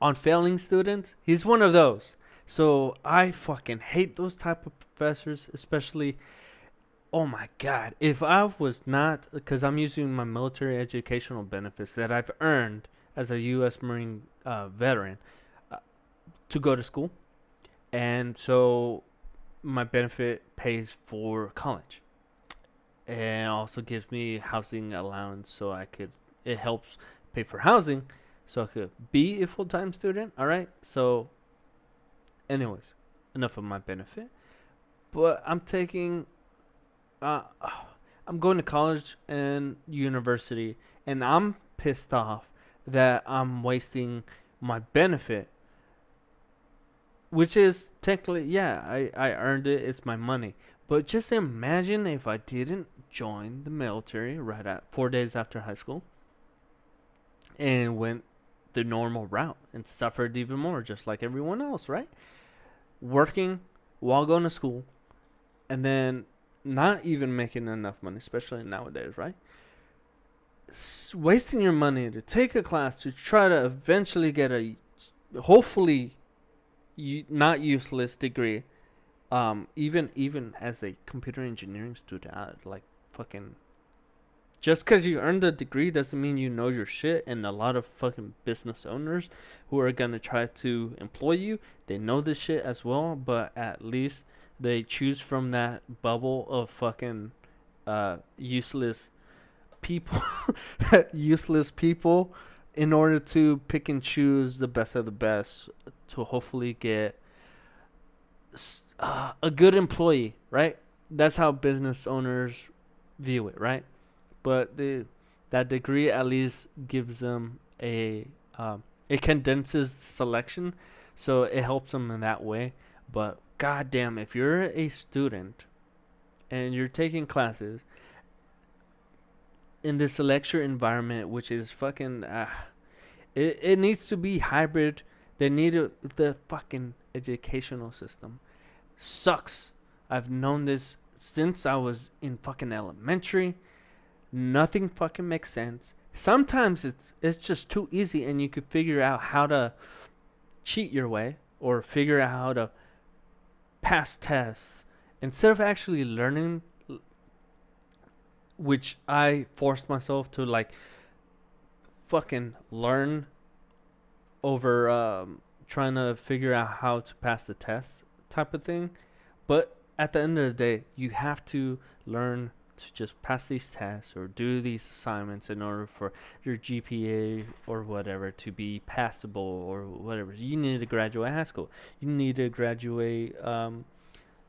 on failing students. He's one of those. So I fucking hate those type of professors, especially. Oh my god! If I was not, because I'm using my military educational benefits that I've earned as a U.S. Marine veteran uh, to go to school, and so my benefit pays for college and also gives me housing allowance so I could it helps pay for housing so I could be a full-time student. All right. So anyways, enough of my benefit. But uh I'm going to college and university and I'm pissed off that I'm wasting my benefit, which is technically, yeah, I earned it, it's my money. But just imagine if I didn't join the military right at 4 days after high school and went the normal route and suffered even more, just like everyone else, right? Working while going to school and then not even making enough money, especially nowadays, right? Wasting your money to take a class to try to eventually get a hopefully not useless degree. Even as a computer engineering student, like fucking just because you earned a degree doesn't mean you know your shit. And a lot of fucking business owners who are gonna try to employ you, they know this shit as well, but at least they choose from that bubble of fucking useless people, useless people, in order to pick and choose the best of the best to hopefully get a good employee, right? That's how business owners view it, right? But that degree at least gives them it condenses selection, so it helps them in that way. But goddamn, if you're a student and you're taking classes in this lecture environment, which is fucking, it needs to be hybrid. The fucking educational system sucks. I've known this since I was in fucking elementary. Nothing fucking makes sense. Sometimes it's just too easy and you could figure out how to cheat your way or figure out how to pass tests instead of actually learning, which I forced myself to like fucking learn over trying to figure out how to pass the test type of thing. But at the end of the day, you have to learn to just pass these tests or do these assignments in order for your GPA or whatever to be passable or whatever. You need to graduate high school. You need to graduate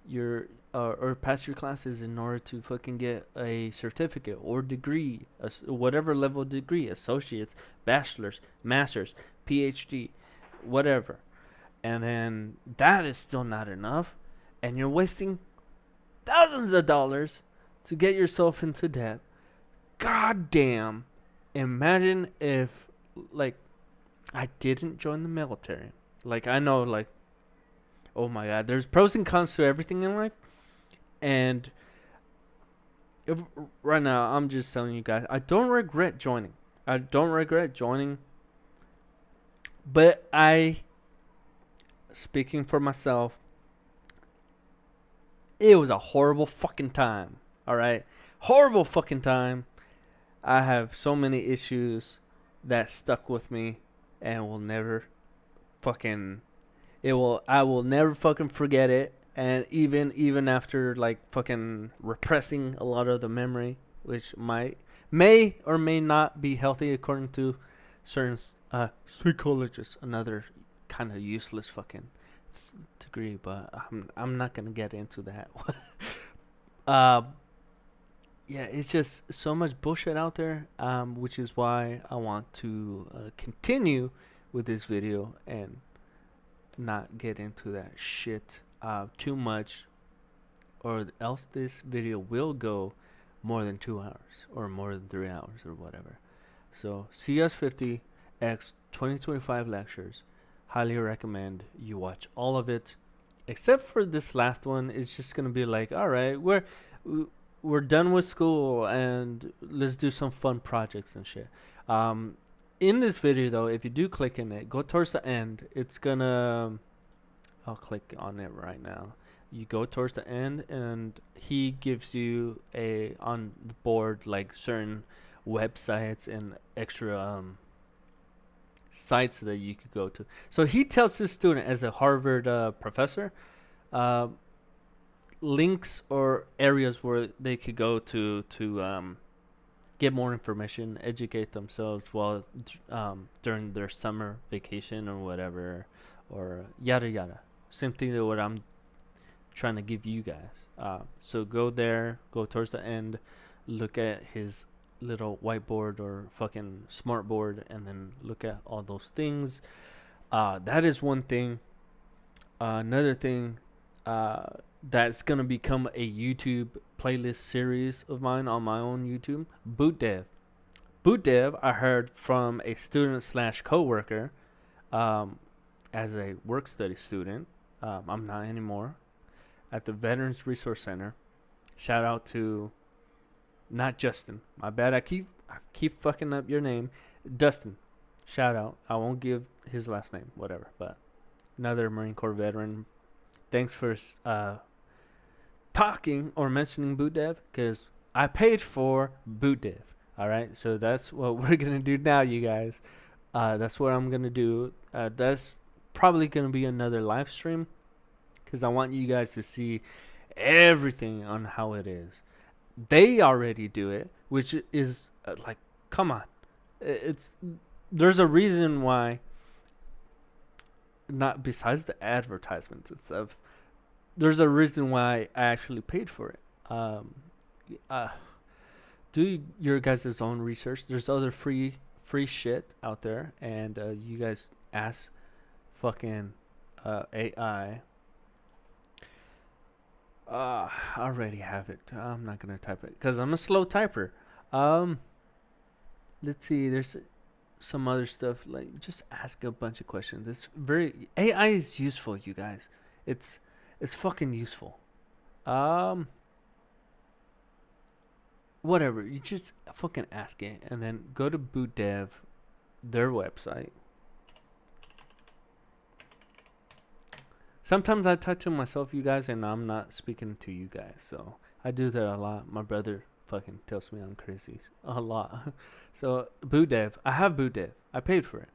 your or pass your classes in order to fucking get a certificate or degree, whatever level degree, associates, bachelor's, master's, PhD, whatever. And then that is still not enough, and you're wasting thousands of dollars to get yourself into debt. God damn. Imagine if like I didn't join the military. Like I know like oh my god, there's pros and cons to everything in life. And if, right now I'm just telling you guys, I don't regret joining. I don't regret joining. But speaking for myself, it was a horrible fucking time. All right, horrible fucking time. I have so many issues that stuck with me and will never fucking I will never fucking forget it. And even after like fucking repressing a lot of the memory, which may or may not be healthy according to certain psychologists, another kind of useless fucking degree, but I'm not gonna get into that. Uh, yeah, it's just so much bullshit out there, which is why I want to continue with this video and not get into that shit too much, or else this video will go more than 2 hours or more than 3 hours or whatever. So CS50 X 2025 lectures, highly recommend you watch all of it, except for this last one. It's just gonna be like, all right, we're done with school and let's do some fun projects and shit. Um, in this video though, if you do click in it, go towards the end. It's gonna I'll click on it right now. You go towards the end, and he gives you a on the board like certain websites and extra sites that you could go to. So he tells his student, as a Harvard professor, uh, links or areas where they could go to get more information, educate themselves while during their summer vacation or whatever, or yada yada. Same thing that what I'm trying to give you guys. So go there, go towards the end, look at his little whiteboard or fucking smartboard, and then look at all those things. That is one thing. Another thing that's gonna become a YouTube playlist series of mine on my own YouTube. Boot Dev. Boot Dev, I heard from a student slash coworker, um, as a work study student. I'm not anymore, at the Veterans Resource Center. Shout out to not Justin. My bad. I keep fucking up your name, Dustin. Shout out. I won't give his last name, whatever. But another Marine Corps veteran. Thanks for talking or mentioning Boot Dev, because I paid for Boot Dev. All right, so that's what we're gonna do now, you guys. That's what I'm gonna do. That's probably gonna be another live stream, because I want you guys to see everything on how it is. They already do it, which is like, come on, it's there's a reason why. Not besides the advertisements and stuff. There's a reason why I actually paid for it. Um, uh, do your guys' own research. There's other free shit out there, and you guys ask fucking AI. I already have it. I'm not gonna type it because I'm a slow typer. Um, let's see. There's some other stuff, like just ask a bunch of questions. It's very AI is useful, you guys. It's it's fucking useful. Um, whatever. You just fucking ask it, and then go to Boot Dev, their website. Sometimes I touch on myself, you guys, and I'm not speaking to you guys. So I do that a lot. My brother fucking tells me I'm crazy a lot. So Boot Dev, I have Boot Dev. I paid for it.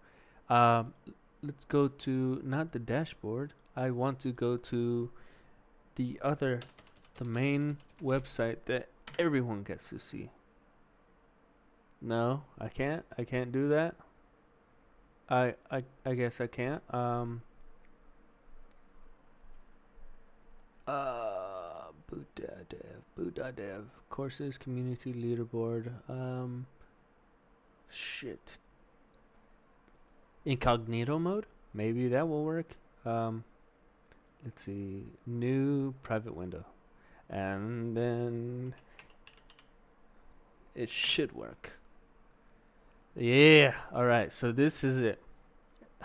Um, let's go to not the dashboard. I want to go to the other, the main website that everyone gets to see. No, I can't. I can't do that. I guess I can't. Boot.dev, courses, community leaderboard. Shit. Incognito mode. Maybe that will work. Let's see. New private window, and then it should work. Yeah. All right. So this is it.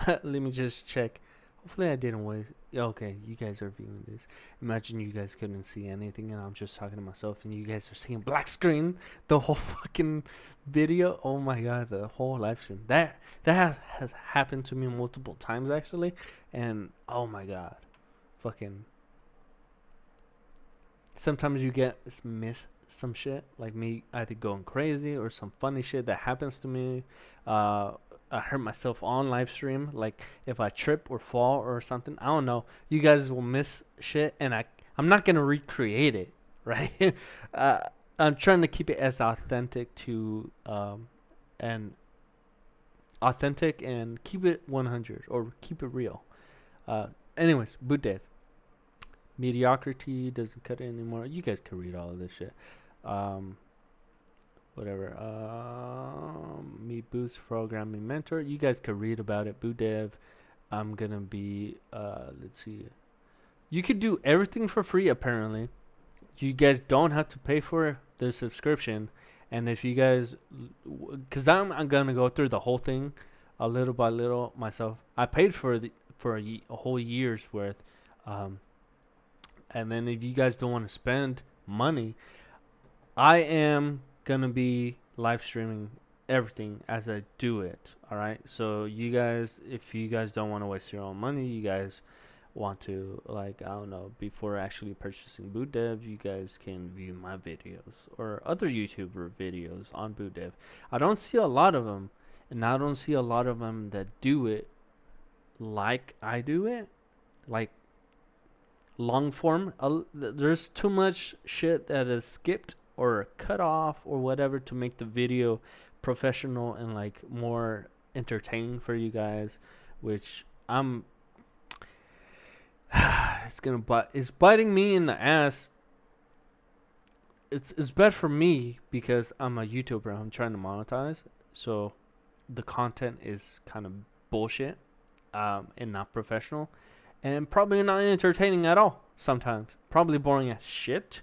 Let me just check. Hopefully I didn't waste. Okay, you guys are viewing this. Imagine you guys couldn't see anything, and I'm just talking to myself, and you guys are seeing black screen the whole fucking video. Oh my god, the whole live stream. That has happened to me multiple times actually, and oh my god, fucking. Sometimes you get miss some shit, like me either going crazy or some funny shit that happens to me. Uh, I hurt myself on live stream. Like if I trip or fall or something, I don't know. You guys will miss shit, and I'm not gonna recreate it, right? uh, I'm trying to keep it as authentic to and authentic and keep it 100 or keep it real. Uh, anyways, Boot Dev. Mediocrity doesn't cut it anymore. You guys can read all of this shit. Um, whatever. Me Boost Programming Mentor. You guys can read about it. Boo Dev. I'm gonna be. Let's see. You could do everything for free apparently. You guys don't have to pay for the subscription, and if you guys, because I'm gonna go through the whole thing, a little by little myself. I paid for a whole year's worth, um, and then if you guys don't want to spend money, I am gonna be live streaming everything as I do it. All right. So you guys, if you guys don't want to waste your own money, you guys want to, like, I don't know, before actually purchasing Boot Dev, you guys can view my videos or other YouTuber videos on Boot Dev. I don't see a lot of them, and I don't see a lot of them that do it like I do it, like long form. There's too much shit that is skipped or cut off or whatever to make the video professional and like more entertaining for you guys, which I'm it's biting me in the ass. It's bad for me because I'm a YouTuber. I'm trying to monetize, so the content is kind of bullshit, and not professional, and probably not entertaining at all. Sometimes probably boring as shit.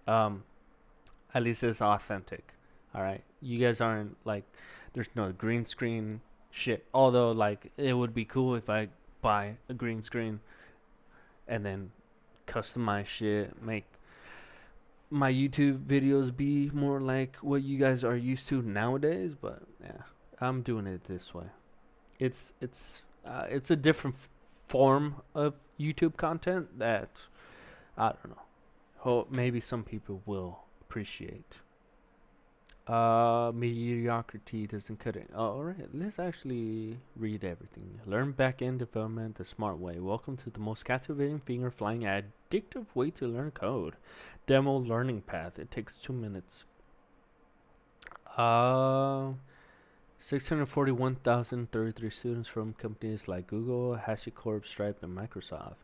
Um, at least it's authentic. All right, you guys aren't like there's no green screen shit. Although like it would be cool if I buy a green screen and then customize shit, make my YouTube videos be more like what you guys are used to nowadays. But yeah, I'm doing it this way. It's a different form of YouTube content that I don't know. Maybe some people will appreciate. Mediocrity doesn't cut it. Oh, all right, let's actually read everything. Learn back-end development the smart way. Welcome to the most captivating, finger-flying, addictive way to learn code. Demo learning path. It takes 2 minutes. 641,033 students from companies like Google, HashiCorp, Stripe, and Microsoft.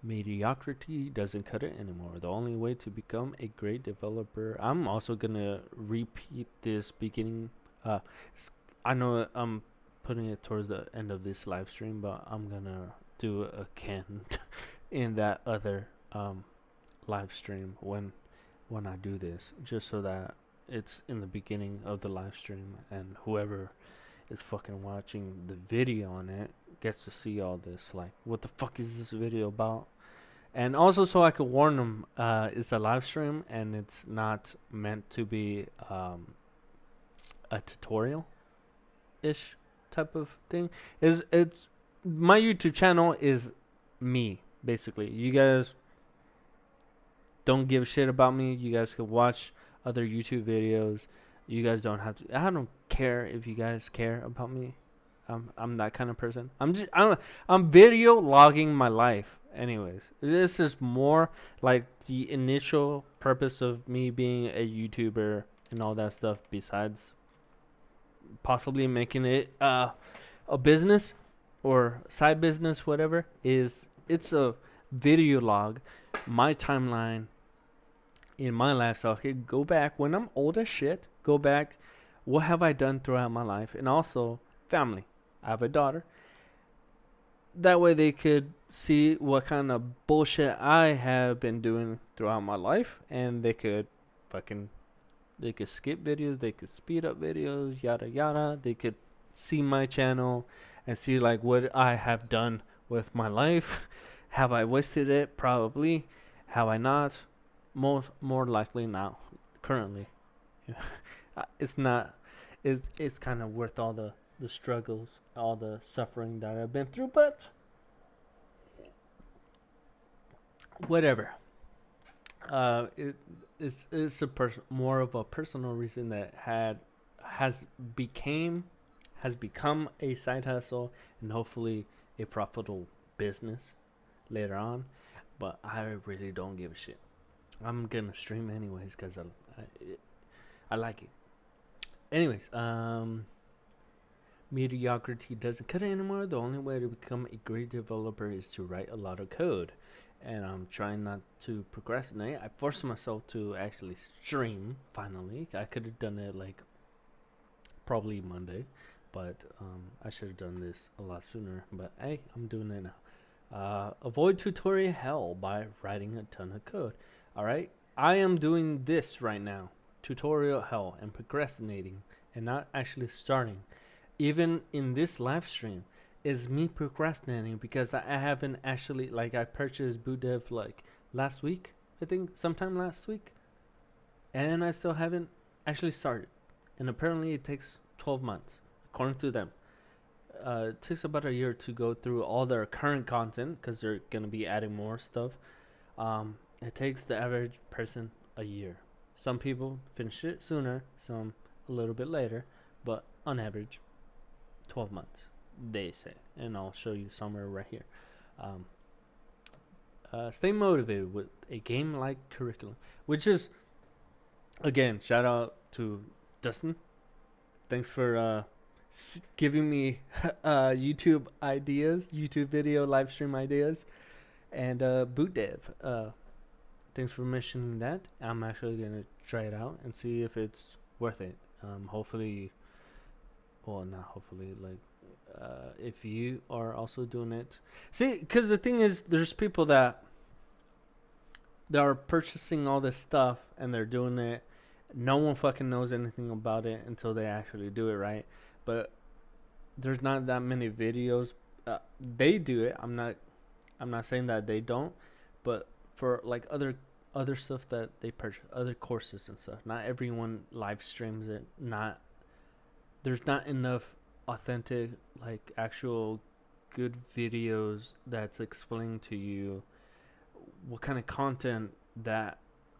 Mediocrity doesn't cut it anymore. The only way to become a great developer. I'm also gonna repeat this beginning. Uh, I know I'm putting it towards the end of this live stream, but I'm gonna do it again in that other live stream when I do this, just so that it's in the beginning of the live stream, and whoever is fucking watching the video on it gets to see all this. Like, what the fuck is this video about? And also, so I could warn them, it's a live stream and it's not meant to be a tutorial ish type of thing. It's my YouTube channel is me basically. You guys don't give a shit about me. You guys can watch other YouTube videos. You guys don't have to. I don't care if you guys care about me. I'm that kind of person. I'm video logging my life. Anyways, this is more like the initial purpose of me being a YouTuber and all that stuff. Besides possibly making it a business or side business, whatever, is it's a video log, my timeline in my life. So I could go back when I'm old as shit. Go back, what have I done throughout my life, and also family. I have a daughter. That way they could see what kind of bullshit I have been doing throughout my life, and fucking they could skip videos, they could speed up videos, yada yada. They could see my channel and see like what I have done with my life. Have I wasted it? Probably. Have I not? More likely now. Currently, it's not. It's kind of worth all the struggles, all the suffering that I've been through, but whatever. It's more of a personal reason that has became has become a side hustle and hopefully a profitable business later on. But I really don't give a shit. I'm gonna stream anyways because I like it. Anyways, mediocrity doesn't cut it anymore. The only way to become a great developer is to write a lot of code. And I'm trying not to procrastinate. I forced myself to actually stream finally. I could have done it like probably Monday, but I should have done this a lot sooner. But hey, I'm doing it now. Avoid tutorial hell by writing a ton of code. All right, I am doing this right now. Tutorial hell and procrastinating and not actually starting. Even in this live stream, is me procrastinating because I haven't actually, like, I purchased BootDev like last week, I think sometime last week, and I still haven't actually started. And apparently it takes 12 months, according to them. It takes about a year to go through all their current content because they're gonna be adding more stuff. It takes the average person a year. Some people finish it sooner, some a little bit later, but on average, 12 months, they say. And I'll show you somewhere right here. Um, Stay motivated with a game-like curriculum, which is, again, shout out to Dustin. Thanks for giving me YouTube ideas, YouTube video live stream ideas, and BootDev. Thanks for mentioning that. I'm actually gonna try it out and see if it's worth it. Hopefully, well, not hopefully, like, if you are also doing it. See, because the thing is, there's people that are purchasing all this stuff and they're doing it. No one fucking knows anything about it until they actually do it, right? But there's not that many videos. They do it. I'm not saying that they don't, but for like other stuff that they purchase, other courses and stuff, not everyone live streams it. Not There's not enough authentic, like, actual good videos that's explaining to you what kind of content that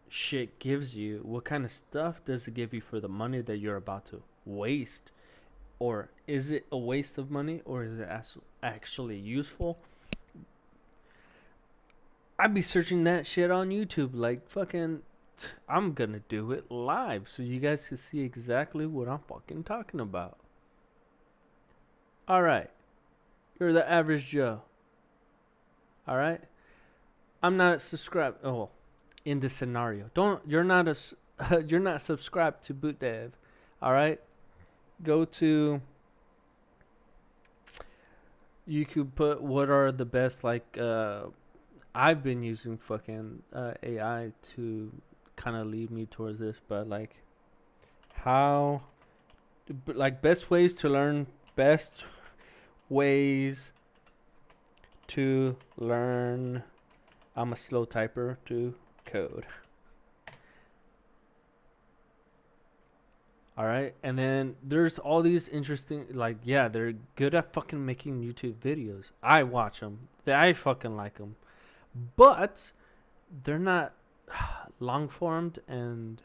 shit gives you. What kind of stuff does it give you for the money that you're about to waste? Or is it a waste of money, or is it actually useful? I'd be searching that shit on YouTube like fucking. I'm gonna do it live so you guys can see exactly what I'm fucking talking about. Alright, you're the average Joe. Alright? I'm not subscribed. Oh, in this scenario, you're not you're not subscribed to BootDev. All right, go to. You could put what are the best, like, I've been using fucking AI to kind of lead me towards this, but like how, like, best ways to learn, best ways to learn. I'm a slow typer to code. All right, and then there's all these interesting, like, yeah, they're good at fucking making YouTube videos. I watch them. I fucking like them, but they're not long formed, and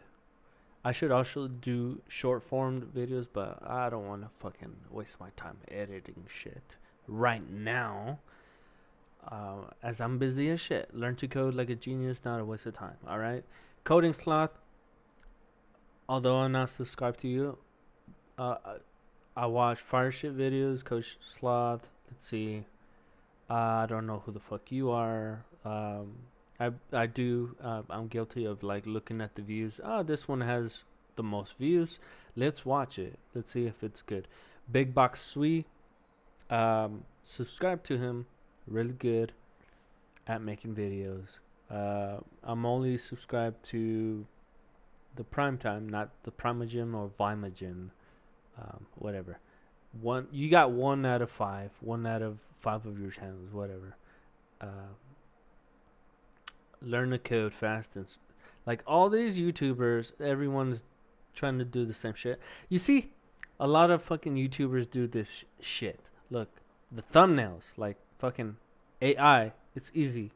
I should also do short formed videos, but I don't want to fucking waste my time editing shit right now. As I'm busy as shit. Learn to code like a genius, not a waste of time. All right, Coding Sloth. Although I'm not subscribed to you, uh, I watch fire shit videos. Coach Sloth. Let's see. I don't know who the fuck you are. I do. I'm guilty of, like, looking at the views. Oh, this one has the most views. Let's watch it. Let's see if it's good. Big Box Sui. Subscribe to him. Really good at making videos. I'm only subscribed to the Prime Time, not the Primogen or Vimagen, whatever. You got 1 out of 5, 1 out of 5 of your channels, whatever. Learn to code fast and like all these YouTubers, everyone's trying to do the same shit. You see, a lot of fucking YouTubers do this shit. Look, the thumbnails, like fucking AI. It's easy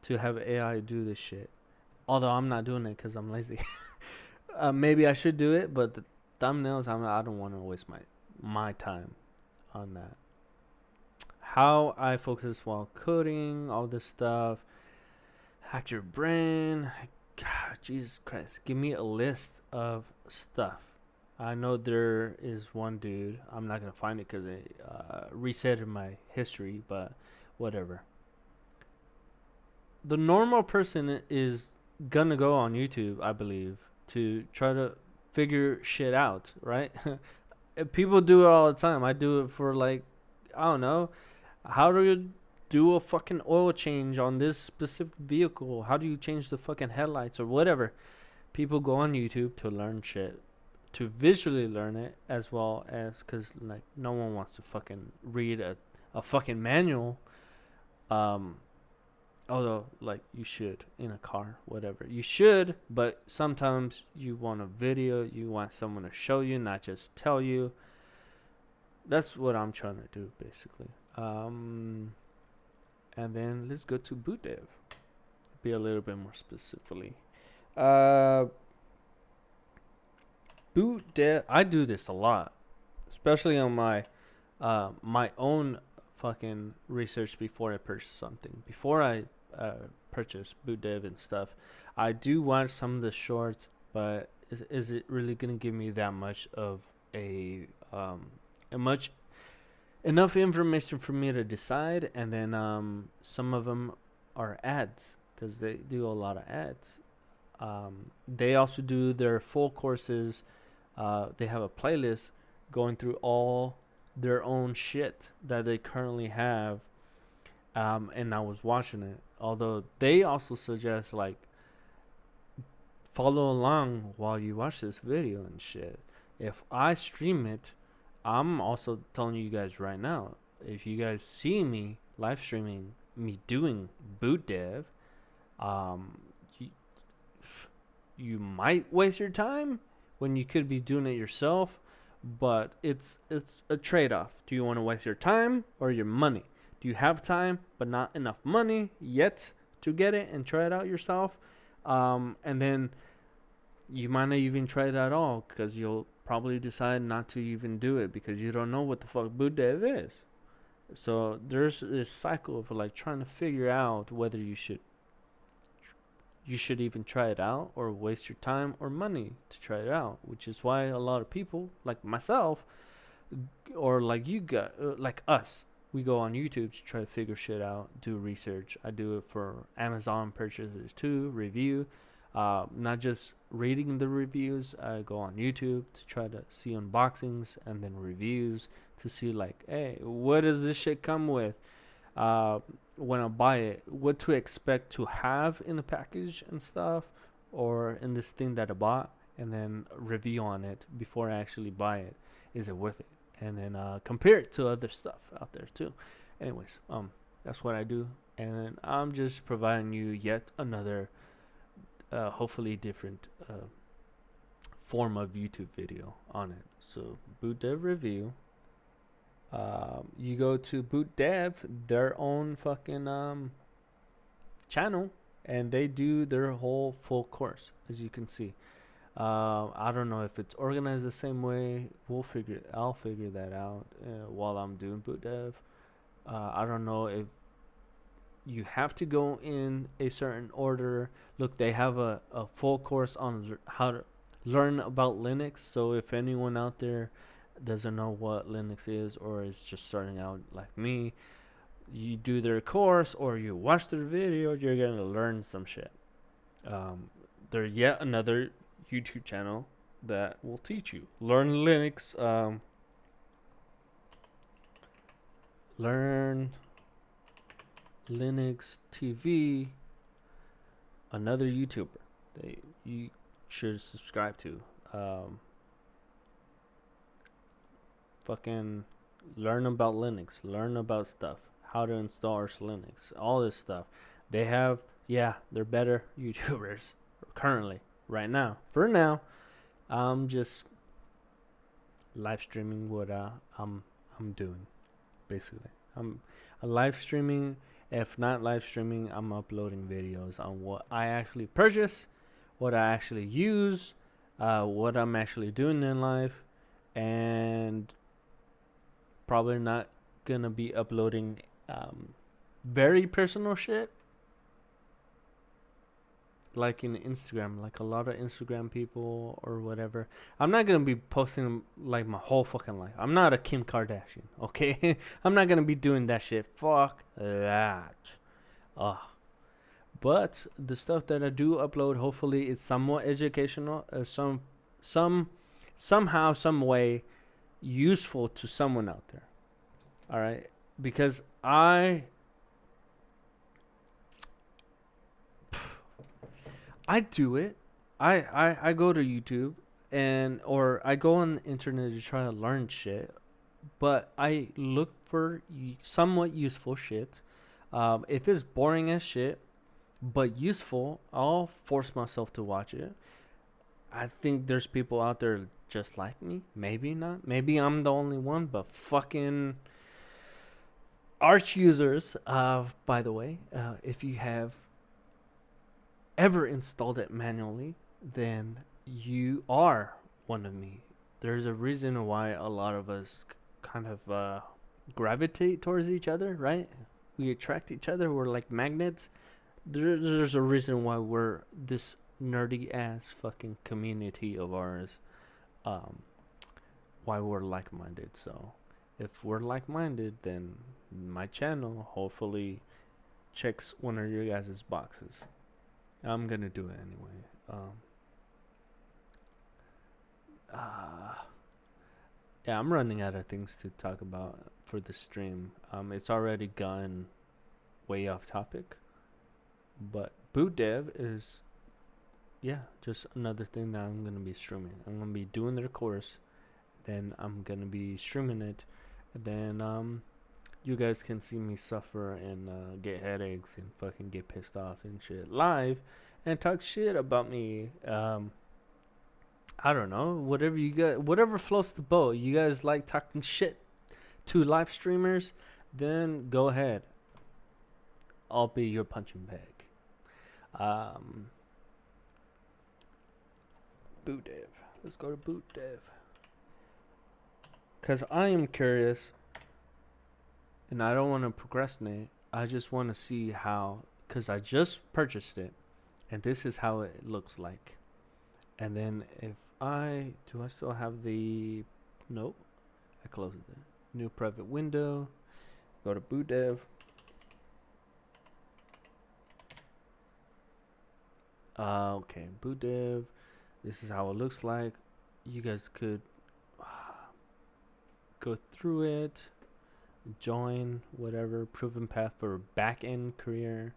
to have AI do this shit. Although I'm not doing it because I'm lazy. Maybe I should do it, but the thumbnails, I don't want to waste my time on that. How I focus while coding, all this stuff. Hack your brain. God, Jesus Christ. Give me a list of stuff. I know there is one dude. I'm not gonna find it because it reset my history, but whatever. The normal person is gonna go on YouTube, I believe, to try to figure shit out, right? People do it all the time. I do it for like, I don't know, how do you do a fucking oil change on this specific vehicle? How do you change the fucking headlights or whatever? People go on YouTube to learn shit, to visually learn it as well as because like no one wants to fucking read a fucking manual. Um, Although like you should in a car, whatever you should, but sometimes you want a video, you want someone to show you, not just tell you. That's what I'm trying to do basically. And then let's go to boot dev. Be a little bit more specifically. Uh, boot dev. I do this a lot, especially on my own fucking research before I purchase something. Before I purchase boot dev and stuff, I do watch some of the shorts, but is it really gonna give me that much of a much enough information for me to decide? And then some of them are ads because they do a lot of ads. They also do their full courses. They have a playlist going through all their own shit that they currently have. And I was watching it. Although they also suggest like follow along while you watch this video and shit. If I stream it, I'm also telling you guys right now. If you guys see me live streaming me doing boot dev, um, you, you might waste your time when you could be doing it yourself. But it's a trade-off. Do you want to waste your time or your money? Do you have time but not enough money yet to get it and try it out yourself? And then you might not even try it at all because you'll probably decide not to even do it because you don't know what the fuck boot dev is. So there's this cycle of like trying to figure out whether you should even try it out or waste your time or money to try it out, which is why a lot of people like myself or like you got like us, we go on YouTube to try to figure shit out, do research. I do it for Amazon purchases too, review. Not just reading the reviews. I go on YouTube to try to see unboxings and then reviews to see like, hey, what does this shit come with? Uh, when I buy it, what to expect to have in the package and stuff, or in this thing that I bought, and then review on it before I actually buy it. Is it worth it? And then compare it to other stuff out there too. Anyways, that's what I do, and I'm just providing you yet another, hopefully different form of YouTube video on it. So boot dev review. You go to boot dev, their own fucking channel, and they do their whole full course, as you can see. I don't know if it's organized the same way. I'll figure that out while I'm doing boot dev. I don't know if you have to go in a certain order. Look, they have a full course on how to learn about Linux. So if anyone out there doesn't know what Linux is or is just starting out like me, you do their course or you watch their video, you're gonna learn some shit. They're yet another YouTube channel that will teach you. Learn Linux. Learn Linux TV. Another YouTuber that you should subscribe to. Fucking learn about Linux. Learn about stuff. How to install Arch Linux. All this stuff. They have, yeah, they're better YouTubers currently, right now. For now, I'm just live streaming what I'm doing, basically. I'm live streaming. If not live streaming, I'm uploading videos on what I actually purchase, what I actually use, what I'm actually doing in life, and probably not gonna be uploading very personal shit. like in Instagram, like a lot of Instagram people or whatever. I'm not gonna be posting like my whole fucking life. I'm not a Kim Kardashian, okay? I'm not gonna be doing that shit. Fuck that. Ugh. But the stuff that I do upload, hopefully, it's somewhat educational. Some, somehow, some way, useful to someone out there. All right, because I do it. I go to YouTube and or I go on the internet to try to learn shit, but I look for somewhat useful shit. If it's boring as shit but useful, I'll force myself to watch it. I think there's people out there just like me. Maybe not. Maybe I'm the only one, but fucking Arch users, by the way, if you have ever installed it manually, then you are one of me. There's a reason why a lot of us kind of gravitate towards each other, right? We attract each other. We're like magnets. There's a reason why we're this nerdy ass fucking community of ours. Um, why we're like minded. So, if we're like minded, then my channel hopefully checks one of your guys' boxes. I'm gonna do it anyway. Uh, yeah, I'm running out of things to talk about for the stream. It's already gone way off topic, but boot dev is, yeah, just another thing that I'm gonna be streaming. I'm gonna be doing their course, then I'm gonna be streaming it, and then you guys can see me suffer and get headaches and fucking get pissed off and shit live, and talk shit about me. I don't know, whatever you got, whatever floats the boat. You guys like talking shit to live streamers, then go ahead. I'll be your punching bag. Boot dev. Let's go to boot dev. Cause I am curious, and I don't want to procrastinate. I just want to see how, cause I just purchased it, and this is how it looks like. And then if I still have the, nope, I closed it. New private window. Go to boot dev. Okay, boot dev. This is how it looks like. You guys could go through it, join whatever proven path for back end career.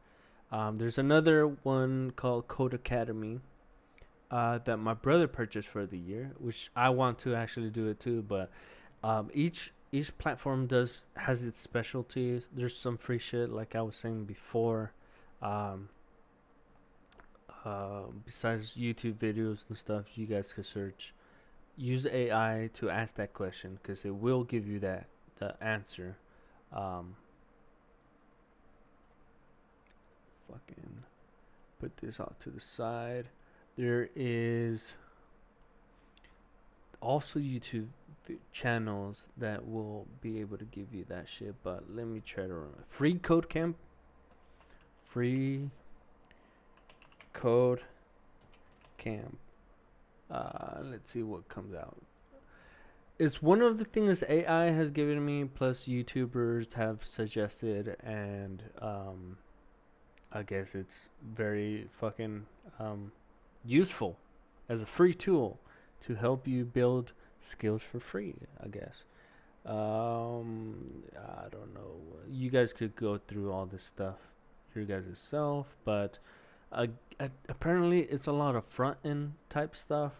There's another one called Code Academy that my brother purchased for the year, which I want to actually do it too. But each platform has its specialties. There's some free shit, like I was saying before. Um, besides YouTube videos and stuff, you guys could search. Use AI to ask that question because it will give you the answer. Um, fucking put this off to the side. There is also YouTube channels that will be able to give you that shit, but let me try to remember. Free Code Camp. Free Code Camp. Let's see what comes out. It's one of the things AI has given me, plus YouTubers have suggested, and I guess it's very fucking useful as a free tool to help you build skills for free, I guess. I don't know. You guys could go through all this stuff your guys' self, but uh, apparently it's a lot of front end type stuff,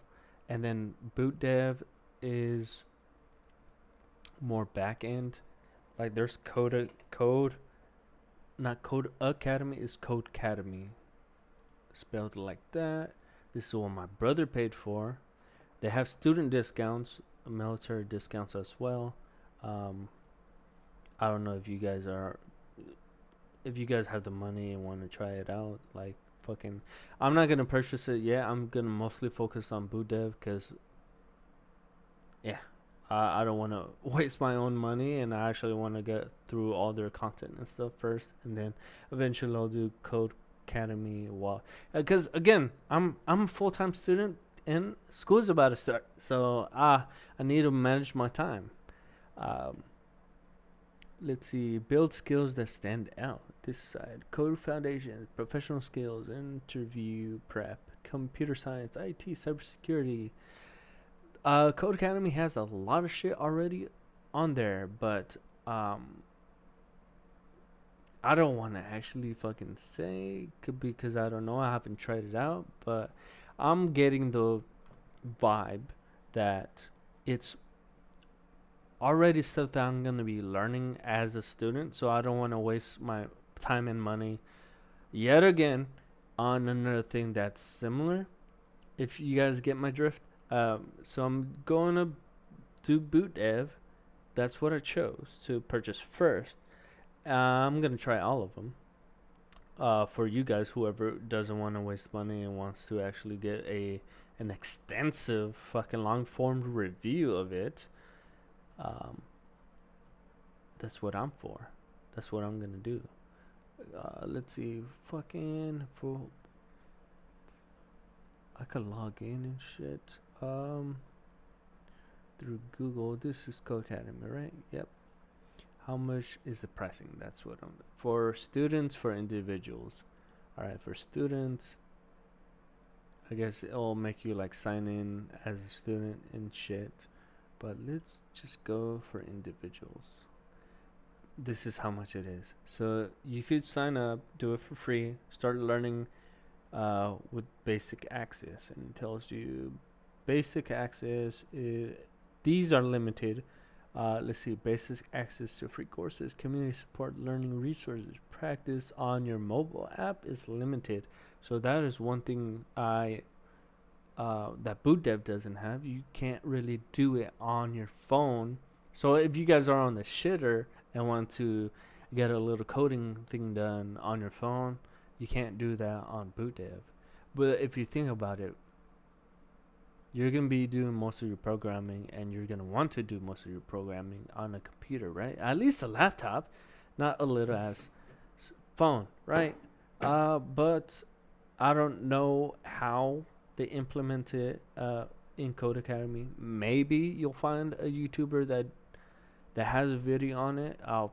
and then boot dev is more back end. Like there's not Code Academy, is Code Academy, spelled like that. This is what my brother paid for. They have student discounts, military discounts as well. Um, I don't know if you guys have the money and want to try it out. Like fucking, I'm not gonna purchase it yet. I'm gonna mostly focus on boot dev because, yeah, I don't want to waste my own money, and I actually want to get through all their content and stuff first, and then eventually I'll do Code Codecademy. While because again, I'm a full-time student and school's about to start, so I need to manage my time. Um, let's see, build skills that stand out. This side, code foundation, professional skills, interview prep, computer science, IT, cybersecurity. Code Academy has a lot of shit already on there, but um, I don't want to actually fucking say because I don't know. I haven't tried it out, but I'm getting the vibe that it's already stuff that I'm gonna be learning as a student, so I don't want to waste my time and money yet again on another thing that's similar. If you guys get my drift, so I'm gonna do boot dev. That's what I chose to purchase first. I'm gonna try all of them. For you guys, whoever doesn't want to waste money and wants to actually get an extensive fucking long form review of it, um, that's what I'm for. That's what I'm gonna do. Let's see, fucking for I could log in and shit. Through Google. This is Codecademy, right? Yep. How much is the pricing? That's what I'm for students, for individuals. All right, for students, I guess it'll make you like sign in as a student and shit. But let's just go for individuals. This is how much it is. So you could sign up, do it for free, start learning with basic access, and it tells you basic access. These are limited. Let's see, basic access to free courses, community support, learning resources, practice on your mobile app is limited. So that is one thing that BootDev doesn't have. You can't really do it on your phone. So if you guys are on the shitter and want to get a little coding thing done on your phone, you can't do that on BootDev. But if you think about it, you're going to be doing most of your programming and you're going to want to do most of your programming on a computer, right? At least a laptop, not a little ass phone, right? But I don't know how they implement it in Codecademy. Maybe you'll find a YouTuber that has a video on it. I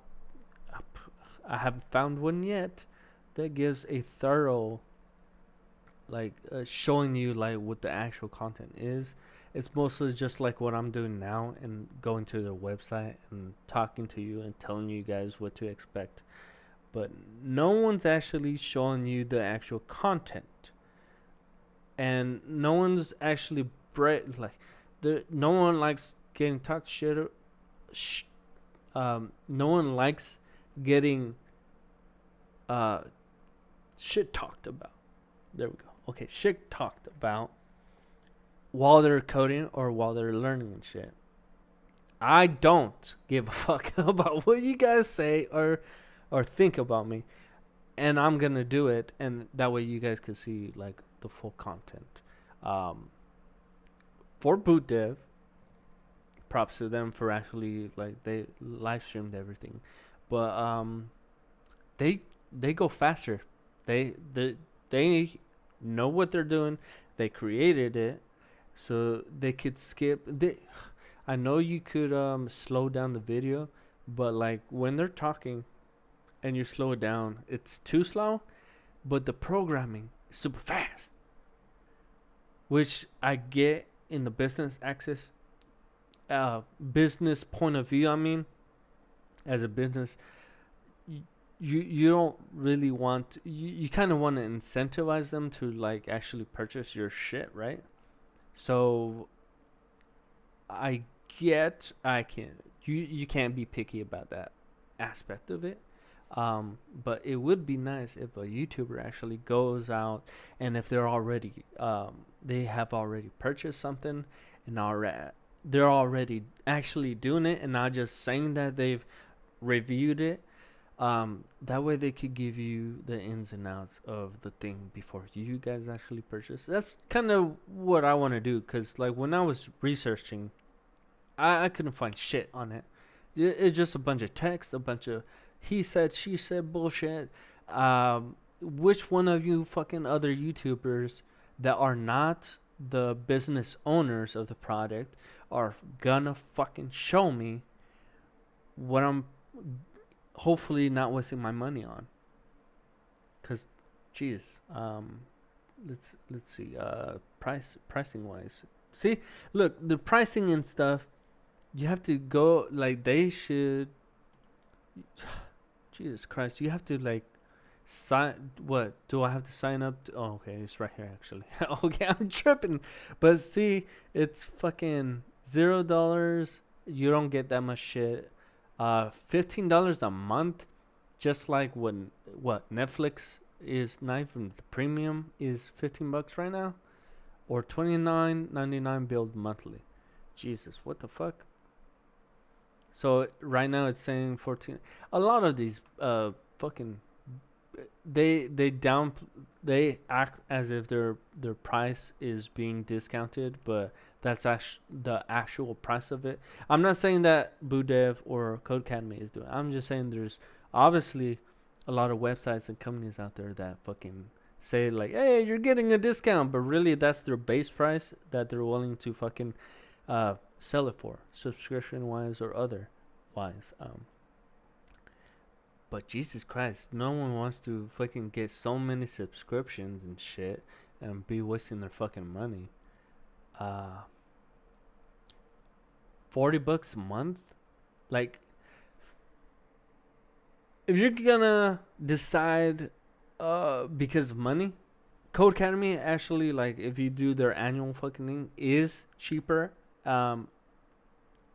haven't found one yet that gives a thorough like showing you like what the actual content is. It's mostly just like what I'm doing now and going to their website and talking to you and telling you guys what to expect. But no one's actually showing you the actual content, and no one's actually like no one likes getting talked shit. Sh- no one likes getting uh shit talked about. There we go. Okay, shit talked about while they're coding or while they're learning and shit. I don't give a fuck about what you guys say or think about me, and I'm gonna do it, and that way you guys can see like the full content. Um, for Boot Dev, props to them for actually like they live streamed everything, but they they go faster. They know what they're doing. They created it, so they could skip. I know you could slow down the video, but like when they're talking and you slow it down, it's too slow. But the programming is super fast, which I get in the business access, business point of view. I mean, as a business, you don't really want you kind of want to incentivize them to like actually purchase your shit, right? So I I can you can't be picky about that aspect of it. But it would be nice if a YouTuber actually goes out and if they have already purchased something and they're already actually doing it and not just saying that they've reviewed it. That way they could give you the ins and outs of the thing before you guys actually purchase. That's kind of what I want to do, because like when I was researching, I couldn't find shit on it. It's just a bunch of text, a bunch of he said, she said bullshit. which one of you fucking other YouTubers that are not the business owners of the product are gonna fucking show me what I'm hopefully not wasting my money on? Cause, geez, let's see, pricing wise. See, look, the pricing and stuff. You have to go like they should. Jesus Christ, you have to like sign. What do I have to sign up to? Oh, okay, it's right here actually. Okay, I'm tripping. But see, it's fucking $0. You don't get that much shit. $15 a month, just like what Netflix is. Not even the premium is $15 right now, or $29.99 billed monthly. Jesus, what the fuck? So right now it's saying 14. A lot of these fucking they down they act as if their price is being discounted, but that's actually the actual price of it. I'm not saying that BooDev or Codecademy is doing. I'm just saying there's obviously a lot of websites and companies out there that fucking say like, "Hey, you're getting a discount," but really that's their base price that they're willing to fucking sell it for, subscription wise or other wise. But Jesus Christ, no one wants to fucking get so many subscriptions and shit and be wasting their fucking money. Uh, $40 a month? Like, if you're gonna decide because of money, Code Academy actually, like, if you do their annual fucking thing, is cheaper um,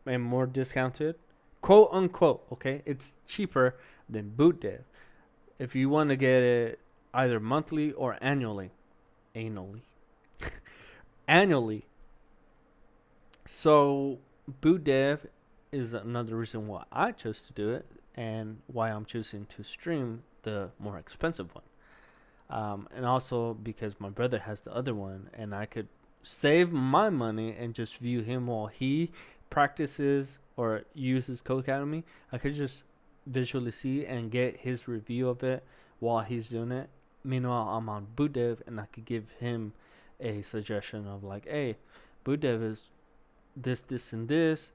and more discounted. Quote unquote, okay? It's cheaper than BootDev. If you want to get it either monthly or annually. Annually. Annually. So, BootDev is another reason why I chose to do it and why I'm choosing to stream the more expensive one. And also because my brother has the other one, and I could save my money and just view him while he practices or uses Codecademy. I could just visually see and get his review of it while he's doing it. Meanwhile, I'm on BootDev and I could give him a suggestion of like, hey, BootDev is this, and this.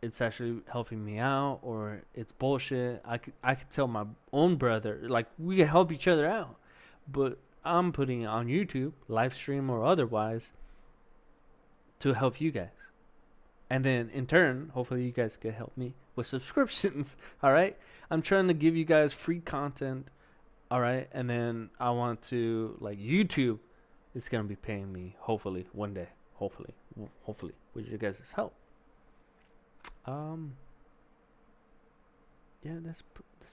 It's actually helping me out, or it's bullshit. I could tell my own brother like we can help each other out, but I'm putting it on YouTube, live stream or otherwise, to help you guys. And then in turn, hopefully you guys can help me with subscriptions. All right. I'm trying to give you guys free content. All right. And then I want to, like, YouTube is going to be paying me, hopefully, one day. Hopefully, with your guys' help. Um, yeah, that's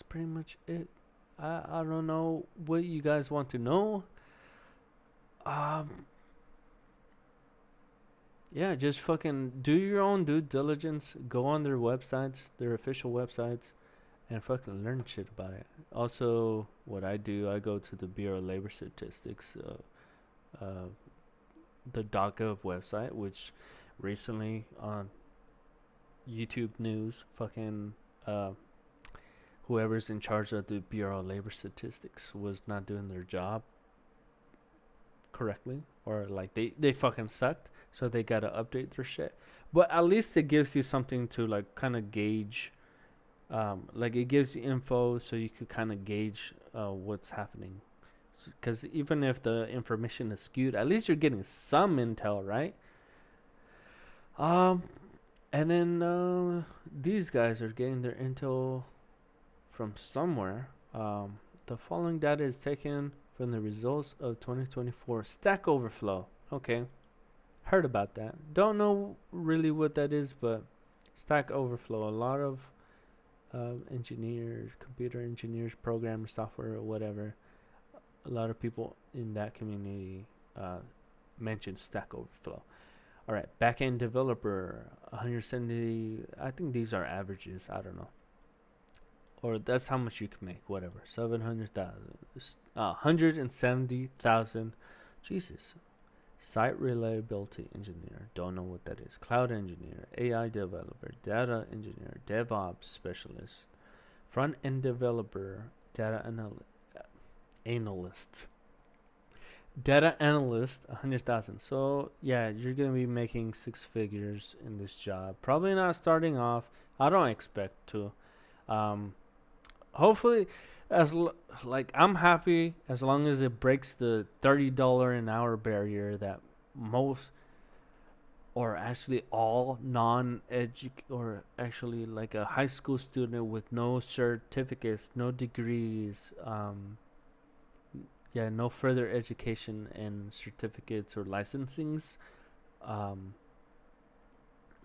pretty much it. I don't know what you guys want to know. Um, yeah, just fucking do your own due diligence. Go on their websites, their official websites, and fucking learn shit about it. Also, what I do, I go to the Bureau of Labor Statistics, the .gov website, which recently on YouTube News, fucking whoever's in charge of the Bureau of Labor Statistics was not doing their job correctly, or like they fucking sucked, so they gotta update their shit. But at least it gives you something to like kind of gauge. Like it gives you info so you could kind of gauge what's happening. Because even if the information is skewed, at least you're getting some intel, right? Um, and then these guys are getting their intel from somewhere. The following data is taken from the results of 2024 Stack Overflow. Okay, heard about that. Don't know really what that is, but Stack Overflow. A lot of engineers, computer engineers, programmers, software, or whatever. A lot of people in that community mention Stack Overflow. All right, backend developer, 170. I think these are averages. I don't know, or that's how much you can make. Whatever, 700,000, 170,000. Jesus. Site reliability engineer. Don't know what that is. Cloud engineer, AI developer, data engineer, DevOps specialist, front end developer, data analyst. analyst. Data analyst, 100,000. So yeah, you're gonna be making six figures in this job. Probably not starting off. I don't expect to. Um, hopefully, like I'm happy as long as it breaks the $30 an hour barrier that most, or actually all non-edu, or actually like a high school student with no certificates, no degrees, yeah, no further education and certificates or licensings, um,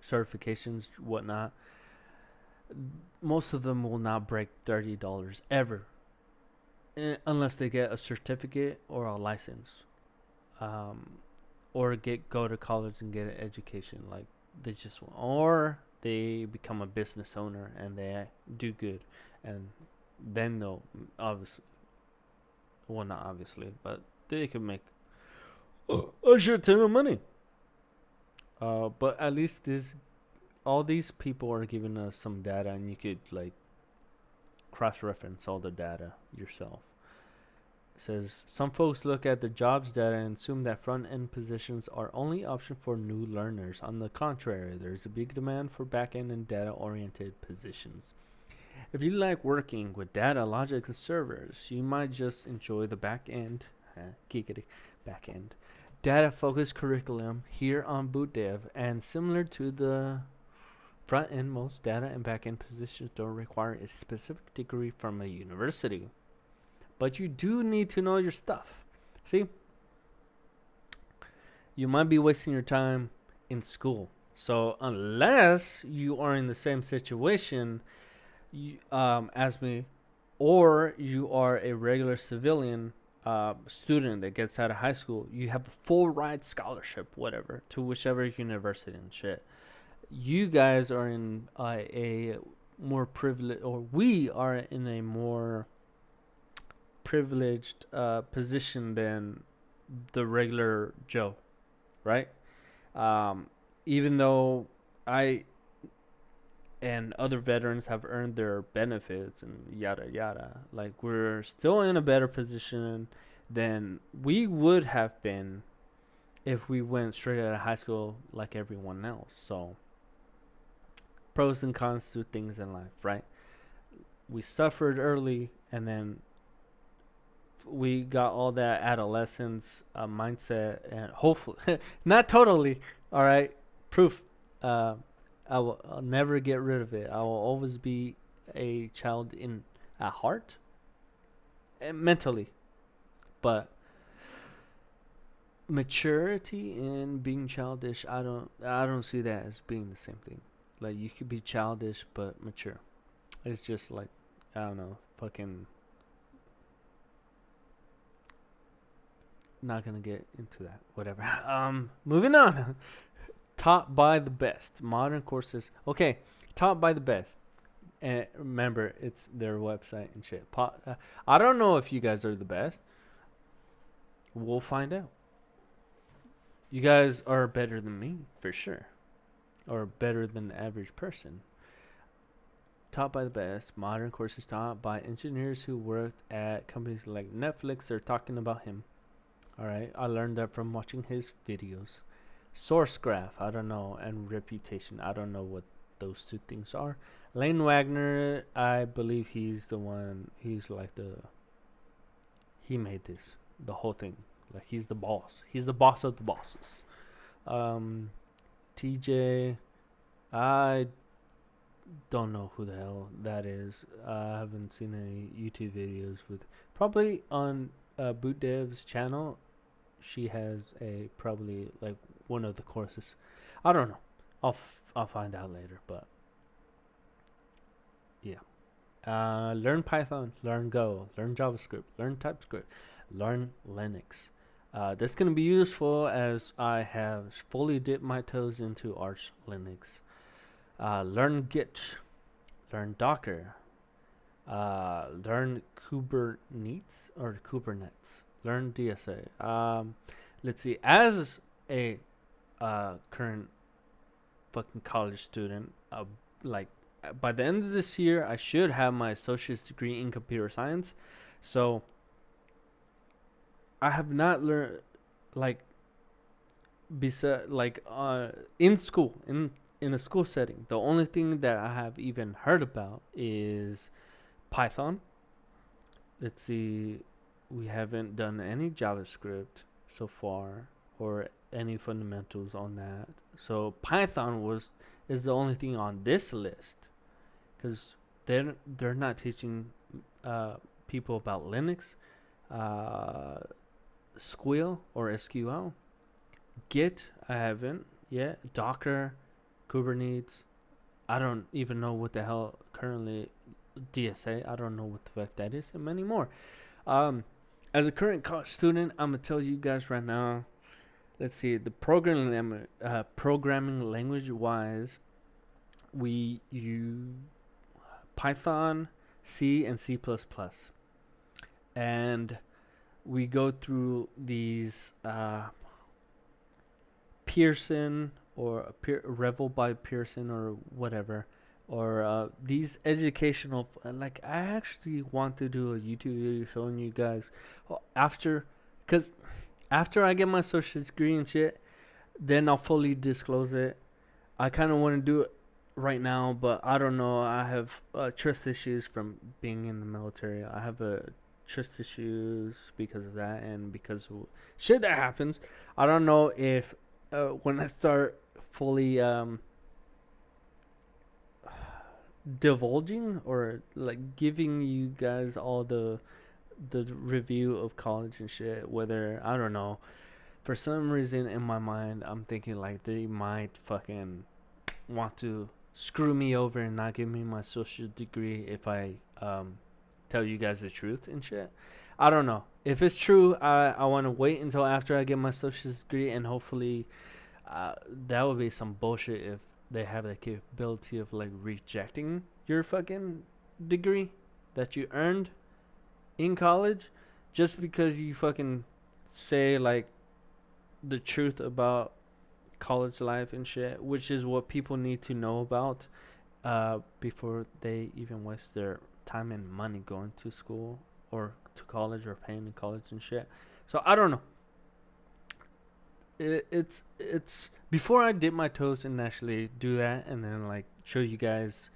certifications, whatnot. Most of them will not break $30 ever, unless they get a certificate or a license, um, or get go to college and get an education. Like they just, or they become a business owner and they do good, and then they'll obviously, well, not obviously, but they can make a shit ton of money. But at least this, all these people are giving us some data, and you could like cross-reference all the data yourself. It says some folks look at the jobs data and assume that front-end positions are only option for new learners. On the contrary, there is a big demand for back-end and data-oriented positions. If you like working with data, logic, and servers, you might just enjoy the back-end, geekity, back-end, data-focused curriculum here on Boot Dev, and similar to the front end, most data and back end positions don't require a specific degree from a university. But you do need to know your stuff. See? You might be wasting your time in school. So unless you are in the same situation as me, or you are a regular civilian student that gets out of high school, you have a full ride scholarship, whatever, to whichever university and shit. You guys are in a more privileged, or we are in a more privileged position than the regular Joe, right? Um, Even though I and other veterans have earned their benefits and yada yada, like we're still in a better position than we would have been if we went straight out of high school like everyone else. So pros and cons to things in life, right? We suffered early, and then we got all that adolescence mindset, and hopefully, not totally, all right. Proof. Uh, I'll never get rid of it. I will always be a child in at heart and mentally, but maturity and being childish, I don't see that as being the same thing. Like you could be childish but mature. It's just like, I don't know, fucking not gonna get into that. Whatever. Moving on. Taught by the best. Modern courses. Okay, taught by the best. And remember, it's their website and shit. I don't know if you guys are the best. We'll find out. You guys are better than me, for sure. Or better than the average person. Taught by the best. Modern courses taught by engineers who worked at companies like Netflix. They're talking about him. Alright, I learned that from watching his videos. Sourcegraph, I don't know, and Reputation, I don't know what those two things are. Lane Wagner, I believe he's the one, he's like he made this, the whole thing. Like he's the boss. He's the boss of the bosses. Um, TJ, I don't know who the hell that is. I haven't seen any YouTube videos with. Probably on Boot Dev's channel, she has a probably like one of the courses. I don't know. I'll find out later. But yeah. Learn Python, learn Go, learn JavaScript, learn TypeScript, learn Linux. That's going to be useful as I have fully dipped my toes into Arch Linux. Learn Git, learn Docker, learn Kubernetes, learn DSA. Let's see. As a current fucking college student, like by the end of this year, I should have my associate's degree in computer science. So I have not learned like like in school in a school setting. The only thing that I have even heard about is Python. Let's see, we haven't done any JavaScript so far or any fundamentals on that. So Python was is the only thing on this list because they're not teaching uh, people about Linux, uh, Squeal or SQL. Git I haven't yet. Docker, Kubernetes. I don't even know what the hell currently DSA. I don't know what the fuck that is, and many more. Um, as a current college student, I'm gonna tell you guys right now. Let's see, the programming language wise, we use Python, C, and C++, and we go through these Pearson or Revel by Pearson or whatever, or these educational. Like I actually want to do a YouTube video showing you guys after, because after I get my associate's degree and shit, then I'll fully disclose it. I kind of want to do it right now, but I don't know. I have trust issues from being in the military. I have trust issues because of that and because of shit that happens. I don't know if when I start fully divulging or like giving you guys all the review of college and shit, whether I don't know, for some reason in my mind I'm thinking like they might fucking want to screw me over and not give me my social degree if I tell you guys the truth and shit. I don't know. If it's true, I want to wait until after I get my social degree, and hopefully that would be some bullshit if they have the capability of like rejecting your fucking degree that you earned in college just because you fucking say like the truth about college life and shit, which is what people need to know about before they even waste their time and money going to school or to college or paying in college and shit. So I don't know. It's before I dip my toes and actually do that and then like show you guys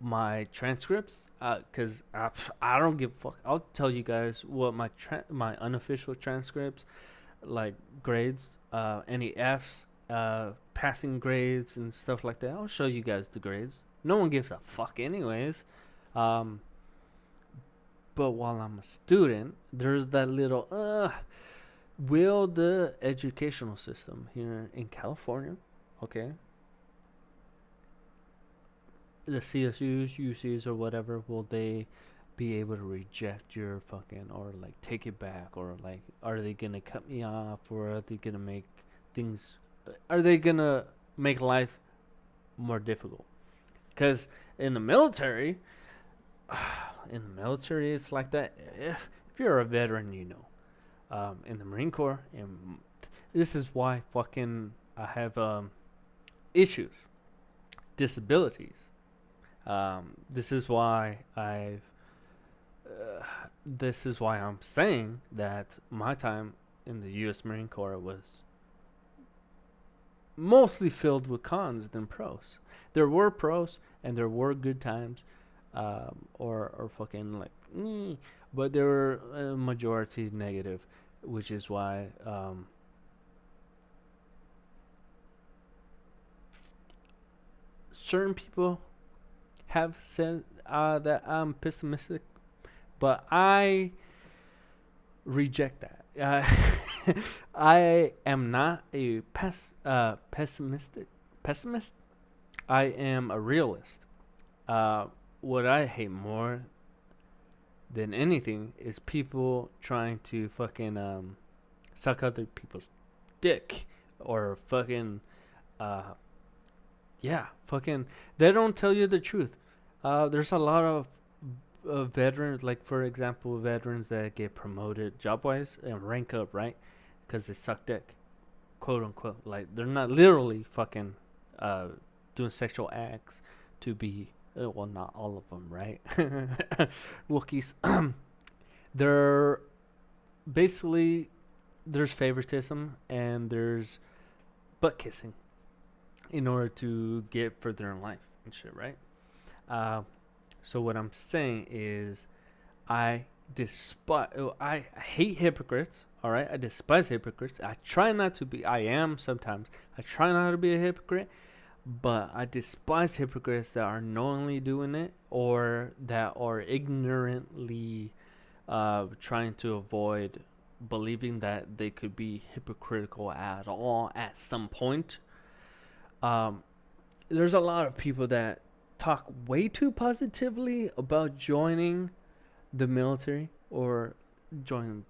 my transcripts because I don't give a fuck. I'll tell you guys what my unofficial transcripts like grades, any Fs, passing grades and stuff like that. I'll show you guys the grades. No one gives a fuck anyways. Um, but while I'm a student, there's that little will the educational system here in California, okay, the CSUs, UCs, or whatever, will they be able to reject your fucking or like take it back or like are they gonna cut me off or are they gonna make things? Are they gonna make life more difficult? Because in the military, it's like that. If you're a veteran, you know. In the Marine Corps, and this is why fucking I have issues, disabilities. This is why I've. This is why I'm saying that my time in the U.S. Marine Corps was mostly filled with cons than pros. There were pros and there were good times, or fucking like, but there were a majority negative, which is why certain people have said that I'm pessimistic, but I reject that. I am not a pessimistic pessimist. I am a realist. What I hate more than anything is people trying to fucking suck other people's dick or fucking uh yeah, fucking they don't tell you the truth. There's a lot of veterans, like for example, veterans that get promoted job wise and rank up, right? Because they suck dick, quote unquote. Like they're not literally fucking doing sexual acts to be. Well, not all of them, right? Wookiees. They're basically there's favoritism and there's butt kissing in order to get further in life and shit, right? Uh, so what I'm saying is, I despise. I hate hypocrites. All right, I despise hypocrites. I try not to be. I am sometimes. I try not to be a hypocrite, but I despise hypocrites that are knowingly doing it or that are ignorantly trying to avoid believing that they could be hypocritical at all at some point. Um, there's a lot of people that talk way too positively about joining the military or join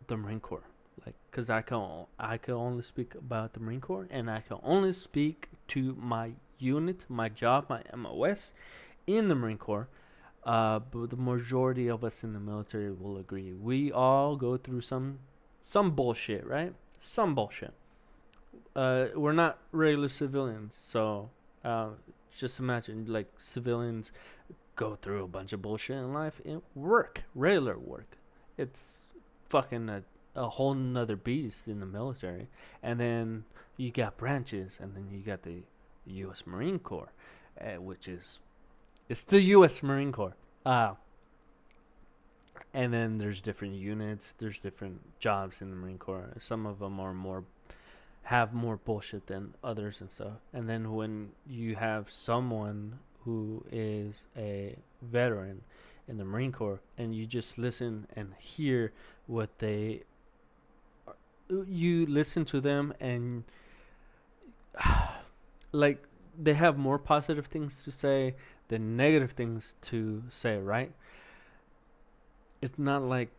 the Marine Corps. Like, cause I can only speak about the Marine Corps, and I can only speak to my unit, my job, my MOS in the Marine Corps. But the majority of us in the military will agree. We all go through some bullshit, right? Some bullshit. We're not regular civilians, so just imagine like civilians go through a bunch of bullshit in life. In work, regular work, it's fucking a whole nother beast in the military. And then you got branches, and then you got the U.S. Marine Corps, which is it's the U.S. Marine Corps. Uh, and then there's different units, there's different jobs in the Marine Corps. Some of them are more have more bullshit than others and stuff. And then when you have someone who is a veteran in the Marine Corps and you just listen and hear what you listen to them and like they have more positive things to say than negative things to say, right? It's not like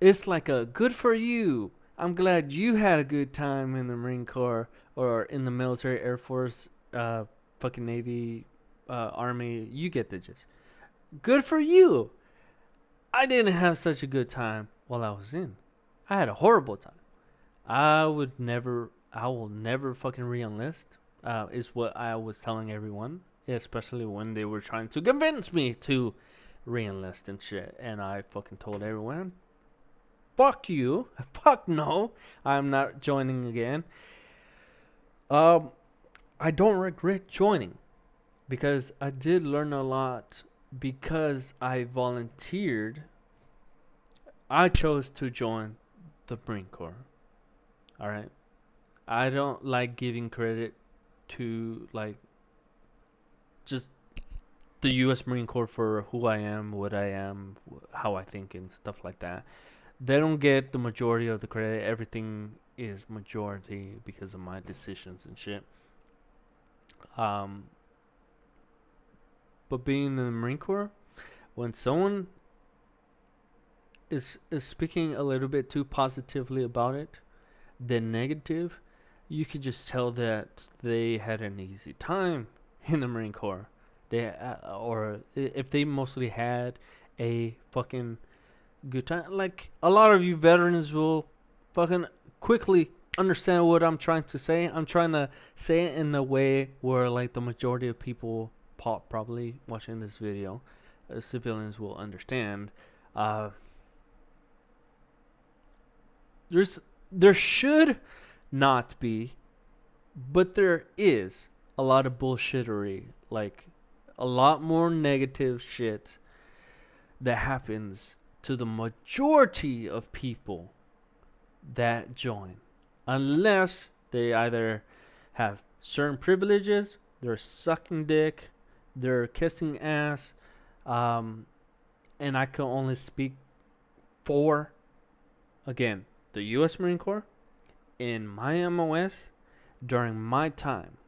it's like a good for you. I'm glad you had a good time in the Marine Corps or in the military, Air Force, fucking Navy, Army. You get the gist. Good for you. I didn't have such a good time while I was in. I had a horrible time. I will never fucking re-enlist. Is what I was telling everyone, especially when they were trying to convince me to re-enlist and shit. And I fucking told everyone, fuck you. Fuck no. I'm not joining again. Um, I don't regret joining because I did learn a lot because I volunteered. I chose to join the Marine Corps. All right. I don't like giving credit to like just the U.S. Marine Corps for who I am, what I am, how I think, and stuff like that. They don't get the majority of the credit. Everything is majority because of my decisions and shit. Um, but being in the Marine Corps, when someone is speaking a little bit too positively about it than negative, you could just tell that they had an easy time in the Marine Corps. Or if they mostly had a fucking good time. Like a lot of you veterans will fucking quickly understand what I'm trying to say. I'm trying to say it in a way where like the majority of people probably watching this video, civilians will understand. Uh, there should not be, but there is a lot of bullshittery, like a lot more negative shit that happens to the majority of people that join, unless they either have certain privileges, they're sucking dick, they're kissing ass, um, and I can only speak for, again, the U.S. Marine Corps in my MOS during my time.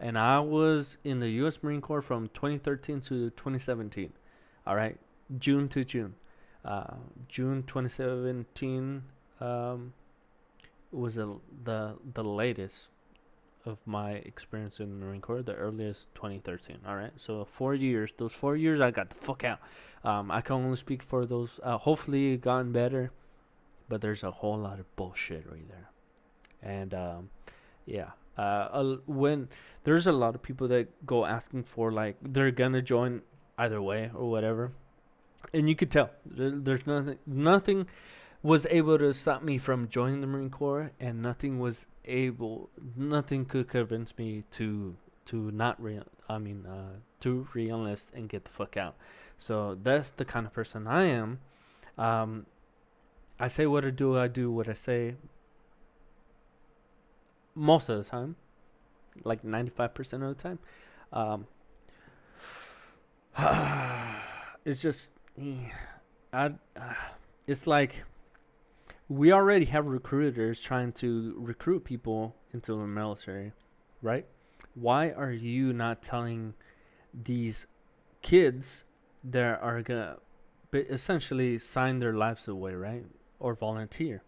And I was in the U.S. Marine Corps from 2013 to 2017. All right, June to June. June 2017 was the latest of my experience in the Marine Corps. The earliest 2013. All right, so 4 years. Those 4 years, I got the fuck out. I can only speak for those. Hopefully, it gotten better, but there's a whole lot of bullshit right there. And yeah, when there's a lot of people that go asking for like they're gonna join either way or whatever, and you could tell there's nothing was able to stop me from joining the Marine Corps, and nothing could convince me to not re I mean to re-enlist and get the fuck out. So that's the kind of person I am. Um, I say what I do what I say most of the time, like 95% of the time. Um, it's just, I, it's like we already have recruiters trying to recruit people into the military, right? Why are you not telling these kids that are gonna essentially sign their lives away, right? Or volunteer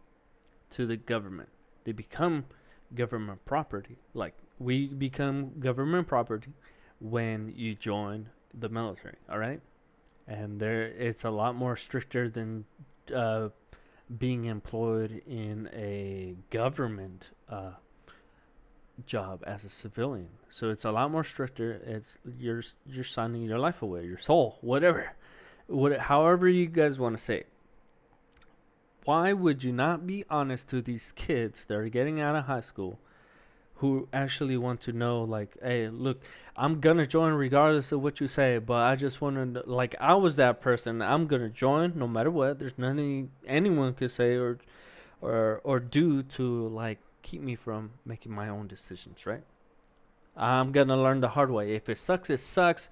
to the government? They become government property. Like, we become government property when you join the military, all right? And there, it's a lot more stricter than uh, being employed in a government job as a civilian. So it's a lot more stricter. It's you're signing your life away, your soul, whatever, however you guys want to say it. Why would you not be honest to these kids that are getting out of high school, who actually want to know, like, hey, look, I'm gonna join regardless of what you say, but I just want to, like, I was that person. I'm gonna join no matter what. There's nothing anyone could say or do to, like, keep me from making my own decisions, right? I'm gonna learn the hard way. If it sucks, it sucks.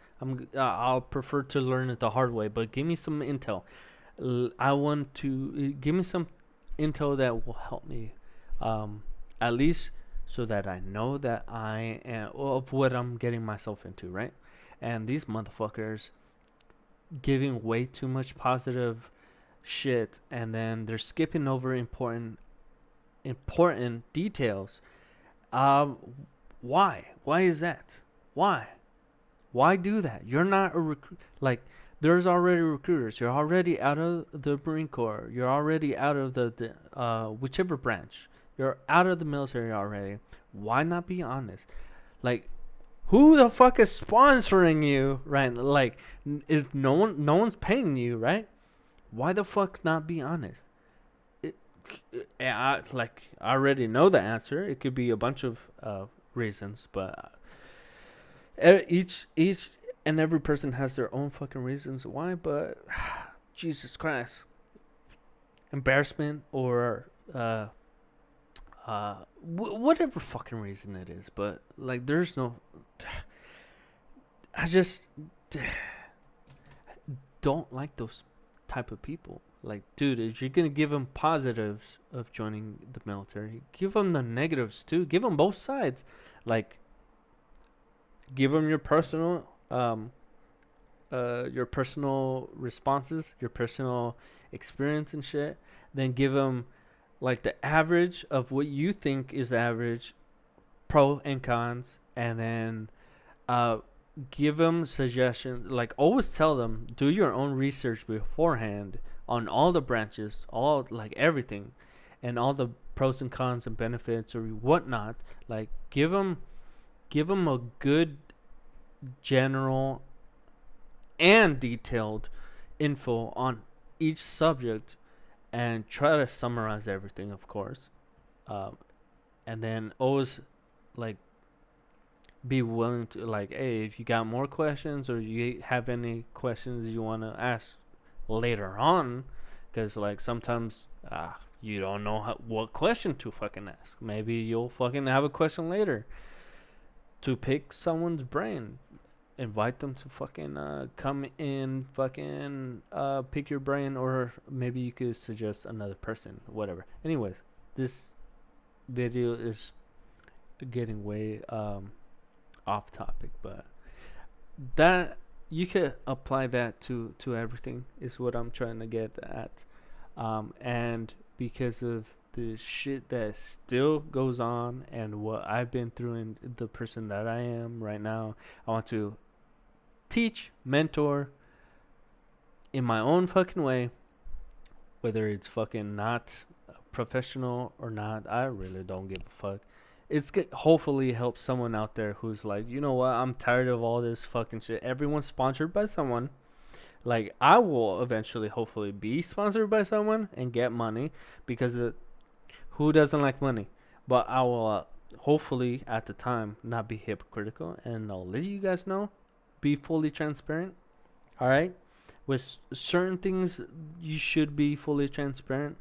I'll prefer to learn it the hard way. But give me some intel. I want to give me some intel that will help me, um, at least so that I know that I am of what I'm getting myself into, right? And these motherfuckers giving way too much positive shit, and then they're skipping over important details. Um, why? Why is that? Why? Why do that? You're not a like. There's already recruiters. You're already out of the Marine Corps. You're already out of the whichever branch. You're out of the military already. Why not be honest? Like, who the fuck is sponsoring you, right? Like, if no one's paying you, right? Why the fuck not be honest? It, I already know the answer. It could be a bunch of reasons, but each and every person has their own fucking reasons why. But Jesus Christ, embarrassment or whatever fucking reason it is. But, like, there's no. I just don't like those type of people. Like, dude, if you're gonna give them positives of joining the military, give them the negatives too. Give them both sides. Like, give them your personal responses, your personal experience and shit. Then give them, like, the average of what you think is average, pro and cons, and then uh, give them suggestions. Like, always tell them, do your own research beforehand on all the branches, all, like, everything, and all the pros and cons and benefits or whatnot. Like, give them a good general and detailed info on each subject, and try to summarize everything, of course. Um, and then always, like, be willing to, like, hey, if you got more questions or you have any questions you want to ask later on, because, like, sometimes you don't know what question to fucking ask. Maybe you'll fucking have a question later to pick someone's brain. Invite them to fucking come in, fucking pick your brain, or maybe you could suggest another person, whatever. Anyways, this video is getting way off topic, but that you could apply that to everything is what I'm trying to get at. And because of the shit that still goes on and what I've been through and the person that I am right now, I want to teach, mentor in my own fucking way, whether it's fucking not professional or not. I really don't give a fuck. It's hopefully help someone out there who's like, you know what, I'm tired of all this fucking shit. Everyone's sponsored by someone. Like I will eventually, hopefully, be sponsored by someone and get money because who doesn't like money? But I will hopefully at the time not be hypocritical, and I'll let you guys know, be fully transparent. All right, with certain things you should be fully transparent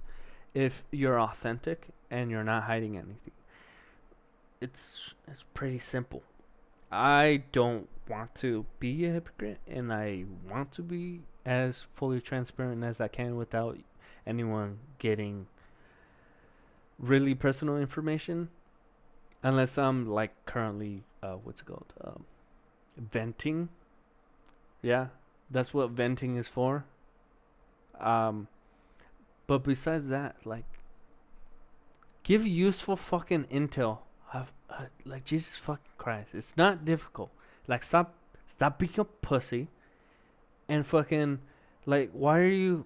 if you're authentic and you're not hiding anything. It's pretty simple. I don't want to be a hypocrite, and I want to be as fully transparent as I can without anyone getting really personal information, unless I'm like currently what's it called, venting. Yeah, that's what venting is for. Um, but besides that, like, give useful fucking intel. Like Jesus fucking Christ, it's not difficult. Like stop being a pussy and fucking like why are you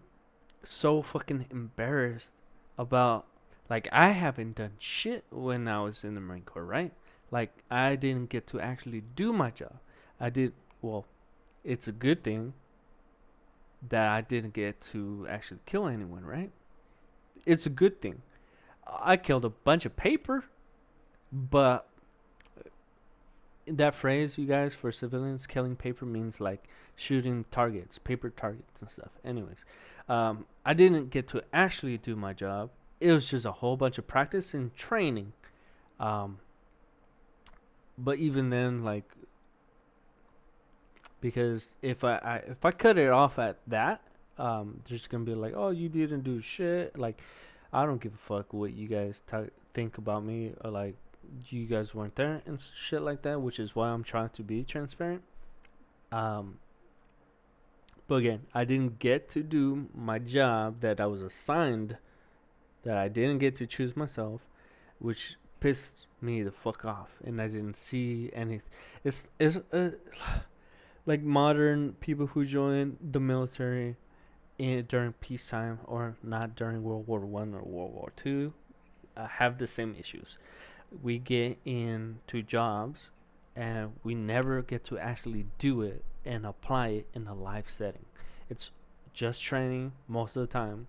so fucking embarrassed about like I haven't done shit when I was in the Marine Corps, right? Like I didn't get to actually do my job. I did well, it's a good thing that I didn't get to actually kill anyone, right? It's a good thing. I killed a bunch of paper, but that phrase, you guys, for civilians, killing paper means like shooting targets, paper targets and stuff. Anyways, I didn't get to actually do my job. It was just a whole bunch of practice and training. Um, but even then, like, because if I cut it off at that, there's gonna be like, oh, you didn't do shit. Like, I don't give a fuck what you guys think about me, or like you guys weren't there and shit like that, which is why I'm trying to be transparent. Um, but again, I didn't get to do my job that I was assigned, that I didn't get to choose myself, which pissed me the fuck off, and I didn't see any. It's like modern people who join the military during peacetime or not during World War I or World War II have the same issues. We get into jobs and we never get to actually do it and apply it in a live setting. It's just training most of the time,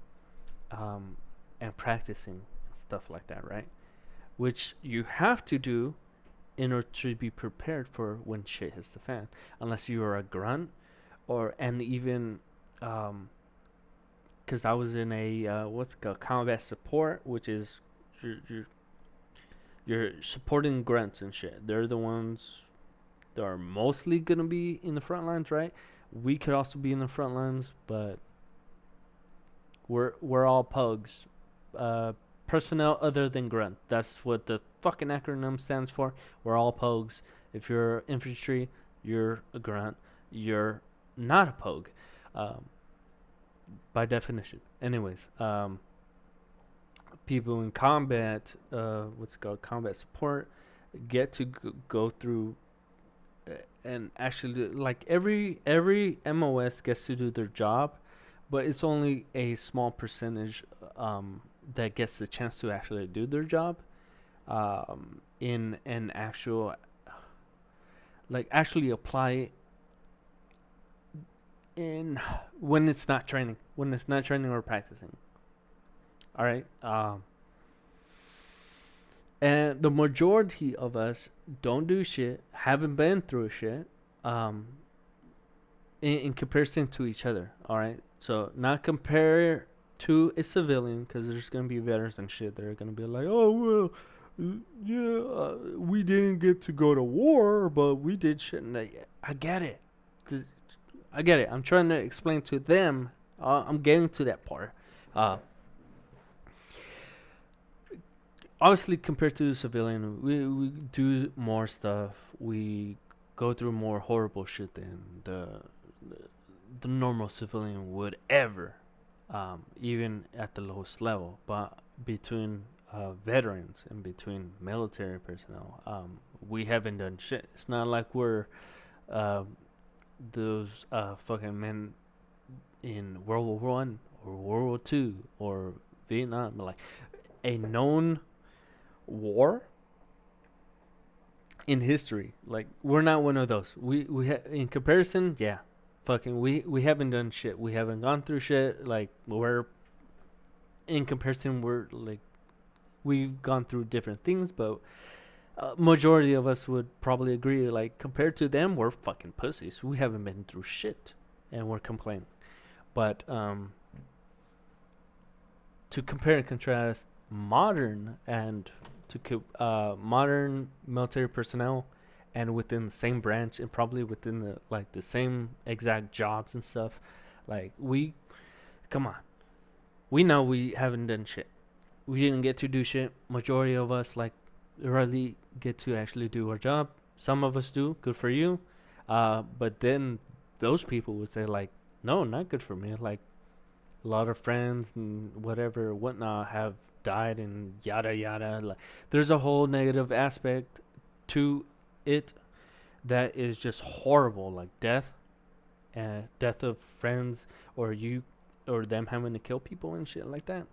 um, and practicing and stuff like that, right? Which you have to do in order to be prepared for when shit hits the fan. Unless you are a grunt, or and even because I was in a what's it called, combat support, which is you're, you're you're supporting grunts and shit. They're the ones that are mostly gonna be in the front lines, right? We could also be in the front lines, but we're all pugs. Personnel other than grunt. That's what the fucking acronym stands for. We're all pugs. If you're infantry, you're a grunt. You're not a pug, um, by definition. Anyways, people in combat, what's it called, combat support, get to go through and actually like every MOS gets to do their job, but it's only a small percentage that gets the chance to actually do their job in an actual like actually apply it in when it's not training or practicing. All right. And the majority of us don't do shit, haven't been through shit, um, in comparison to each other. All right, so not compare to a civilian because there's gonna be veterans and shit that are gonna be like, oh well, yeah, we didn't get to go to war, but we did shit. And I get it. I get it. I'm trying to explain to them. I'm getting to that part. Uh, Obviously compared to the civilian, we do more stuff. We go through more horrible shit than the, the normal civilian would ever, even at the lowest level. But between veterans and between military personnel, we haven't done shit. It's not like we're uh, those fucking men in World War I or World War II or Vietnam. Like a known war in history. Like we're not one of those. In comparison, yeah. fucking we haven't done shit. We haven't gone through shit. Like we're in comparison, we're like we've gone through different things, but majority of us would probably agree. Like compared to them, we're fucking pussies. We haven't been through shit, and we're complaining. But to compare and contrast modern and modern military personnel and within the same branch and probably within the like the same exact jobs and stuff, like we come on, we know we haven't done shit. We didn't get to do shit. Majority of us like rarely get to actually do our job. Some of us do. Good for you. But then those people would say like, no, not good for me. Like a lot of friends and whatever whatnot have died and yada yada. Like there's a whole negative aspect to it that is just horrible, like death and death of friends or you or them having to kill people and shit like that.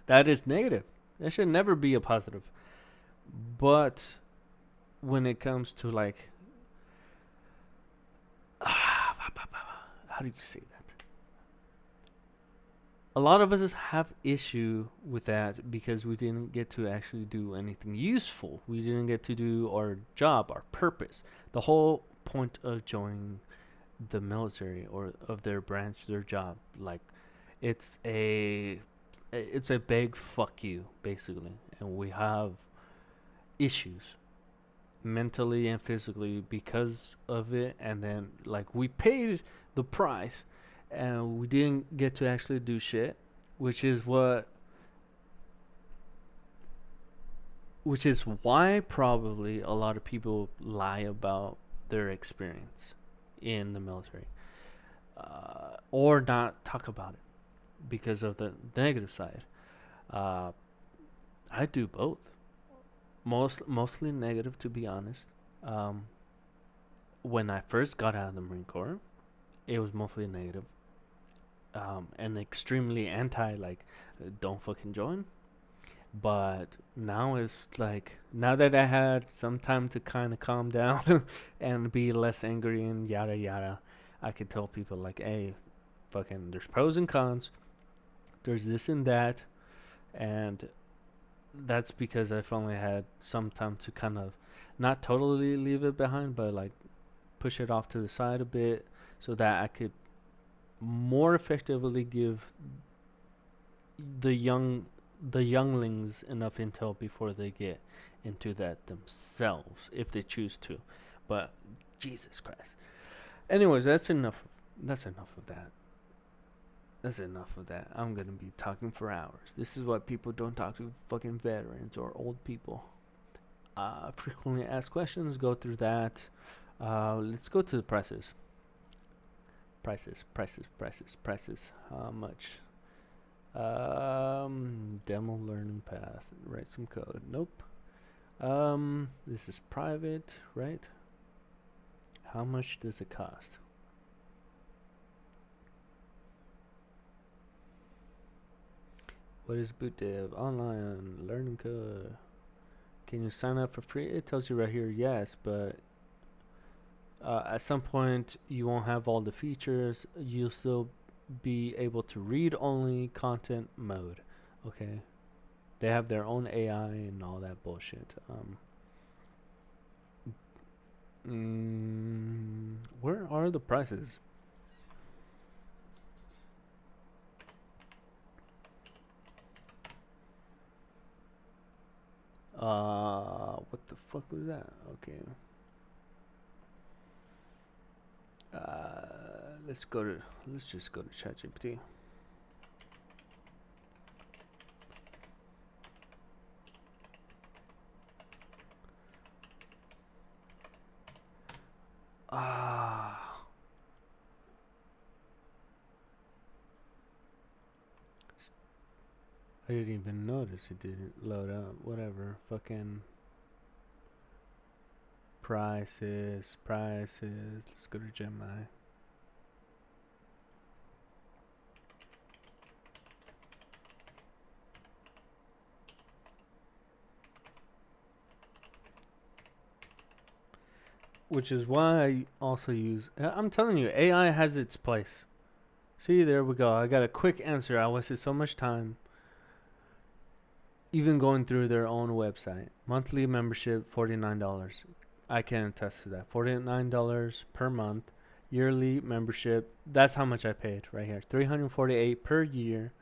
That is negative. That should never be a positive. But when it comes to like, how do you say that? A lot of us have issue with that because we didn't get to actually do anything useful. We didn't get to do our job, our purpose. The whole point of joining the military or of their branch, their job, like it's a big fuck you basically, and we have issues mentally and physically because of it, and then like we paid the price and we didn't get to actually do shit, which is what which is why probably a lot of people lie about their experience in the military, or not talk about it because of the negative side. uh, I do both. Mostly negative, to be honest. um, when I first got out of the Marine Corps, it was mostly negative, and extremely anti, like, don't fucking join. But now it's like, now that I had some time to kind of calm down and be less angry and yada yada, I could tell people, like, hey, fucking, there's pros and cons, there's this and that, and that's because I finally had some time to kind of not totally leave it behind, but like push it off to the side a bit so that I could more effectively give the younglings enough intel before they get into that themselves if they choose to. But Jesus Christ. Anyways, that's enough. That's enough of that. That's enough of that. I'm gonna be talking for hours. This is what people don't talk to fucking veterans or old people. Frequently asked questions. Go through that. Let's go to the prices. Prices. How much? Demo learning path. Write some code. Nope. This is private, right? How much does it cost? What is boot dev? Online learning code. Can you sign up for free? It tells you right here, yes, but at some point you won't have all the features. You'll still be able to read only content mode. Okay, they have their own AI and all that bullshit. Where are the prices? What the fuck was that? Okay. Let's go to. Let's just go to ChatGPT. Ah. I didn't even notice it didn't load up. Whatever. Fucking prices. Let's go to Gemini. which is why I also use. I'm telling you, AI has its place. See, there we go. I got a quick answer. I wasted so much time even going through their own website. Monthly membership, $49. I can attest to that. $49 per month. Yearly membership, that's how much I paid right here. $348 per year,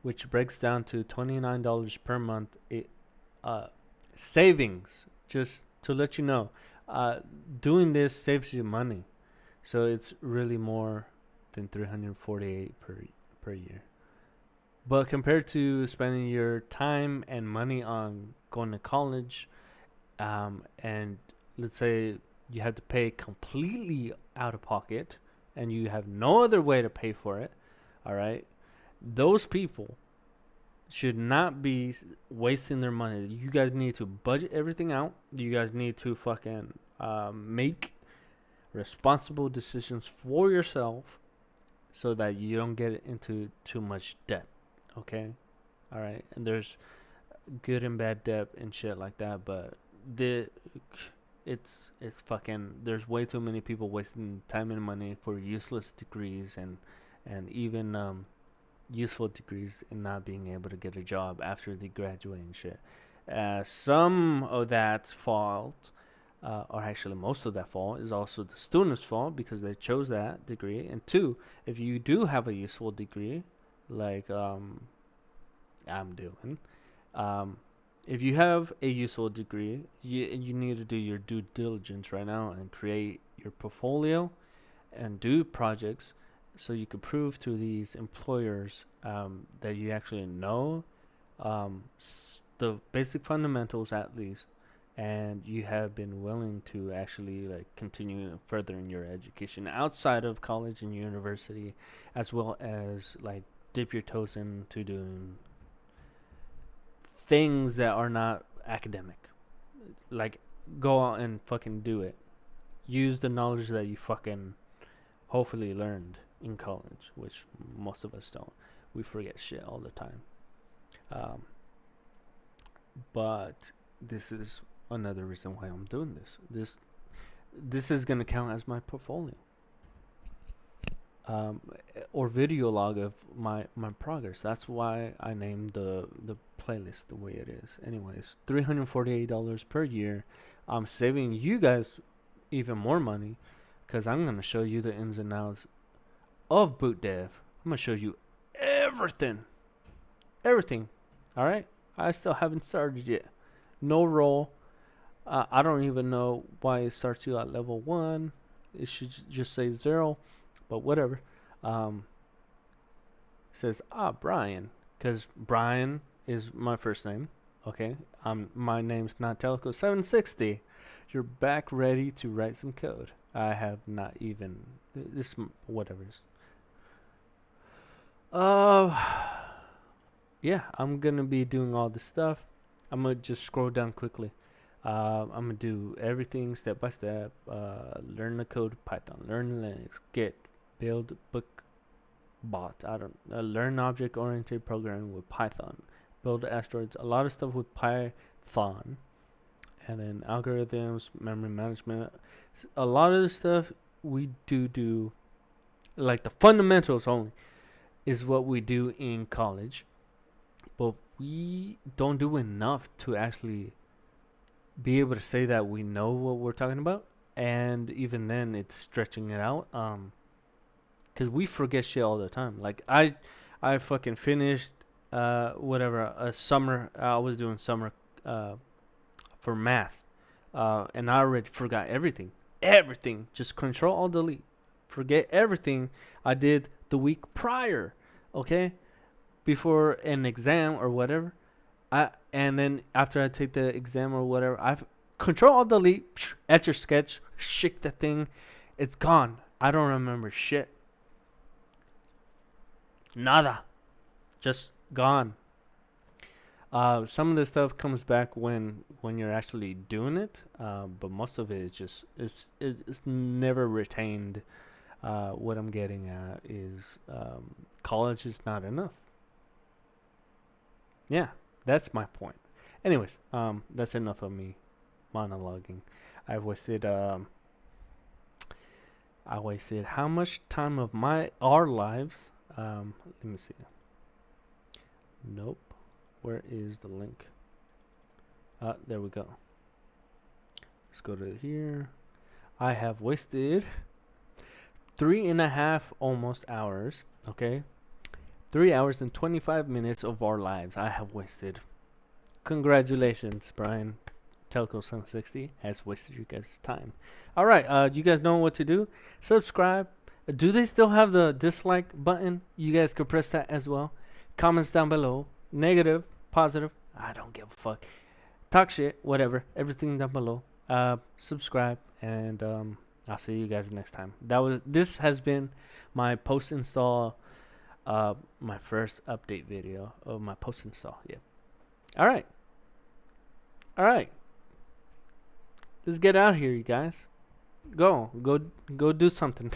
which breaks down to $29 per month. Uh, Savings, just to let you know. Doing this saves you money. So it's really more than 348 per year. But compared to spending your time and money on going to college, and let's say you had to pay completely out of pocket, and you have no other way to pay for it, all right? Those people should not be wasting their money. You guys need to budget everything out. You guys need to fucking make responsible decisions for yourself so that you don't get into too much debt. Okay? All right. And there's good and bad debt and shit like that, but the it's fucking there's way too many people wasting time and money for useless degrees and even useful degrees and not being able to get a job after they graduate and shit. Some of that fault, or actually most of that fault, is also the student's fault because they chose that degree. And two, if you do have a useful degree, like I'm doing, um, if you have a useful degree, you need to do your due diligence right now and create your portfolio and do projects so you can prove to these employers that you actually know the basic fundamentals at least, and you have been willing to actually like continue furthering your education outside of college and university, as well as like dip your toes into doing things that are not academic. Like go out and fucking do it. Use the knowledge that you fucking hopefully learned in college, which most of us don't. We forget shit all the time. Um, but this is another reason why I'm doing this. This is gonna count as my portfolio, um, or video log of my progress. That's why I named the playlist the way it is. Anyways, $348 per year. I'm saving you guys even more money because I'm gonna show you the ins and outs of boot dev. I'm gonna show you everything, everything. All right. I still haven't started yet. No role. I don't even know why it starts you at level 1. It should just say 0, but whatever. Um, says, Brian, because Brian is my first name. Okay, my name's not Teleco760. You're back ready to write some code. I have not even this whatever. Uh, yeah, I'm gonna be doing all this stuff. I'm gonna just scroll down quickly. I'm gonna do everything step by step. Learn the code Python, learn Linux, Git, build book bot. I don't learn object oriented programming with Python, build asteroids. A lot of stuff with Python, and then algorithms, memory management. A lot of the stuff we do like the fundamentals only is what we do in college, but we don't do enough to actually be able to say that we know what we're talking about. And even then, it's stretching it out. Cause we forget shit all the time. Like I fucking finished whatever a summer. I was doing summer uh for math, and I already forgot everything. Everything. Just Control Alt Delete. Forget everything I did the week prior. Okay, before an exam or whatever. And then after I take the exam or whatever, I've Control Alt Delete at your sketch, shake that thing, it's gone. I don't remember shit. Nada, just gone. Some of the stuff comes back when you're actually doing it, but most of it is just it's never retained. What I'm getting at is college is not enough. Yeah, that's my point. Anyways, that's enough of me monologuing. I've wasted I wasted how much time of our lives? Let me see. Nope. Where is the link? There we go. Let's go to here. I have wasted 3.5 almost hours. Okay, 3 hours and 25 minutes of our lives I have wasted. Congratulations, Brian. Telco 760 has wasted you guys' time. All right, you guys know what to do. Subscribe. Do they still have the dislike button? You guys could press that as well. Comments down below. Negative, positive. I don't give a fuck. Talk shit, whatever. Everything down below. Subscribe, and I'll see you guys next time. This has been my post install. My first update video of my post install. Yeah. All right. All right. Let's get out of here, you guys. Go do something.